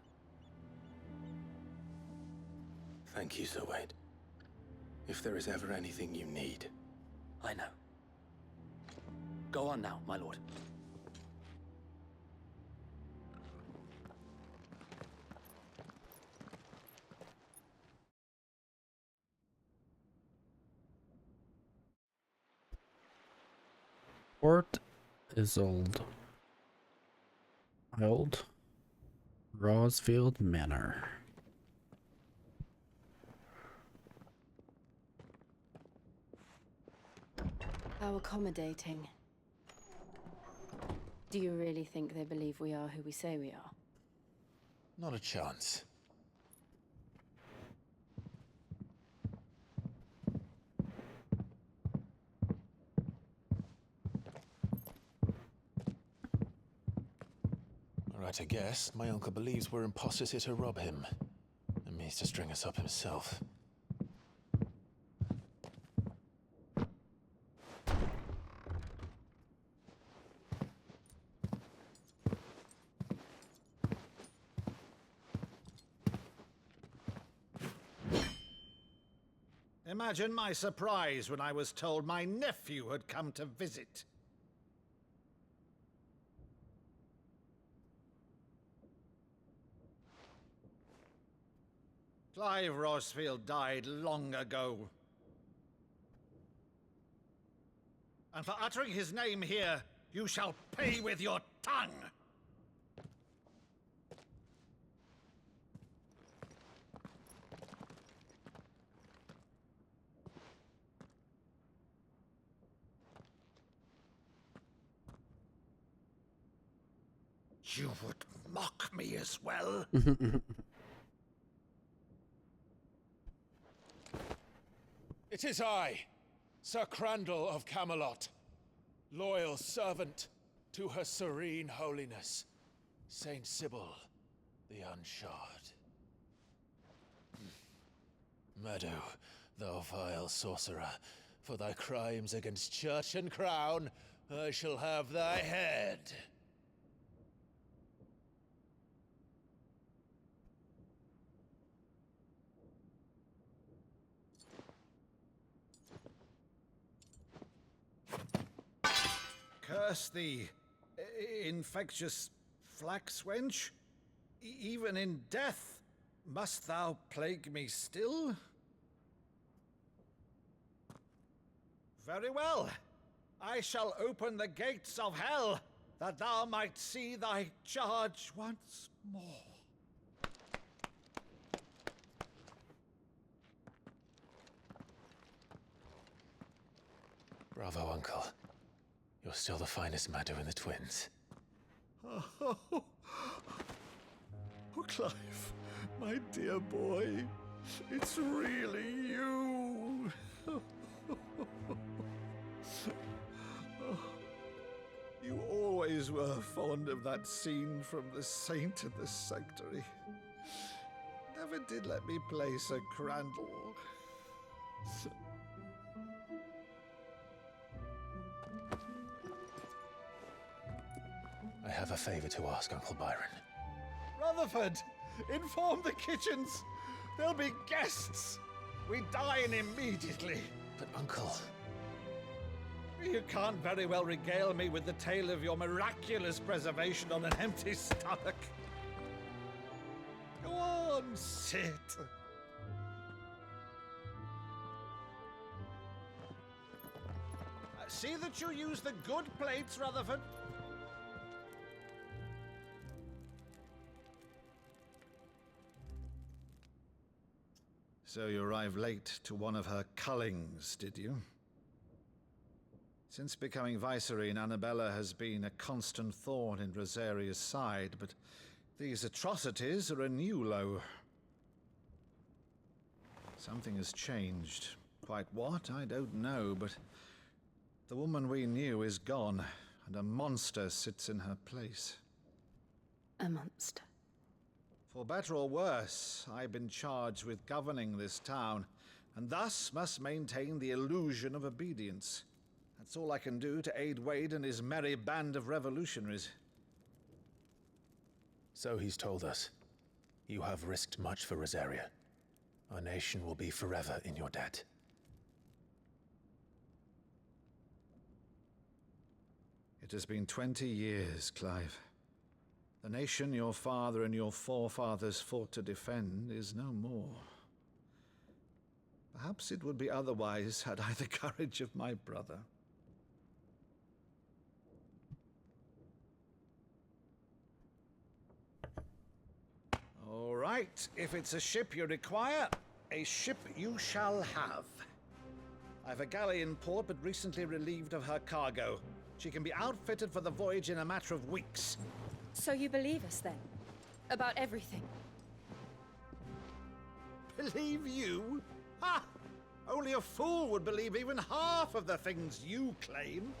Thank you, Sir Wade. If there is ever anything you need. I know. Go on now, my lord. Port Isolde. Old Rosfield Manor. How accommodating. Do you really think they believe we are who we say we are? Not a chance. Right, I guess. My uncle believes we're imposters here to rob him. And means to string us up himself. Imagine my surprise when I was told my nephew had come to visit. Clive Rosfield died long ago. And for uttering his name here, you shall pay with your tongue! You would mock me as well? It is I, Sir Crandall of Camelot, loyal servant to Her Serene Holiness, Saint Sybil the Unshod. Meadow, thou vile sorcerer, for thy crimes against church and crown, I shall have thy head. Curse thee, infectious flax wench. Even in death, must thou plague me still? Very well. I shall open the gates of hell, that thou might see thy charge once more. Bravo, Uncle. You're still the finest Meadow in the twins. Oh, Clive, my dear boy, it's really you. You always were fond of that scene from The Saint in the Sanctuary. never did let me play Sir Crandall. I have a favor to ask, Uncle Byron. Rutherford, inform the kitchens. There'll be guests. We dine immediately. But, Uncle... You can't very well regale me with the tale of your miraculous preservation on an empty stomach. Go on, sit. See that you use the good plates, Rutherford. So you arrived late to one of her cullings, did you? Since becoming Vicereine, Annabella has been a constant thorn in Rosaria's side, but these atrocities are a new low. Something has changed. Quite what, I don't know, but the woman we knew is gone, and a monster sits in her place. A monster. For better or worse, I've been charged with governing this town, and thus must maintain the illusion of obedience. That's all I can do to aid Wade and his merry band of revolutionaries. So he's told us. You have risked much for Rosaria. Our nation will be forever in your debt. It has been 20 years, Clive. The nation your father and your forefathers fought to defend is no more. Perhaps it would be otherwise had I the courage of my brother. All right, if it's a ship you require, a ship you shall have. I've a galley in port, but recently relieved of her cargo. She can be outfitted for the voyage in a matter of weeks. So you believe us then? About everything? Believe you? Ha! Only a fool would believe even half of the things you claim.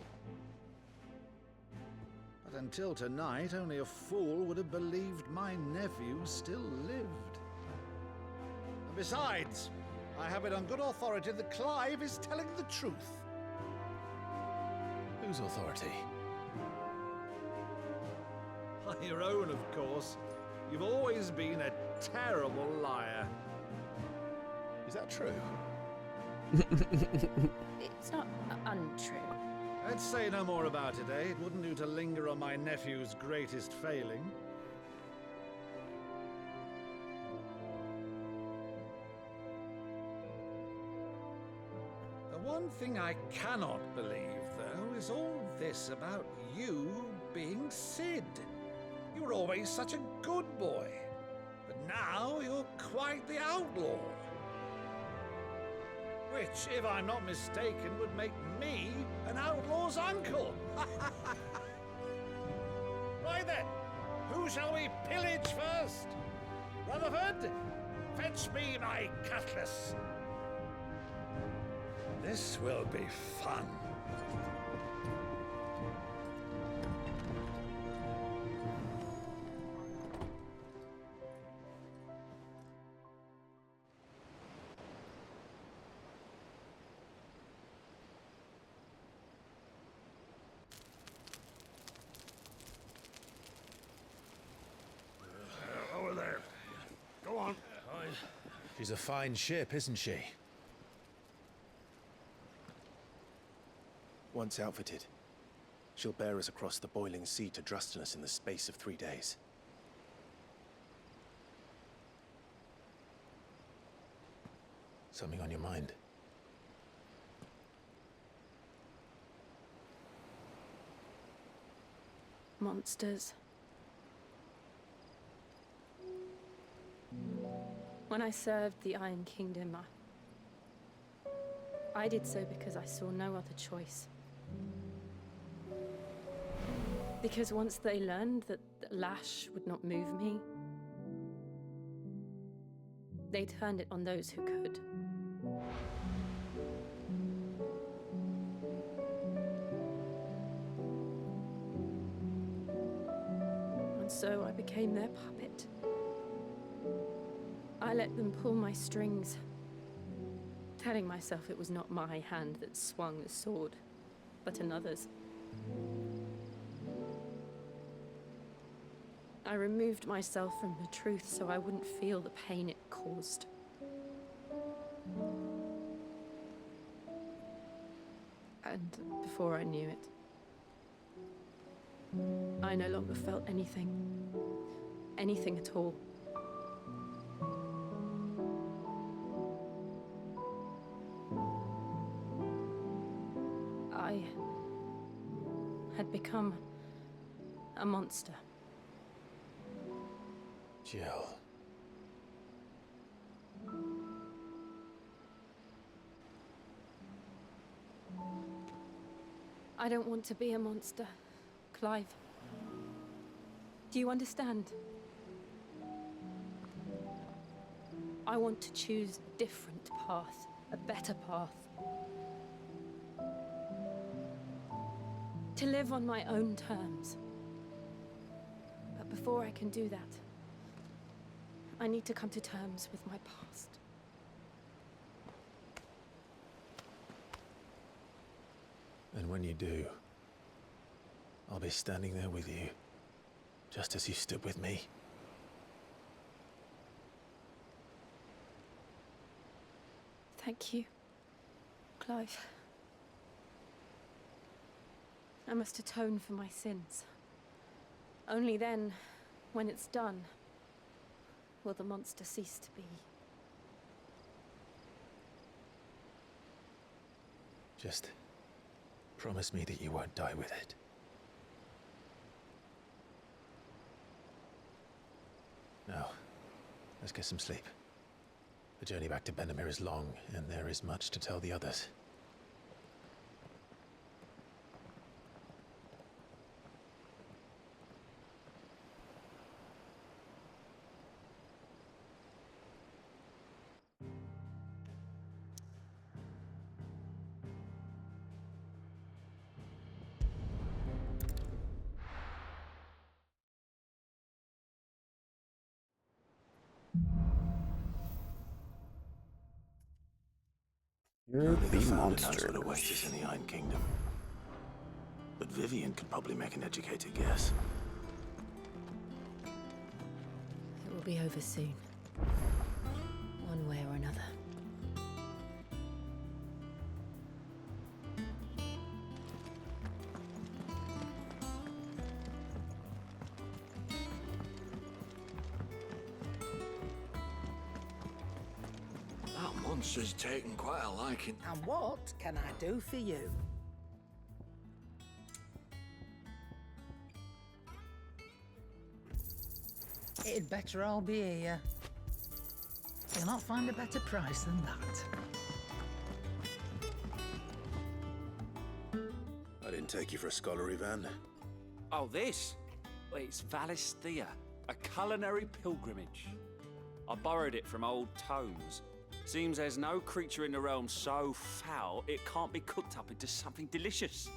But until tonight, only a fool would have believed my nephew still lived. And besides, I have it on good authority that Clive is telling the truth. Whose authority? Your own, of course. You've always been a terrible liar. Is that true? It's not untrue. Let's say no more about it, eh? It wouldn't do to linger on my nephew's greatest failing. The one thing I cannot believe, though, is all this about you being Sid. You were always such a good boy, but now you're quite the outlaw. Which, if I'm not mistaken, would make me an outlaw's uncle. Right then, who shall we pillage first? Rutherford, fetch me my cutlass. This will be fun. Over there. Go on. She's a fine ship, isn't she? Once outfitted, she'll bear us across the boiling sea to Drustinus in the space of 3 days. Something on your mind? Monsters. When I served the Iron Kingdom, I did so because I saw no other choice. Because once they learned that the lash would not move me, they turned it on those who could. And so I became their puppet. I let them pull my strings, telling myself it was not my hand that swung the sword, but another's. I removed myself from the truth so I wouldn't feel the pain it caused. And before I knew it, I no longer felt anything. Anything at all. I had become a monster. Jill. I don't want to be a monster, Clive. Do you understand? I want to choose a different path, a better path. To live on my own terms. But before I can do that, I need to come to terms with my past. And when you do, I'll be standing there with you, just as you stood with me. Thank you, Clive. I must atone for my sins. Only then, when it's done, will the monster cease to be. Just promise me that you won't die with it. Now, let's get some sleep. The journey back to Benamir is long, and there is much to tell the others. You're Only the the founder knows monster. what awaits us in the Iron Kingdom. But Vivian could probably make an educated guess. It will be over soon. One way or another. That monster's taken quite a liking. And what can I do for you? It'd better all be here. You'll not find a better price than that. I didn't take you for a scholar, Ivan. Oh, this? Well, it's Valisthea, a culinary pilgrimage. I borrowed it from old tomes. Seems there's no creature in the realm so foul it can't be cooked up into something delicious.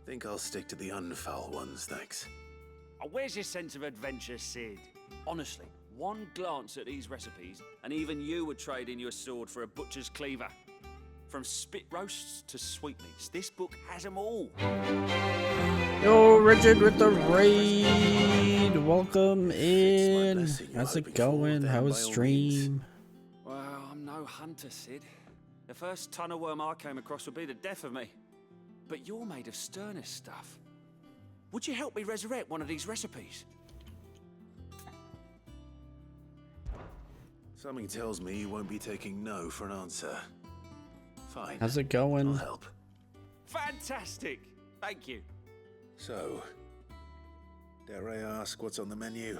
Think I'll stick to the unfoul ones, thanks. Oh, where's your sense of adventure, Sid? Honestly, one glance at these recipes, and even you would trade in your sword for a butcher's cleaver. From spit roasts to sweetmeats, this book has them all. Yo, Richard with the raid. Welcome in. How's it going? How was stream? Well, I'm no hunter, Sid. The first tunnel worm I came across would be the death of me. But you're made of sterner stuff. Would you help me resurrect one of these recipes? Something tells me you won't be taking no for an answer. Fine. How's it going? I'll help. Fantastic! Thank you. So, dare I ask what's on the menu?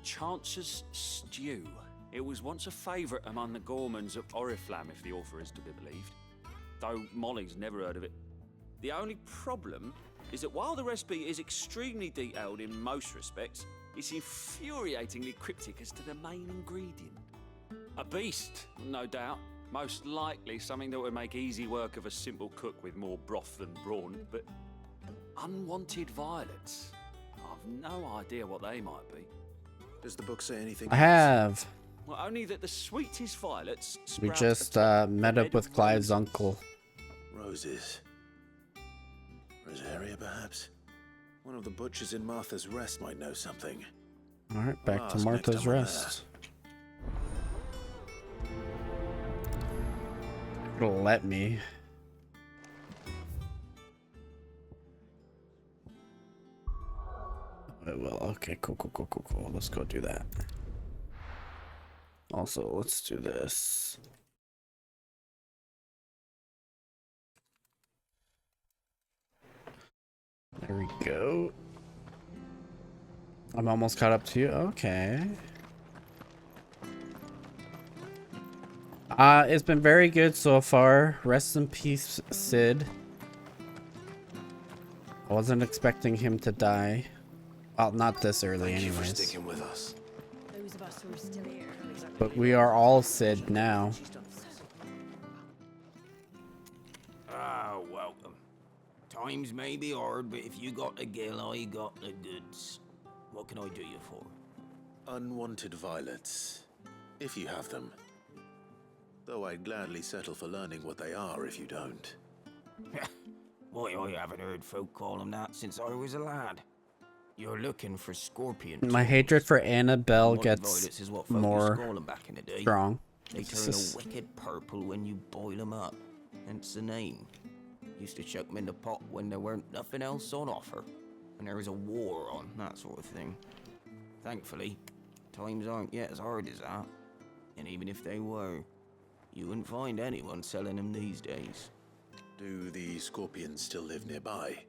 Chance's Stew. It was once a favourite among the gourmands of Oriflamme, if the author is to be believed. Though Molly's never heard of it. The only problem is that while the recipe is extremely detailed in most respects, it's infuriatingly cryptic as to the main ingredient. A beast, no doubt. Most likely something that would make easy work of a simple cook with more broth than brawn, but unwanted violets. I've no idea what they might be. Does the book say anything I else? have. Well, only that the sweetest violets We sprout just atop met the up bed with of Clive's roses. uncle. Roses. Rosaria, perhaps? One of the butchers in Martha's Rest might know something. Alright, I'll back to ask next Martha's time I'm there. Rest. It'll let me. It will. Okay, cool. Let's go do that. Also, let's do this. There we go. I'm almost caught up to you. Okay. It's been very good so far. Rest in peace, Sid. I wasn't expecting him to die. Well, not this early Thank you for anyways. sticking with us. Those of us who are still here. But we are all Sid now. Ah, welcome. Times may be hard, but if you got the gill, I got the goods. What can I do you for? Unwanted violets, if you have them. Though I'd gladly settle for learning what they are if you don't. Why, I haven't heard folk call them that since I was a lad. You're looking for scorpion. My hatred for Annabelle Unwanted gets violets is what folk used to more call 'em back in the day. strong. They turn a wicked purple when you boil them up. Hence the name. Used to chuck them in the pot when there weren't nothing else on offer. When there was a war on, that sort of thing. Thankfully, times aren't yet as hard as that. And even if they were, you wouldn't find anyone selling them these days. Do the scorpions still live nearby?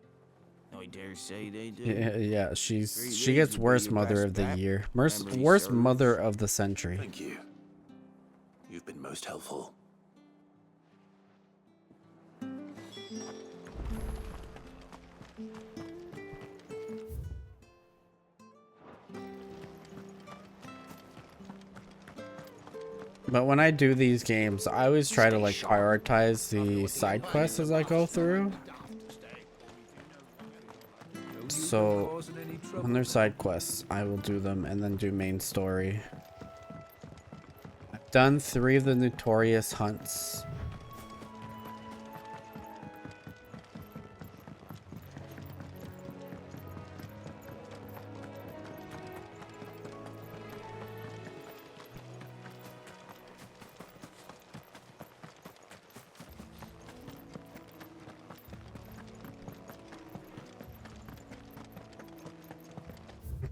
I dare say they do. Yeah, she 3 gets days would be worst your mother best of the bet. year. Memory Worst serves. mother of the century. Thank you. You've been most helpful. But when I do these games, I always try to like prioritize the side quests as I go through. So when there's side quests, I will do them and then do main story. I've done 3 of the notorious hunts.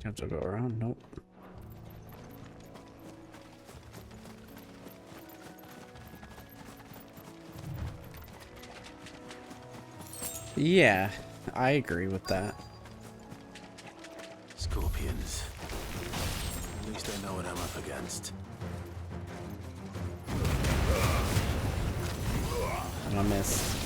Have to go around? Nope. Yeah, I agree with that. Scorpions. At least I know what I'm up against. And I missed.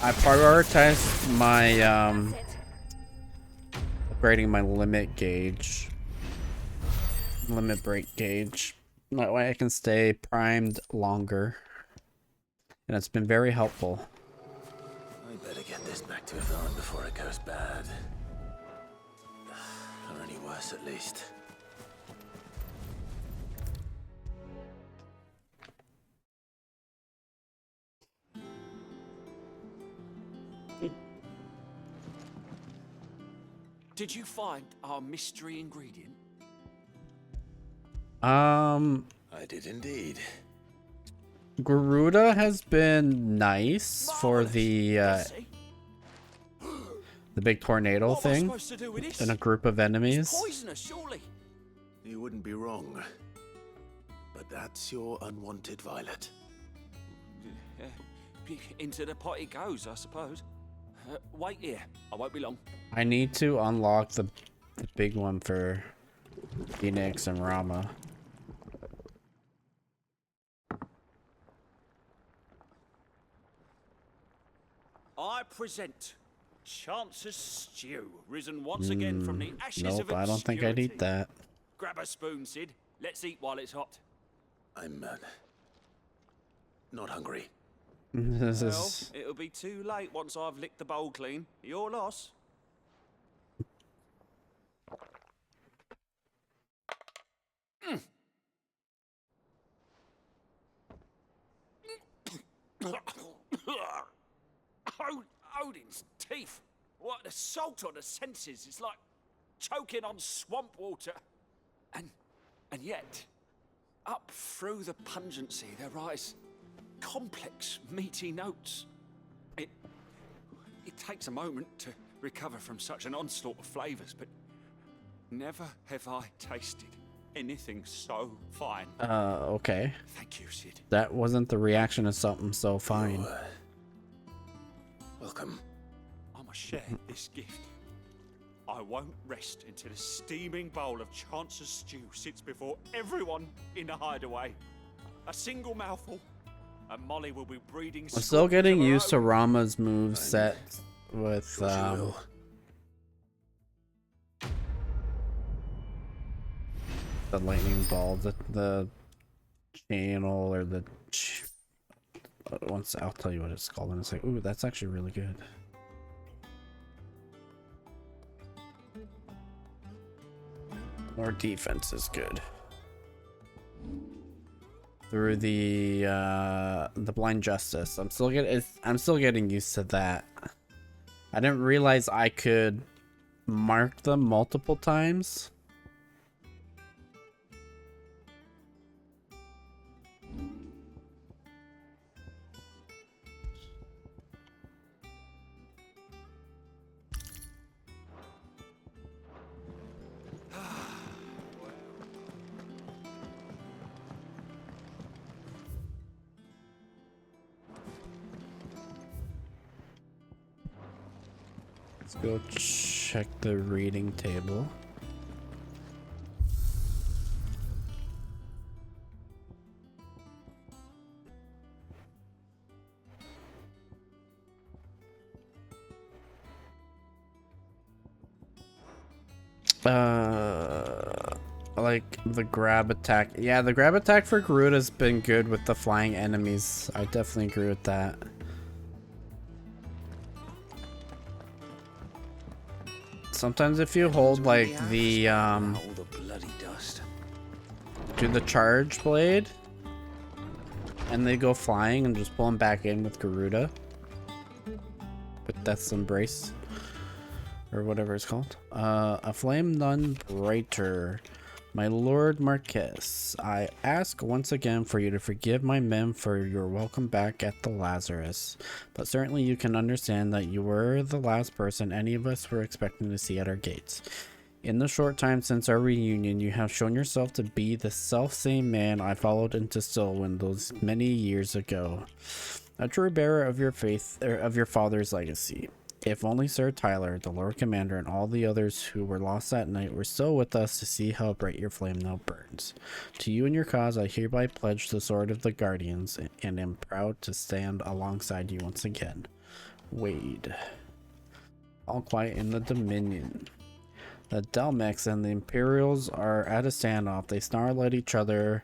I prioritized my upgrading my limit break gauge. That way I can stay primed longer. And it's been very helpful. I better get this back to Yvonne before it goes bad. Or any worse, at least. Did you find our mystery ingredient? I did indeed. Garuda has been nice for the big tornado What am I thing supposed to do with this? in a group of enemies. Poisonous, surely. You wouldn't be wrong. but that's your unwanted violet. Into the pot it goes, I suppose. Wait here. I won't be long. I need to unlock the big one for Phoenix and Rama. I present Chance's stew, risen once again from the ashes of Nope, I don't think I'd eat that. Grab a spoon, Sid. Let's eat while it's hot. I'm not hungry. This Well, is it'll be too late once I've licked the bowl clean. Your loss. Odin's teeth. What the salt on the senses. It's like choking on swamp water. And yet, up through the pungency there rise complex, meaty notes. It takes a moment to recover from such an onslaught of flavors, but never have I tasted anything so fine. Okay. Thank you, Sid. That wasn't the reaction of something so fine. Welcome. I must share this gift. I won't rest until a steaming bowl of Chance's stew sits before everyone in the hideaway. A single mouthful, and Molly will be breeding. I'm still getting used to Rama's move set with the lightning ball, the channel or the once I'll tell you what it's called, and it's like, ooh, that's actually really good. More defense is good. Through the blind justice, I'm still getting used to that. I didn't realize I could mark them multiple times. Let's go check the reading table. Like the grab attack. Yeah, the grab attack for Garuda's been good with the flying enemies. I definitely agree with that. Sometimes if you hold like the bloody dust. do the charge blade and they go flying and just pull them back in with Garuda. With Death's Embrace. Or whatever it's called. A flame none brighter. My Lord Marquess, I ask once again for you to forgive my men for your welcome back at the Lazarus, but certainly you can understand that you were the last person any of us were expecting to see at our gates. In the short time since our reunion, you have shown yourself to be the self-same man I followed into Stillwind those many years ago. A true bearer of your faith, or of your father's legacy. If only Sir Tyler, the Lord Commander, and all the others who were lost that night were still with us to see how bright your flame now burns. To you and your cause, I hereby pledge the sword of the Guardians, and am proud to stand alongside you once again. Wade. All quiet in the Dominion. The Delmex and the Imperials are at a standoff. They snarl at each other,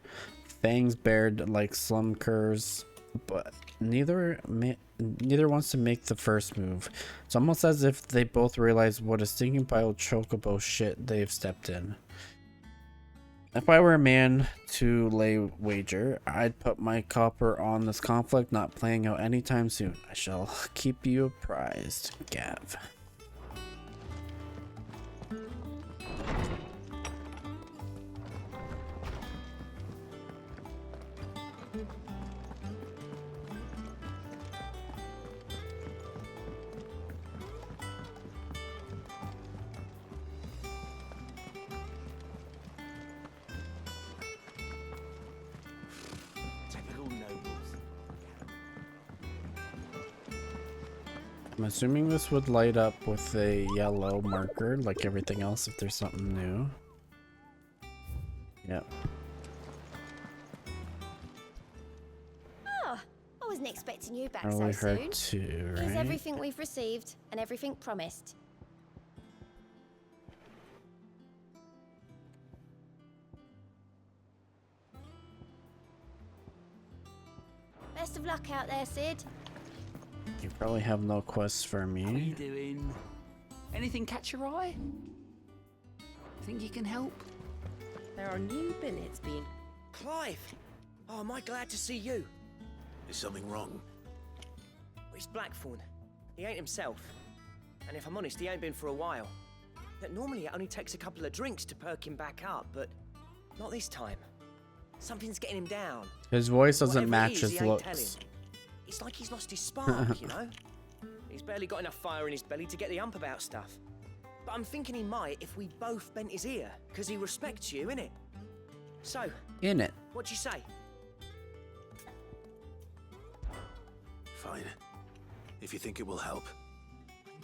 fangs bared like slum curs, but neither wants to make the first move. It's almost as if they both realize what a stinking pile of chocobo shit they've stepped in. If I were a man to lay wager, I'd put my copper on this conflict not playing out anytime soon. I shall keep you apprised, Gav. I'm assuming this would light up with a yellow marker, like everything else, if there's something new. Yep. Oh, I wasn't expecting you back Only so her soon. two, Here's right? everything we've received and everything promised. Best of luck out there, Sid. You probably have no quests for How you me. doing? Anything catch your eye? Think you can help? There are new billets being... Clive! Oh, am I glad to see you? Is something wrong? It's Blackthorn. He ain't himself. And if I'm honest, he ain't been for a while. That normally it only takes a couple of drinks to perk him back up, but not this time. Something's getting him down. His voice doesn't Whatever match it is, his he ain't telling. looks. It's like he's lost his spark, you know? He's barely got enough fire in his belly to get the ump about stuff. But I'm thinking he might if we both bent his ear, because he respects you, innit? So, In it. what'd you say? Fine. If you think it will help.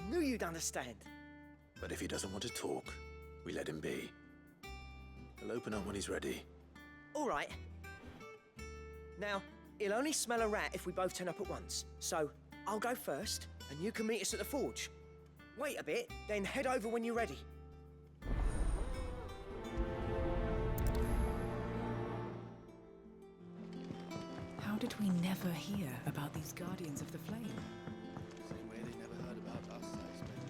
Knew you'd understand. But if he doesn't want to talk, we let him be. He'll open up when he's ready. All right. Now, he'll only smell a rat if we both turn up at once. So, I'll go first, and you can meet us at the forge. Wait a bit, then head over when you're ready. How did we never hear about these Guardians of the Flame? Same way they never heard about us, I expect.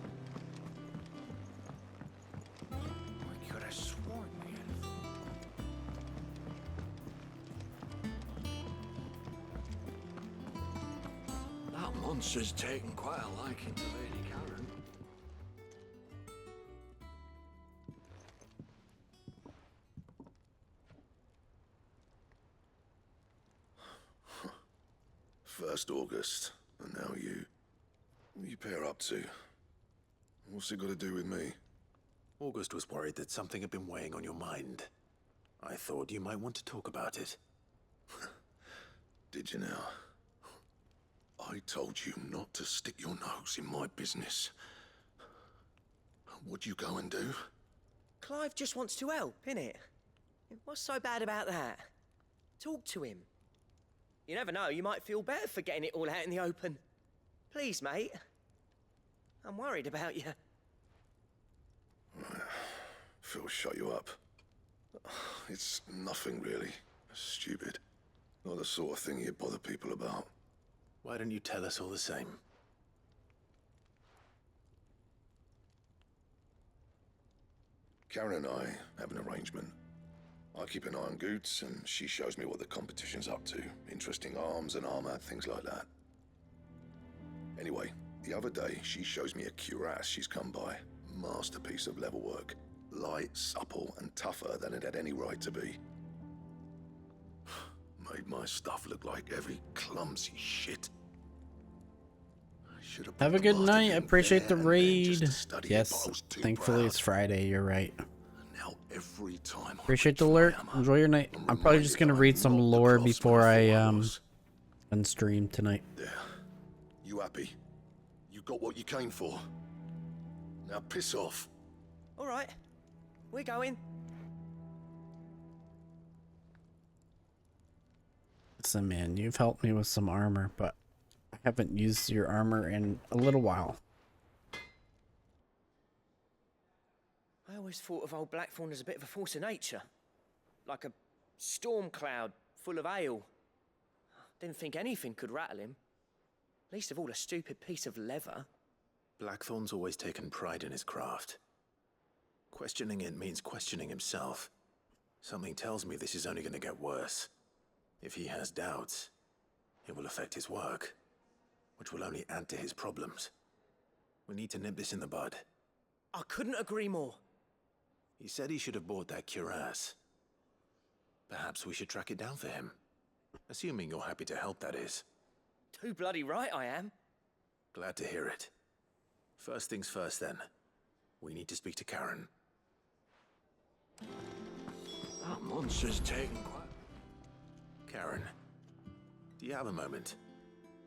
I could have sworn we had. That monster's taken quite a liking to Lady Karen. First August, and now you. What are you pair up to? What's it got to do with me? August was worried that something had been weighing on your mind. I thought you might want to talk about it. Did you now? I told you not to stick your nose in my business. What'd you go and do? Clive just wants to help, innit? What's so bad about that? Talk to him. You never know, you might feel better for getting it all out in the open. Please, mate. I'm worried about you. Phil shut you up. It's nothing really. Stupid. Not the sort of thing you bother people about. Why don't you tell us all the same? Karen and I have an arrangement. I keep an eye on Goots, and she shows me what the competition's up to. Interesting arms and armor, things like that. Anyway, the other day, she shows me a cuirass she's come by. Masterpiece of level work. Light, supple, and tougher than it had any right to be. Made my stuff look like heavy, clumsy shit. Have a good night. I appreciate the raid. Yes, thankfully it's Friday. You're right. Now every time Appreciate the alert. Enjoy your night. I'm probably just gonna read some lore before I unstream tonight. There. You happy? You got what you came for. Now piss off. All right, we're going. Listen, man, you've helped me with some armor, but I haven't used your armor in a little while. I always thought of old Blackthorn as a bit of a force of nature. Like a storm cloud full of ale. Didn't think anything could rattle him. Least of all a stupid piece of leather. Blackthorn's always taken pride in his craft. Questioning it means questioning himself. Something tells me this is only going to get worse. If he has doubts, it will affect his work, which will only add to his problems. We need to nip this in the bud. I couldn't agree more. He said he should have bought that cuirass. Perhaps we should track it down for him. Assuming you're happy to help, that is. Too bloody right I am. Glad to hear it. First things first, then. We need to speak to Karen. That monster's taken quite... Karen, do you have a moment?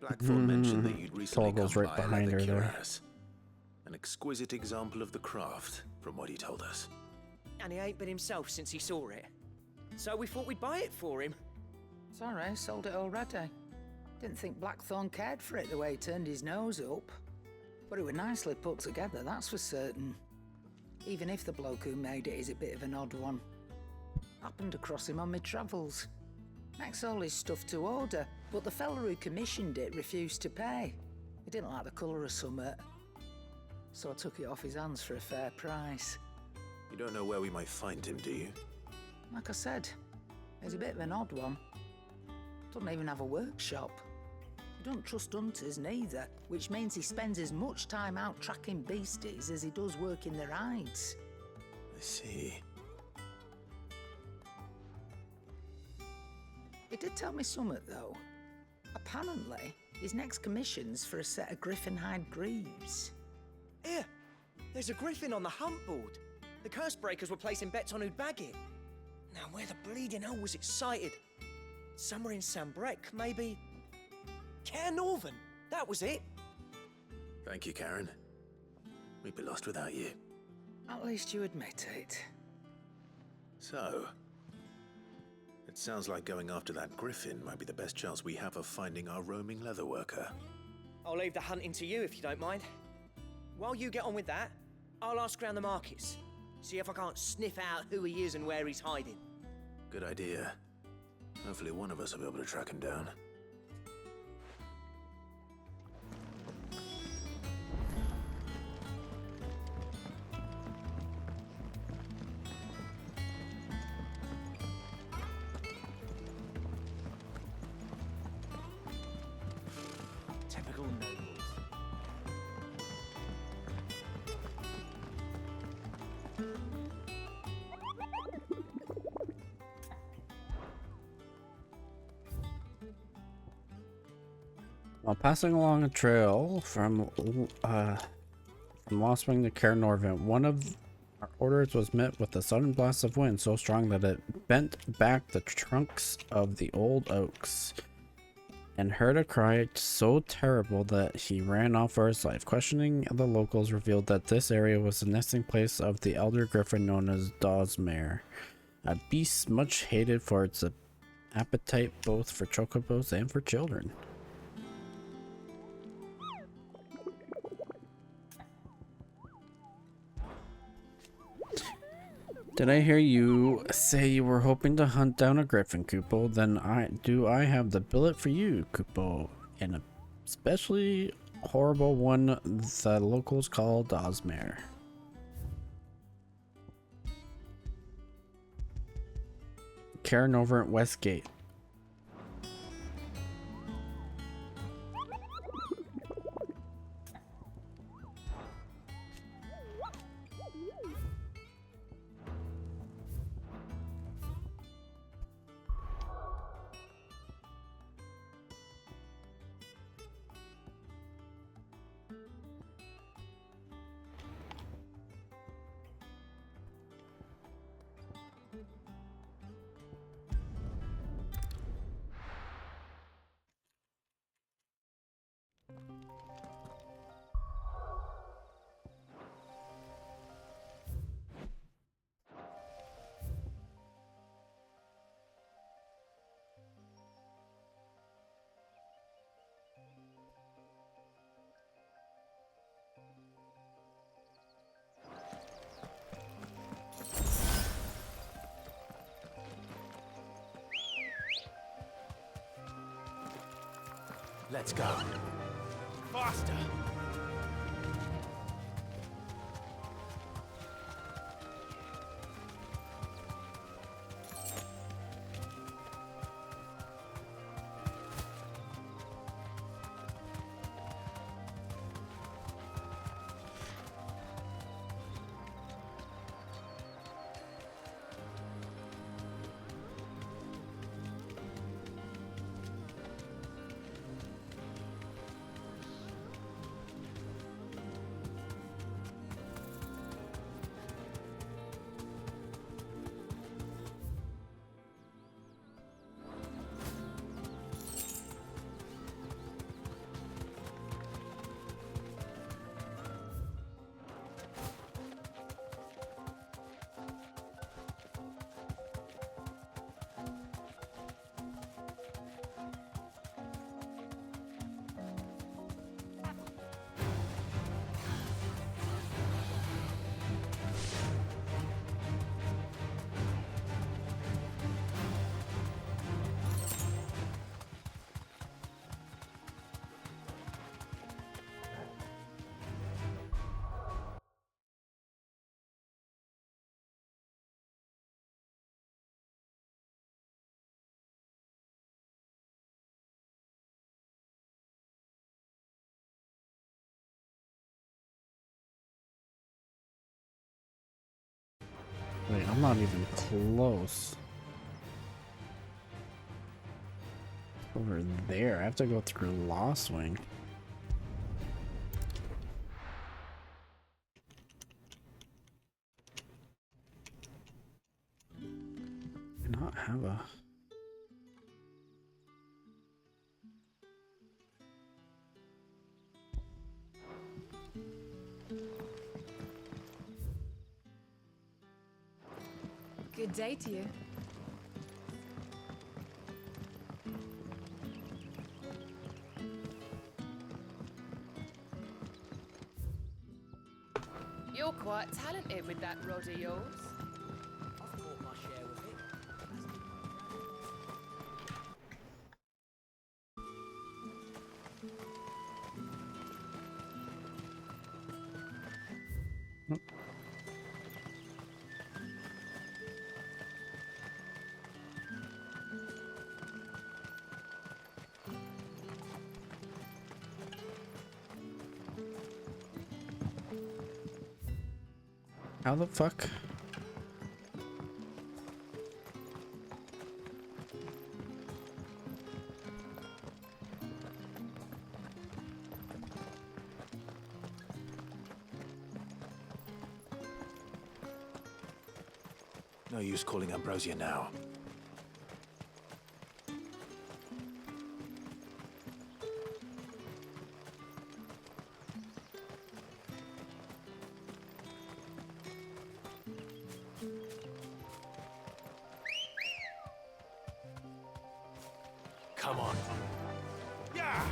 Blackthorn mentioned that you'd recently come Toggle's right by a behind leather her there. cuirass. An exquisite example of the craft, from what he told us. And he ain't been himself since he saw it. So we thought we'd buy it for him. Sorry, sold it already. Didn't think Blackthorn cared for it the way he turned his nose up. But it was nicely put together, that's for certain. Even if the bloke who made it is a bit of an odd one. Happened across him on my travels. Makes all his stuff to order, but the fella who commissioned it refused to pay. He didn't like the colour of summit. So I took it off his hands for a fair price. You don't know where we might find him, do you? Like I said, he's a bit of an odd one. Doesn't even have a workshop. He don't trust hunters neither, which means he spends as much time out tracking beasties as he does working their hides. I see. He did tell me something, though. Apparently, his next commission's for a set of griffin hide greaves. Here, there's a griffin on the hunt board. The curse breakers were placing bets on who'd bag it. Now, where the bleeding hell was it sighted? Somewhere in Sambrec, maybe? Care Northern, that was it. Thank you, Karen. We'd be lost without you. At least you admit it. So, it sounds like going after that griffin might be the best chance we have of finding our roaming leatherworker. I'll leave the hunting to you if you don't mind. While you get on with that, I'll ask around the markets. See if I can't sniff out who he is and where he's hiding. Good idea. Hopefully one of us will be able to track him down. Typical nobles. While passing along a trail from Lost Wing to Cair Norvent, one of our orders was met with a sudden blast of wind so strong that it bent back the trunks of the old oaks, and heard a cry so terrible that he ran off for his life. Questioning the locals revealed that this area was the nesting place of the elder griffin known as Dawsmare, a beast much hated for its appetite both for chocobos and for children. Did I hear you say you were hoping to hunt down a griffin, Kupo? Then I have the billet for you, Kupo, and a especially horrible one the locals call Dawsmare. Cairn over at Westgate. Let's go. Faster! Wait, I'm not even close. Over there. I have to go through Lost Wing. Do not have a... Good day to you. You're quite talented with that rod of yours. I've caught my share of it. How the fuck? No use calling Ambrosia now. Come on. Yeah!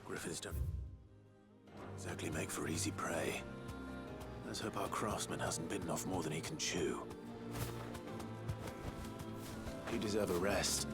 Griffins don't exactly make for easy prey. Let's hope our craftsman hasn't bitten off more than he can chew. You deserve a rest.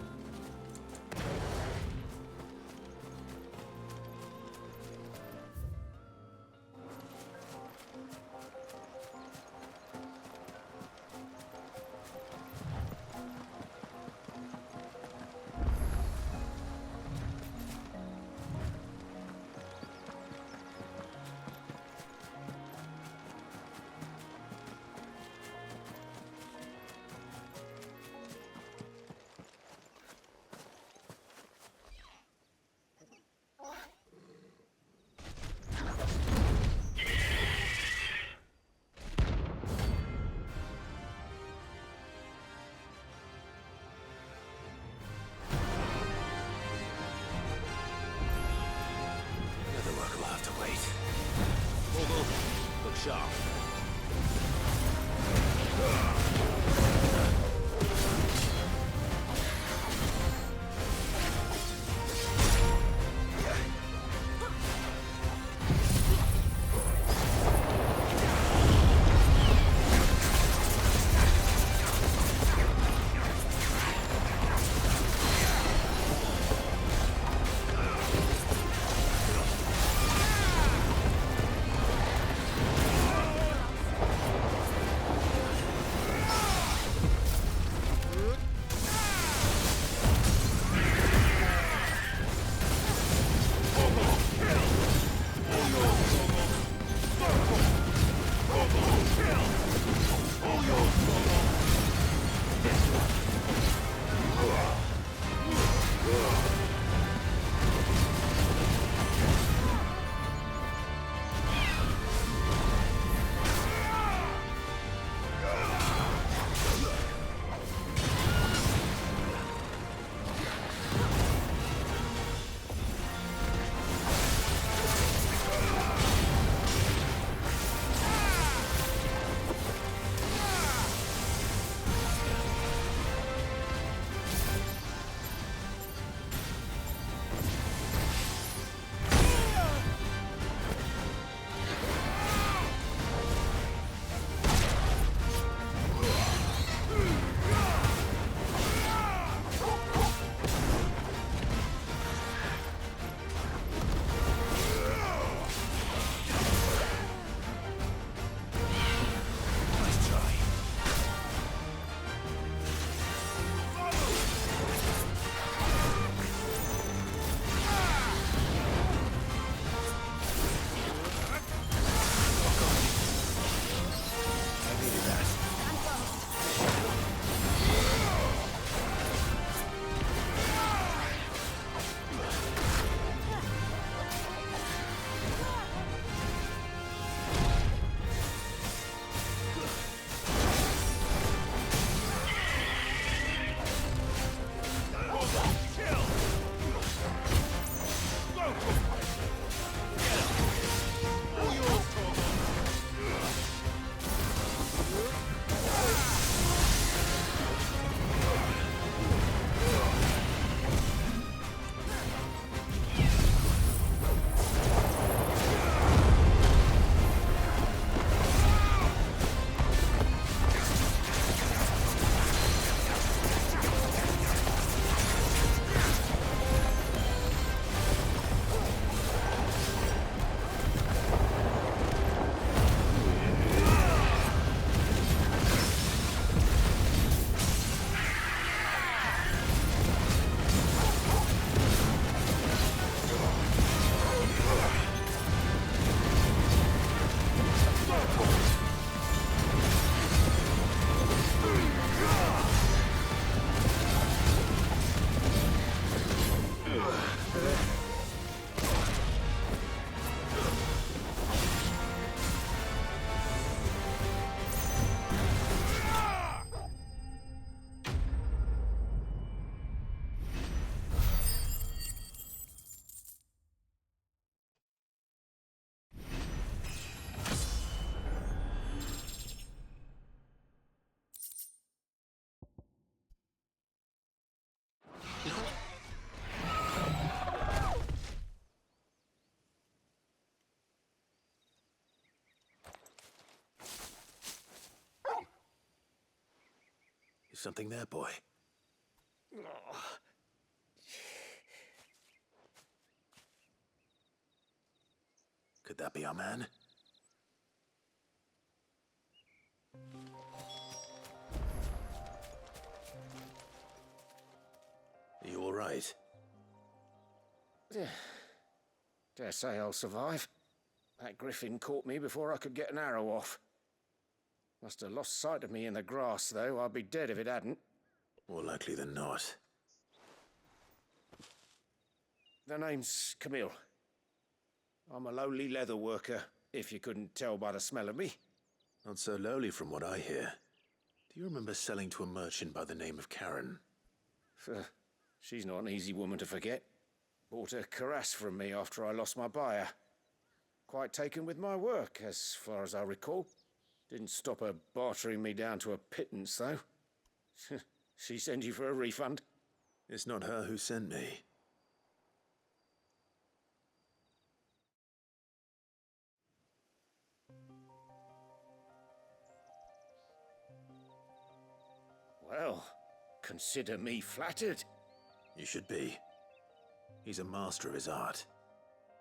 Look sharp. Something there, boy. Could that be our man? Are you all right? Dare say I'll survive. That griffin caught me before I could get an arrow off. Must have lost sight of me in the grass, though. I'd be dead if it hadn't. More likely than not. The name's Camille. I'm a lowly leather worker, if you couldn't tell by the smell of me. Not so lowly from what I hear. Do you remember selling to a merchant by the name of Karen? She's not an easy woman to forget. Bought a cuirass from me after I lost my buyer. Quite taken with my work, as far as I recall. Didn't stop her bartering me down to a pittance, though. She sent you for a refund? It's not her who sent me. Well, consider me flattered. You should be. He's a master of his art,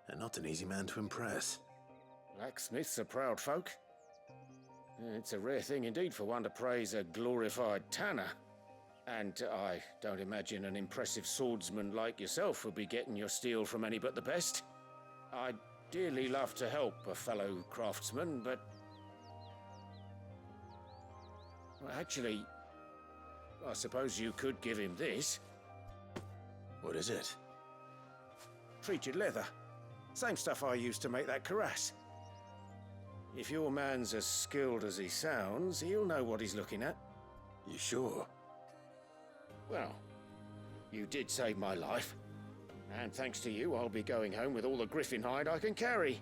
and not an easy man to impress. Blacksmiths are proud folk. It's a rare thing indeed for one to praise a glorified tanner. And I don't imagine an impressive swordsman like yourself would be getting your steel from any but the best. I'd dearly love to help a fellow craftsman, but... Well, actually, I suppose you could give him this. What is it? Treated leather. Same stuff I used to make that cuirass. If your man's as skilled as he sounds, he'll know what he's looking at. You sure? Well, you did save my life. And thanks to you, I'll be going home with all the griffin hide I can carry.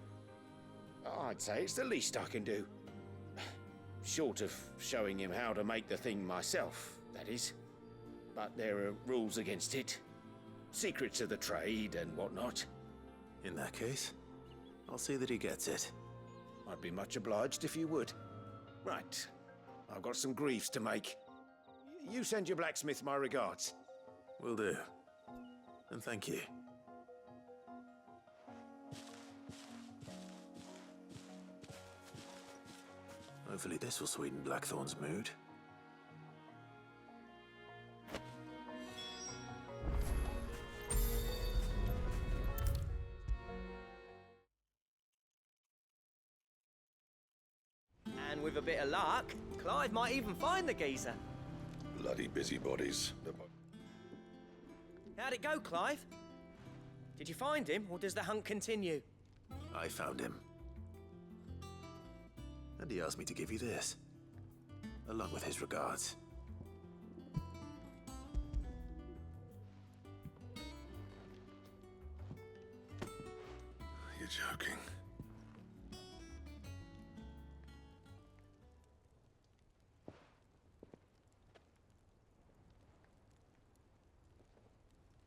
I'd say it's the least I can do. Short of showing him how to make the thing myself, that is. But there are rules against it. Secrets of the trade and whatnot. In that case, I'll see that he gets it. I'd be much obliged if you would. Right. I've got some greaves to make. You send your blacksmith my regards. Will do. And thank you. Hopefully this will sweeten Blackthorn's mood. And with a bit of luck, Clive might even find the geezer. Bloody busybodies. How'd it go, Clive? Did you find him, or does the hunt continue? I found him. And he asked me to give you this, along with his regards. You're joking.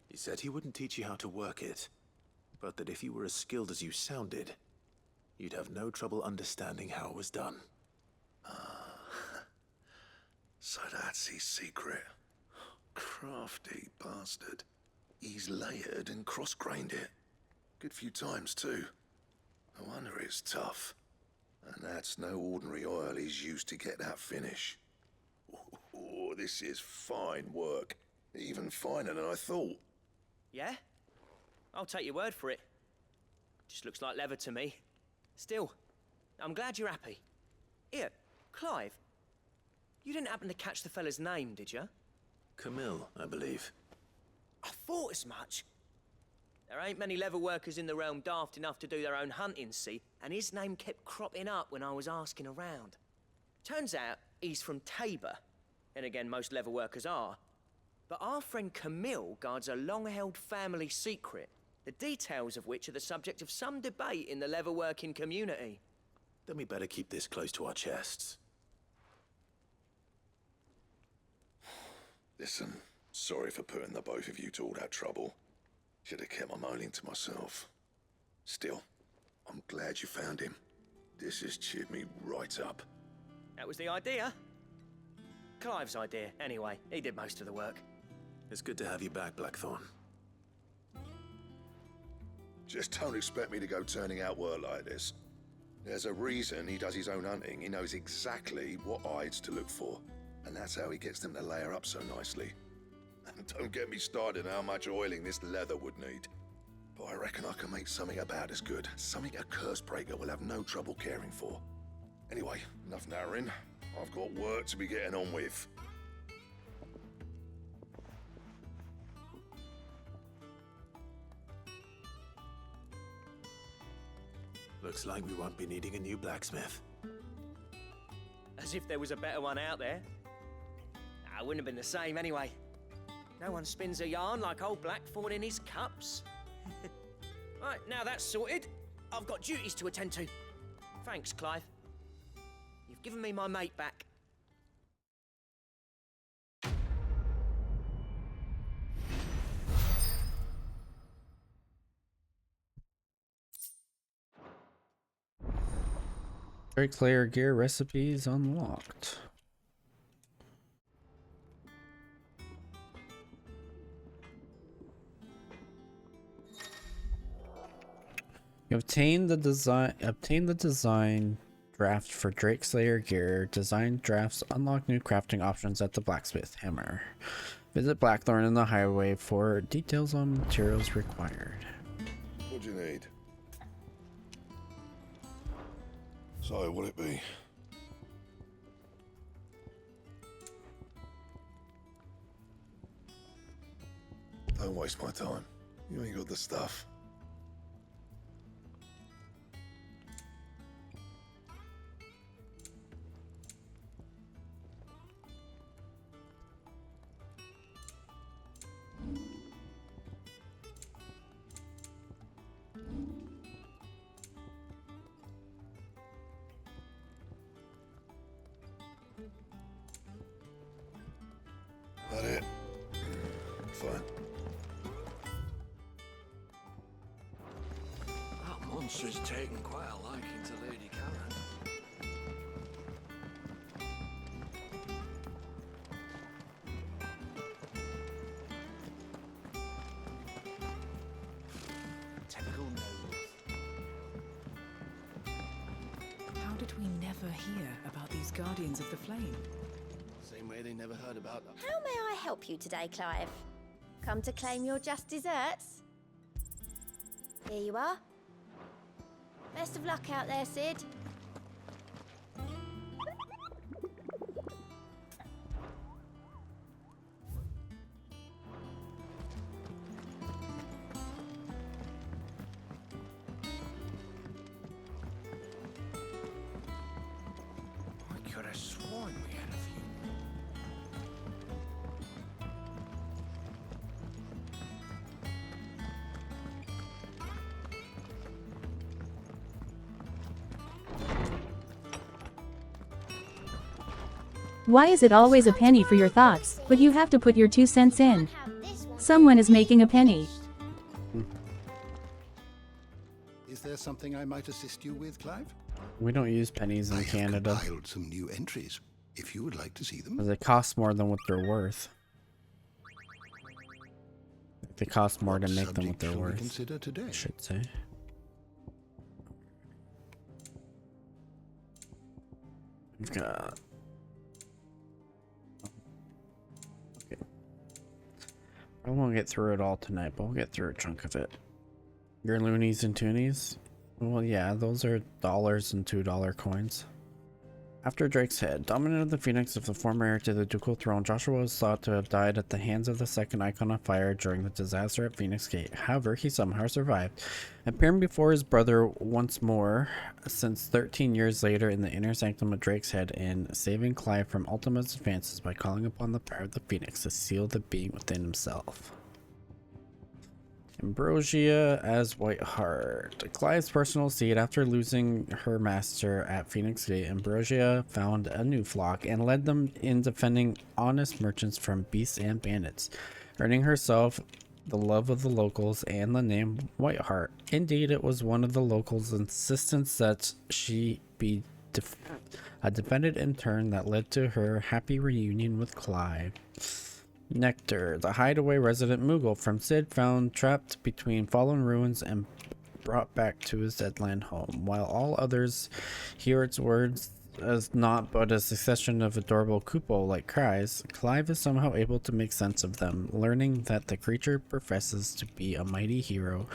He said he wouldn't teach you how to work it, but that if you were as skilled as you sounded, you'd have no trouble understanding how it was done. So that's his secret. Crafty bastard. He's layered and cross-grained it. Good few times, too. No wonder it's tough. And that's no ordinary oil he's used to get that finish. Oh, this is fine work. Even finer than I thought. Yeah? I'll take your word for it. Just looks like leather to me. Still, I'm glad you're happy. Here, Clive. You didn't happen to catch the fella's name, did you? Camille, I believe. I thought as much. There ain't many leather workers in the realm daft enough to do their own hunting, see? And his name kept cropping up when I was asking around. Turns out he's from Tabor. And again, most leather workers are. But our friend Camille guards a long-held family secret, the details of which are the subject of some debate in the leatherworking community. Then we better keep this close to our chests. Listen, sorry for putting the both of you to all that trouble. Should have kept my moaning to myself. Still, I'm glad you found him. This has cheered me right up. That was the idea. Clive's idea, anyway. He did most of the work. It's good to have you back, Blackthorn. Just don't expect me to go turning out work like this. There's a reason he does his own hunting. He knows exactly what hides to look for. And that's how he gets them to layer up so nicely. And don't get me started on how much oiling this leather would need. But I reckon I can make something about as good. Something a Cursebreaker will have no trouble caring for. Anyway, enough narrowing. I've got work to be getting on with. Looks like we won't be needing a new blacksmith. As if there was a better one out there. Nah, it wouldn't have been the same anyway. No one spins a yarn like old Blackthorn in his cups. Right, now that's sorted. I've got duties to attend to. Thanks, Clive. You've given me my mate back. Drake Slayer gear recipes unlocked. You obtain the design draft for Drake Slayer gear. Design drafts unlock new crafting options at the blacksmith hammer. Visit Blackthorn in the highway for details on materials required. What do you need? So, what'll it be? Don't waste my time. You ain't got the stuff. That it? Fine. That monster's taken quite a liking to Lady Karen. Typical noble. How did we never hear about these Guardians of the Flame? Same way they never heard about us. How may I help you today, Clive? Come to claim your just desserts? Here you are. Best of luck out there, Sid. I could have sworn we had a few. Why is it always a penny for your thoughts, but you have to put your 2 cents in? Someone is making a penny. Is there something I might assist you with, Clive? We don't use pennies in Canada. I have compiled some new entries, if you would like to see them. Because they cost more than what they're worth. They cost more to make them what they're shall we worth. consider today? I should say. We've got. Okay. I won't get through it all tonight, but we'll get through a chunk of it. Your loonies and toonies? Well, yeah, those are dollars and $2 coins. After Drake's head, dominant of the Phoenix of the former heir to the ducal throne, Joshua was thought to have died at the hands of the second Icon of Fire during the disaster at Phoenix Gate. However, he somehow survived, appearing before his brother once more, since 13 years later in the inner sanctum of Drake's head, and saving Clive from Ultima's advances by calling upon the power of the Phoenix to seal the being within himself. Ambrosia as Whiteheart. Clive's personal seed. After losing her master at Phoenix Gate, Ambrosia found a new flock and led them in defending honest merchants from beasts and bandits, earning herself the love of the locals and the name Whiteheart. Indeed, it was one of the locals' insistence that she be a defended in turn that led to her happy reunion with Clive. Nectar, the hideaway resident Moogle from Sid, found trapped between fallen ruins and brought back to his deadland home. While all others hear its words as naught but a succession of adorable Kupo-like cries, Clive is somehow able to make sense of them, learning that the creature professes to be a mighty hero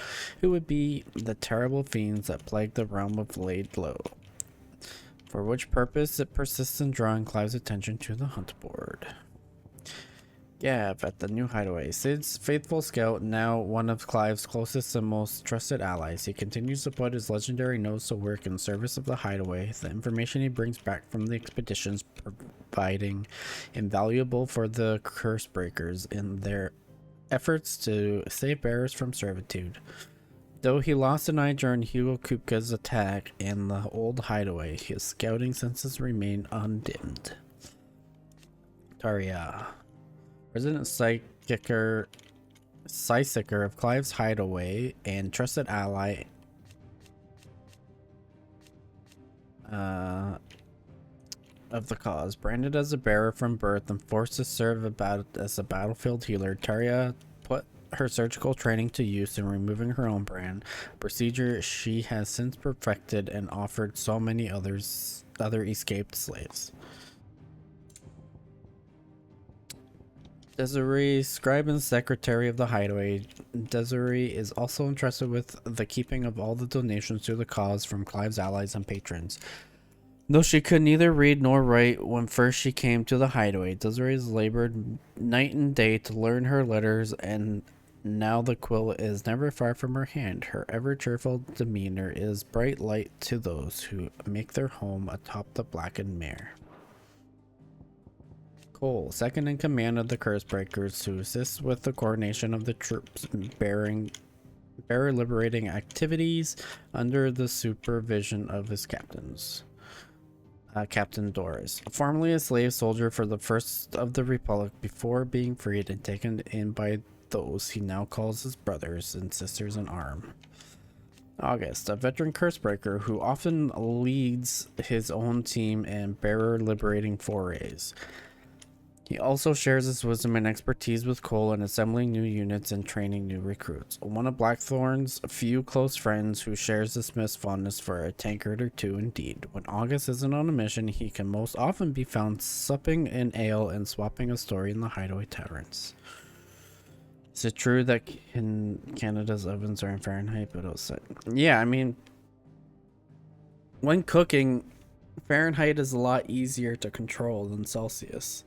who would be the terrible fiends that plague the realm of laid low. For which purpose it persists in drawing Clive's attention to the hunt board. Gav at the new hideaway. Sid's faithful scout, now one of Clive's closest and most trusted allies. He continues to put his legendary nose to work in service of the hideaway, the information he brings back from the expeditions proving invaluable for the curse breakers in their efforts to save bearers from servitude. Though he lost an eye during Hugo Kupka's attack in the old hideaway, his scouting senses remain undimmed. Taria. Resident Psychicker of Clive's hideaway and trusted ally of the cause. Branded as a bearer from birth and forced to serve as a battlefield healer, Taria put her surgical training to use in removing her own brand, a procedure she has since perfected and offered so many other escaped slaves. Desiree, scribe and secretary of the hideaway. Desiree is also entrusted with the keeping of all the donations to the cause from Clive's allies and patrons. Though she could neither read nor write when first she came to the hideaway, Desiree has labored night and day to learn her letters, and now the quill is never far from her hand. Her ever-cheerful demeanor is bright light to those who make their home atop the blackened mare. Cole, second in command of the Curse Breakers, who assists with the coordination of the troops bearer liberating activities under the supervision of his captains. Captain Doris, formerly a slave soldier for the First of the Republic before being freed and taken in by those he now calls his brothers and sisters in arm. August, a veteran Cursebreaker who often leads his own team in bearer liberating forays. He also shares his wisdom and expertise with Cole in assembling new units and training new recruits. One of Blackthorn's few close friends who shares the Smith's fondness for a tankard or two indeed. When August isn't on a mission, he can most often be found supping in ale and swapping a story in the hideaway taverns. Is it true that Canada's ovens are in Fahrenheit but outside? Yeah, I mean, when cooking, Fahrenheit is a lot easier to control than Celsius.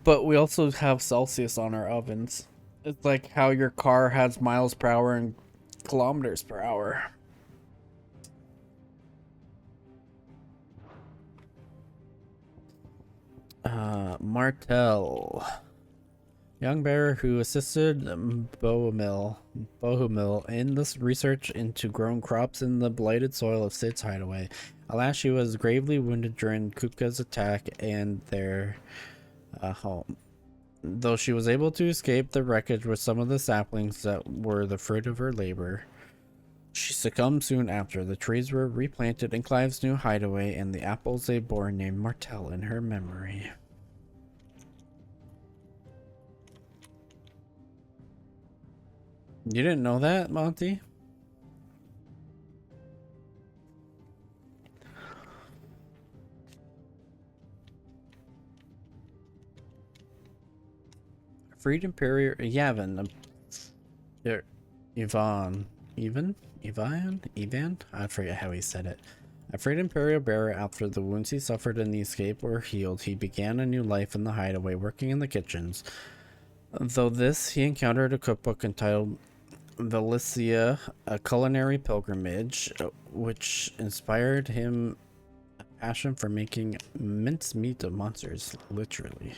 But we also have Celsius on our ovens. It's like how your car has miles per hour and kilometers per hour. Martel. Young bearer who assisted Bohumil in this research into grown crops in the blighted soil of Sid's hideaway. Alas, she was gravely wounded during Kupka's attack and their home. Though she was able to escape the wreckage with some of the saplings that were the fruit of her labor, she succumbed soon after. The trees were replanted in Clive's new hideaway, and the apples they bore named Martel in her memory. You didn't know that, Monty? Freed Imperial Yavin, Ivan, I forget how he said it. A freed Imperial bearer after the wounds he suffered in the escape were healed. He began a new life in the hideaway, working in the kitchens. Though this, he encountered a cookbook entitled Valicia, a culinary pilgrimage, which inspired him a passion for making mincemeat of monsters, literally.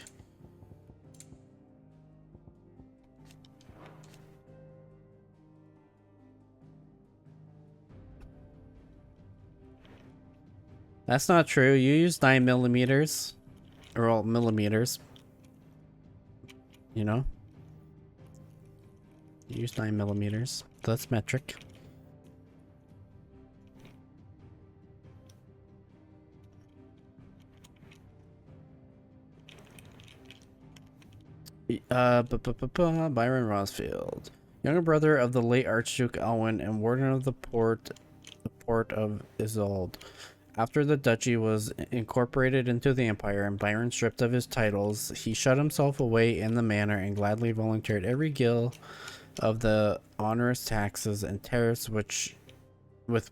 That's not true. You use 9mm. Or all millimeters. You know? Use 9mm. That's metric. Byron Rosfield, younger brother of the late Archduke Alwyn and warden of the port of Isolde. After the duchy was incorporated into the empire and Byron stripped of his titles, he shut himself away in the manor and gladly volunteered every gil of the onerous taxes and tariffs with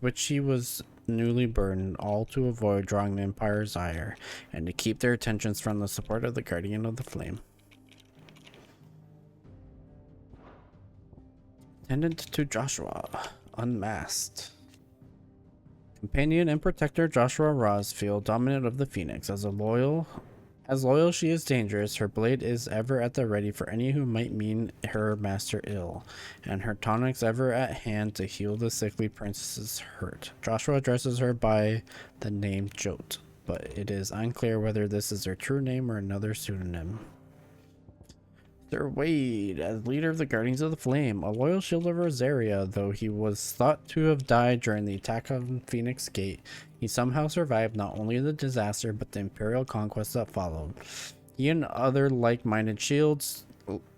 which he was newly burdened, all to avoid drawing the empire's ire and to keep their attentions from the support of the Guardian of the Flame. Attendant to Joshua, unmasked. Companion and protector Joshua Rosfield, dominant of the Phoenix. As loyal she is dangerous, her blade is ever at the ready for any who might mean her master ill, and her tonics ever at hand to heal the sickly princess's hurt. Joshua addresses her by the name Jote, but it is unclear whether this is her true name or another pseudonym. Sir Wade, as leader of the Guardians of the Flame, a loyal shield of Rosaria, though he was thought to have died during the attack on Phoenix Gate, he somehow survived not only the disaster but the Imperial conquest that followed. He and other like-minded shields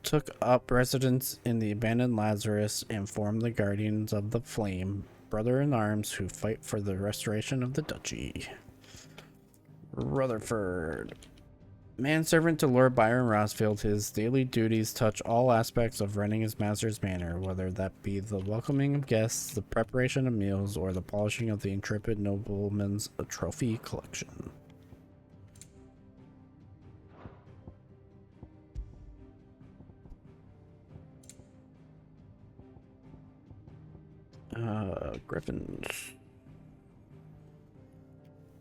took up residence in the abandoned Lazarus and formed the Guardians of the Flame, brother-in-arms who fight for the restoration of the duchy. Rutherford. Manservant to Lord Byron Rosfield, his daily duties touch all aspects of running his master's manor, whether that be the welcoming of guests, the preparation of meals, or the polishing of the intrepid nobleman's trophy collection. Griffins.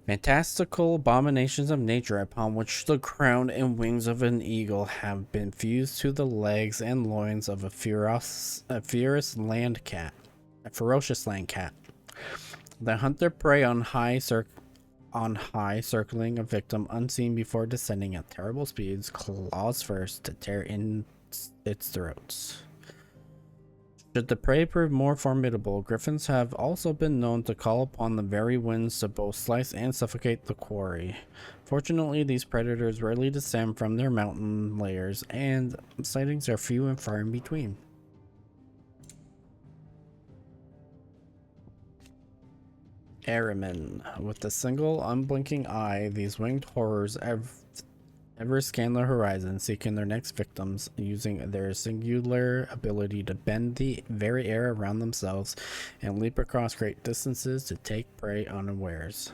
Fantastical abominations of nature upon which the crown and wings of an eagle have been fused to the legs and loins of a ferocious land cat. They hunt their prey on high, circling a victim unseen before descending at terrible speeds, claws first, to tear in its throats. Should the prey prove more formidable, griffins have also been known to call upon the very winds to both slice and suffocate the quarry. Fortunately, these predators rarely descend from their mountain layers, and sightings are few and far in between. Airmen. With a single unblinking eye, these winged horrors ever scan the horizon, seeking their next victims, using their singular ability to bend the very air around themselves and leap across great distances to take prey unawares.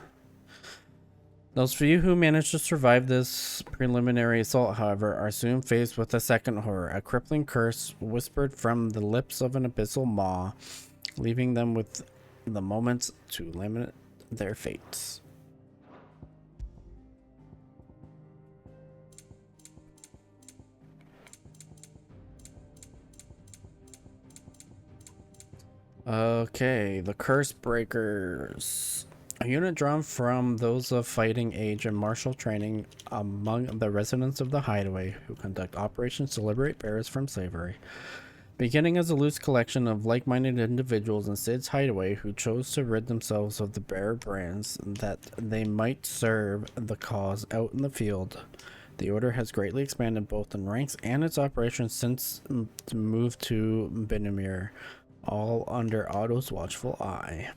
Those few who manage to survive this preliminary assault, however, are soon faced with a second horror, a crippling curse whispered from the lips of an abyssal maw, leaving them with the moments to limit their fates. Okay, the Curse Breakers. A unit drawn from those of fighting age and martial training among the residents of the Hideaway who conduct operations to liberate bearers from slavery. Beginning as a loose collection of like-minded individuals in Sid's Hideaway who chose to rid themselves of the bearer brands that they might serve the cause out in the field, the Order has greatly expanded both in ranks and its operations since the move to Benimir, all under Otto's watchful eye.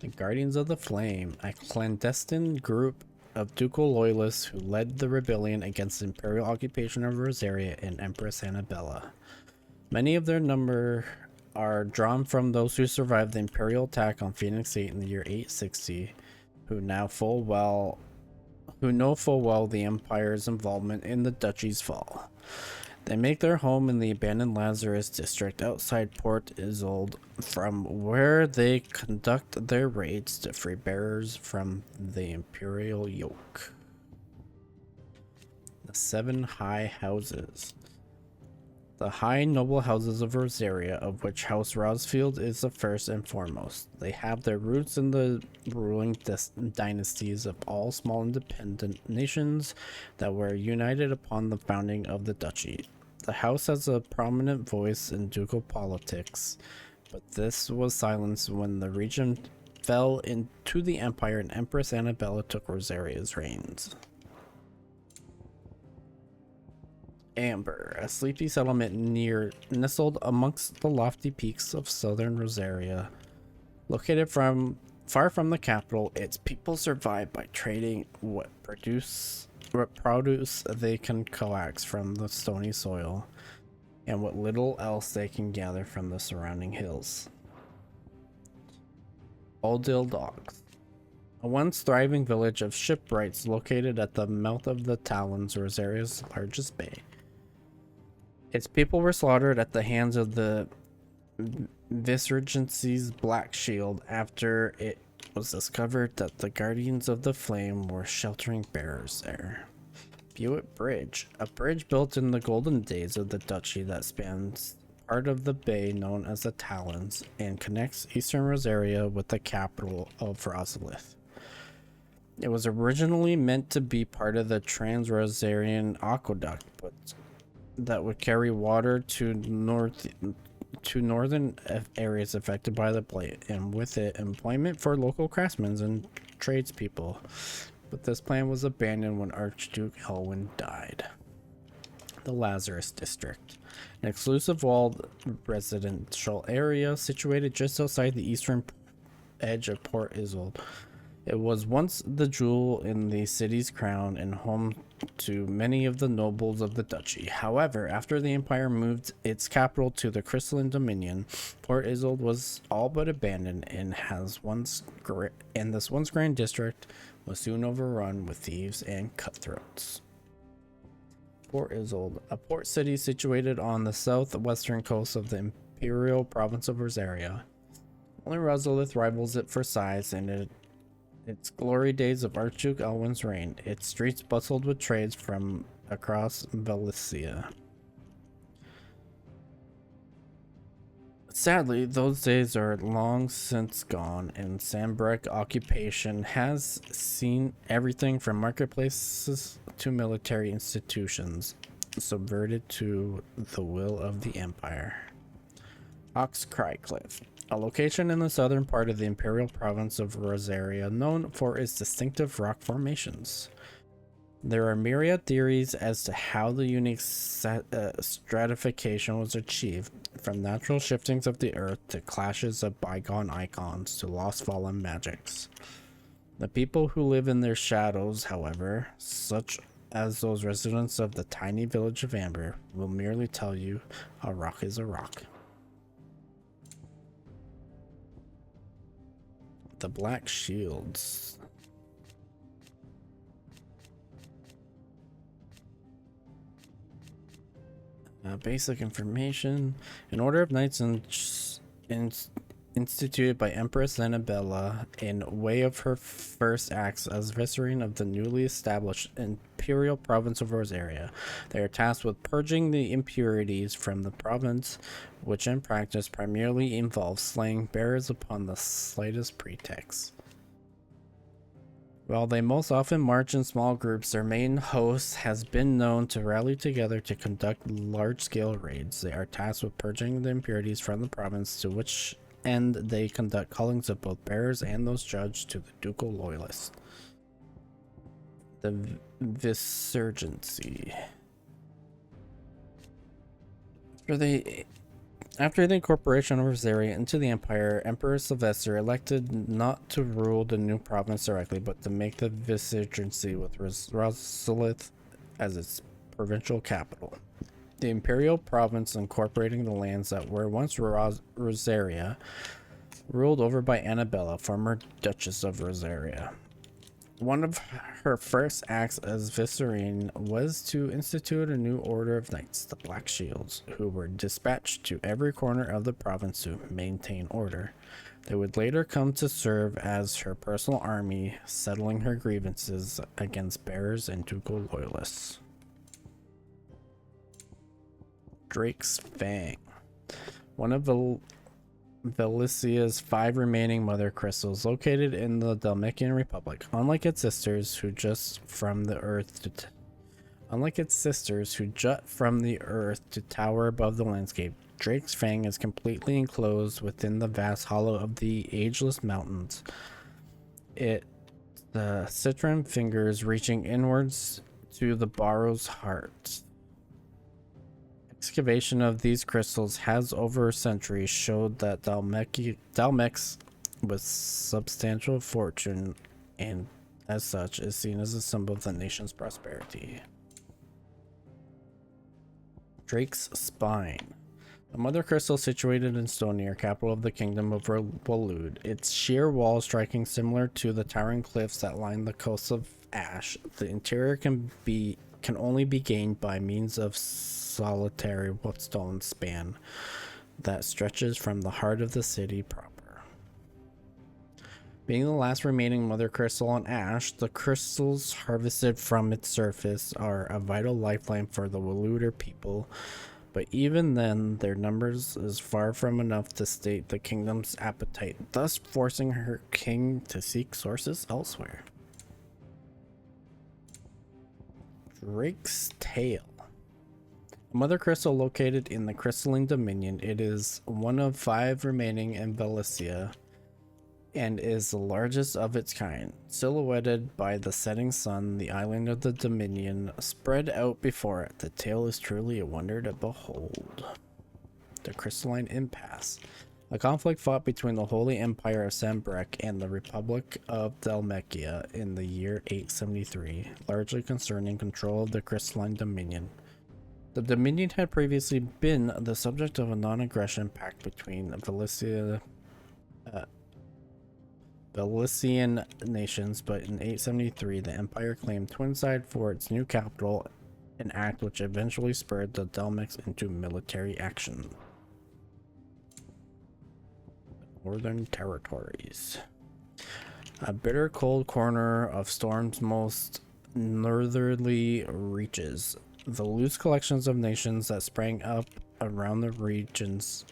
The Guardians of the Flame, a clandestine group of ducal loyalists who led the rebellion against the imperial occupation of Rosaria and Empress Annabella. Many of their number are drawn from those who survived the imperial attack on Phoenix Gate in the year 860, who know full well the Empire's involvement in the duchy's fall. They make their home in the abandoned Lazarus district outside Port Isolde, from where they conduct their raids to free bearers from the imperial yoke. The 7 High Houses. The high noble houses of Rosaria, of which House Rosfield is the first and foremost. They have their roots in the ruling dynasties of all small independent nations that were united upon the founding of the duchy. The house has a prominent voice in ducal politics, but this was silenced when the region fell into the empire and Empress Annabella took Rosaria's reigns. Amber, a sleepy settlement nestled amongst the lofty peaks of southern Rosaria. Located far from the capital, its people survive by trading what produce they can coax from the stony soil and what little else they can gather from the surrounding hills. Oldale Docks, a once thriving village of shipwrights located at the mouth of the Talons, Rosaria's largest bay. Its people were slaughtered at the hands of the Viceregency's Black Shield after it was discovered that the Guardians of the Flame were sheltering bearers there. Buick Bridge, a bridge built in the golden days of the duchy that spans part of the bay known as the Talons and connects eastern Rosaria with the capital of Rosalith. It was originally meant to be part of the Trans-Rosarian Aqueduct, but that would carry water to northern areas affected by the blight, and with it employment for local craftsmen and tradespeople. But this plan was abandoned when Archduke Elwin died. The Lazarus District, an exclusive walled residential area situated just outside the eastern edge of Port Isolde. It was once the jewel in the city's crown and home to many of the nobles of the duchy. However, after the empire moved its capital to the Crystalline Dominion, Port Isolde was all but abandoned and this once grand district was soon overrun with thieves and cutthroats. Port Isolde, a port city situated on the southwestern coast of the imperial province of Rosaria. Only Rosalith rivals it for size, and its glory days of Archduke Elwin's reign. Its streets bustled with trades from across Valencia. Sadly, those days are long since gone, and Sambrek occupation has seen everything from marketplaces to military institutions subverted to the will of the Empire. Oxcry Cliff, a location in the southern part of the imperial province of Rosaria known for its distinctive rock formations. There are myriad theories as to how the unique stratification was achieved, from natural shiftings of the earth to clashes of bygone icons to lost fallen magics. The people who live in their shadows, however, such as those residents of the tiny village of Amber, will merely tell you a rock is a rock. The Black Shields. Basic information. An order of knights instituted by Empress Annabella in way of her first acts as vicereine of the newly established imperial province of Rosaria. They are tasked with purging the impurities from the province, which in practice primarily involves slaying bearers upon the slightest pretext. While they most often march in small groups, their main host has been known to rally together to conduct large-scale raids. They are tasked with purging the impurities from the province, to which end they conduct callings of both bearers and those judged to the ducal loyalists. The Viceregency. After the incorporation of Rosaria into the Empire, Emperor Sylvester elected not to rule the new province directly, but to make the Viceregency with Rosalith as its provincial capital. The imperial province incorporating the lands that were once Rosaria, ruled over by Annabella, former Duchess of Rosaria. One of her first acts as vicereine was to institute a new order of knights, the Black Shields, who were dispatched to every corner of the province to maintain order. They would later come to serve as her personal army, settling her grievances against bearers and ducal loyalists. Drake's Fang, one of Valicia's 5 remaining mother crystals, located in the Dalmatian Republic. Unlike its sisters, who just from the earth Unlike its sisters, who jut from the earth to tower above the landscape, Drake's Fang is completely enclosed within the vast hollow of the ageless mountains. The citron fingers reaching inwards to the Barrow's heart. Excavation of these crystals has over centuries showed that Dalmex with substantial fortune and as such is seen as a symbol of the nation's prosperity. Drake's Spine. A mother crystal situated in Stonir, capital of the kingdom of Waloed. Its sheer wall striking similar to the towering cliffs that line the coast of Ash. The interior can only be gained by means of solitary stone span that stretches from the heart of the city proper. Being the last remaining mother crystal on Ash, the crystals harvested from its surface are a vital lifeline for the Walooder people, but even then, their numbers is far from enough to sate the kingdom's appetite, thus forcing her king to seek sources elsewhere. Drake's Tail. A mother crystal located in the Crystalline Dominion, it is one of 5 remaining in Valencia, and is the largest of its kind. Silhouetted by the setting sun, the island of the Dominion spread out before it. The tail is truly a wonder to behold. The Crystalline Impasse. A conflict fought between the Holy Empire of Sambrek and the Republic of Dalmekia in the year 873, largely concerning control of the Crystalline Dominion. The Dominion had previously been the subject of a non-aggression pact between Valician nations, but in 873 the empire claimed Twinside for its new capital, an act which eventually spurred the Dalmex into military action. Northern Territories. A bitter cold corner of Storm's most northerly reaches. The loose collections of nations that sprang up around the region's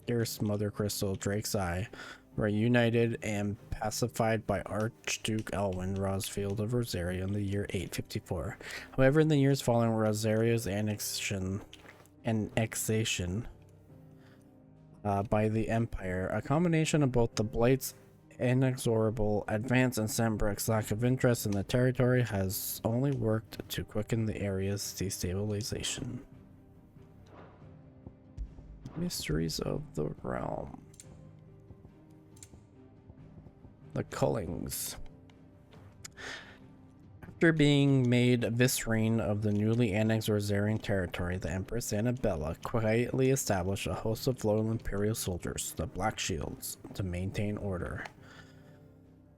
fierce mother crystal, Drake's Eye, were united and pacified by Archduke Elwyn Rosfield of Rosaria in the year 854. However, in the years following Rosaria's annexation by the Empire, a combination of both the Blight's inexorable advance and Sambrek's lack of interest in the territory has only worked to quicken the area's destabilization. Mysteries of the Realm. The Cullings. After being made vicereine of the newly annexed Rosarian territory, the Empress Annabella quietly established a host of loyal imperial soldiers, the Black Shields, to maintain order.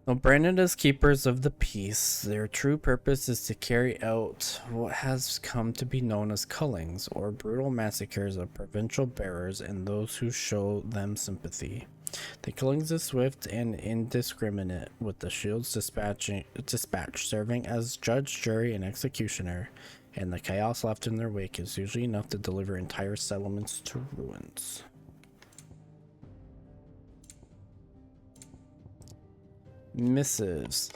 Though branded as keepers of the peace, their true purpose is to carry out what has come to be known as cullings, or brutal massacres of provincial bearers and those who show them sympathy. The killings is swift and indiscriminate, with the Shields dispatch serving as judge, jury, and executioner, and the chaos left in their wake is usually enough to deliver entire settlements to ruins. Missives.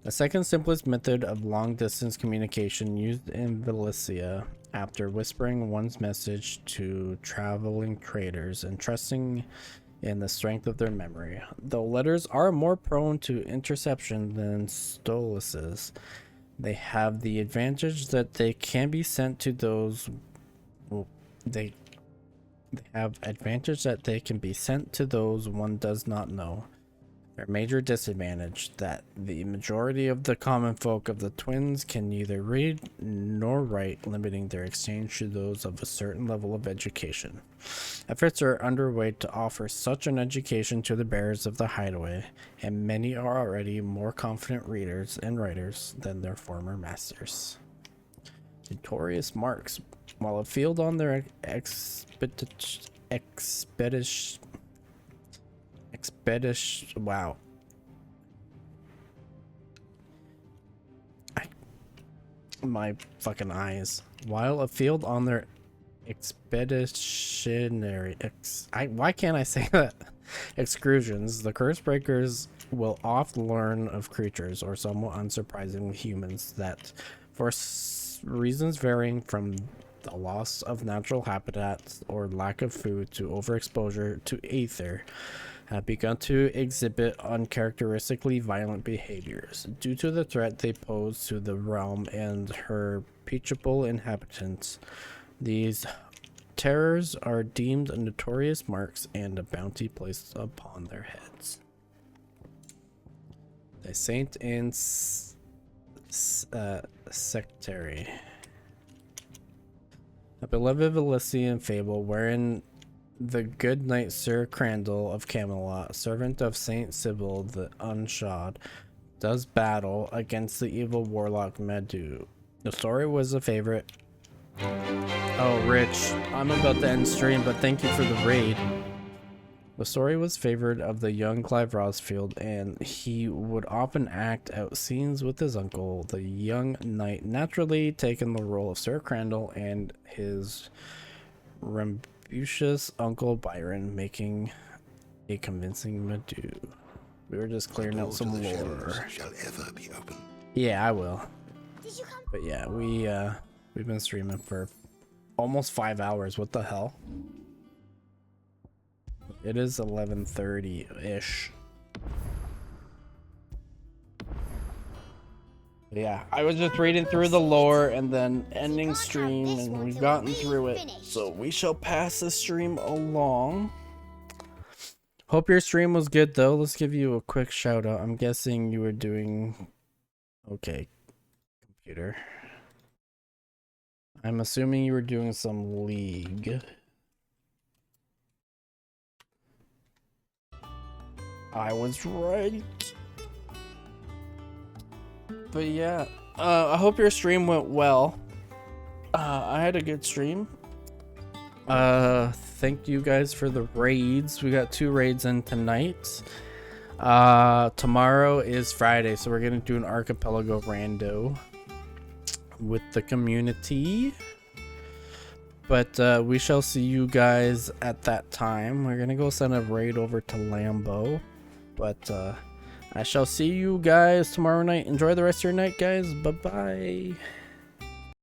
The second simplest method of long-distance communication used in Valencia, after whispering one's message to traveling traders and trusting in the strength of their memory. Though letters are more prone to interception than stoluses, they have the advantage that they can be sent to those they have advantage that they can be sent to those one does not know. Their major disadvantage, that the majority of the common folk of the twins can neither read nor write, limiting their exchange to those of a certain level of education. Efforts are underway to offer such an education to the bearers of the hideaway, and many are already more confident readers and writers than their former masters. Notorious marks. While afield on their wow. My fucking eyes. While afield on their expeditionary why can't I say that? Excursions, the curse breakers will oft learn of creatures, or somewhat unsurprisingly humans, that for reasons varying from the loss of natural habitats or lack of food to overexposure to aether, have begun to exhibit uncharacteristically violent behaviors. Due to the threat they pose to the realm and her peaceable inhabitants, these terrors are deemed notorious marks and a bounty placed upon their heads. The Saint and Sectary. A beloved Elysian fable wherein the good knight Sir Crandall of Camelot, servant of Saint Sybil the Unshod, does battle against the evil warlock Medu. The story was a favorite. Oh, Rich, I'm about to end stream, but thank you for the raid. The story was favored of the young Clive Rosfield, and he would often act out scenes with his uncle, the young knight, naturally taking the role of Sir Crandall, and his rambunctious uncle Byron, making a convincing Medu. We were just clearing out some lore. Shall ever be open. Yeah, I will. But yeah, we've been streaming for almost 5 hours. What the hell? It is 11:30-ish. Yeah, I was just reading through the lore and then ending stream, and we've gotten through it. So we shall pass the stream along. Hope your stream was good, though. Let's give you a quick shout out. I'm guessing you were doing okay, computer. I'm assuming you were doing some League. I was right. But yeah, I hope your stream went well. I had a good stream. Thank you guys for the raids. We got 2 raids in tonight. Tomorrow is Friday, so we're gonna do an archipelago rando with the community. But we shall see you guys at that time. We're gonna go send a raid over to Lambo. But I shall see you guys tomorrow night. Enjoy the rest of your night, guys. Bye-bye.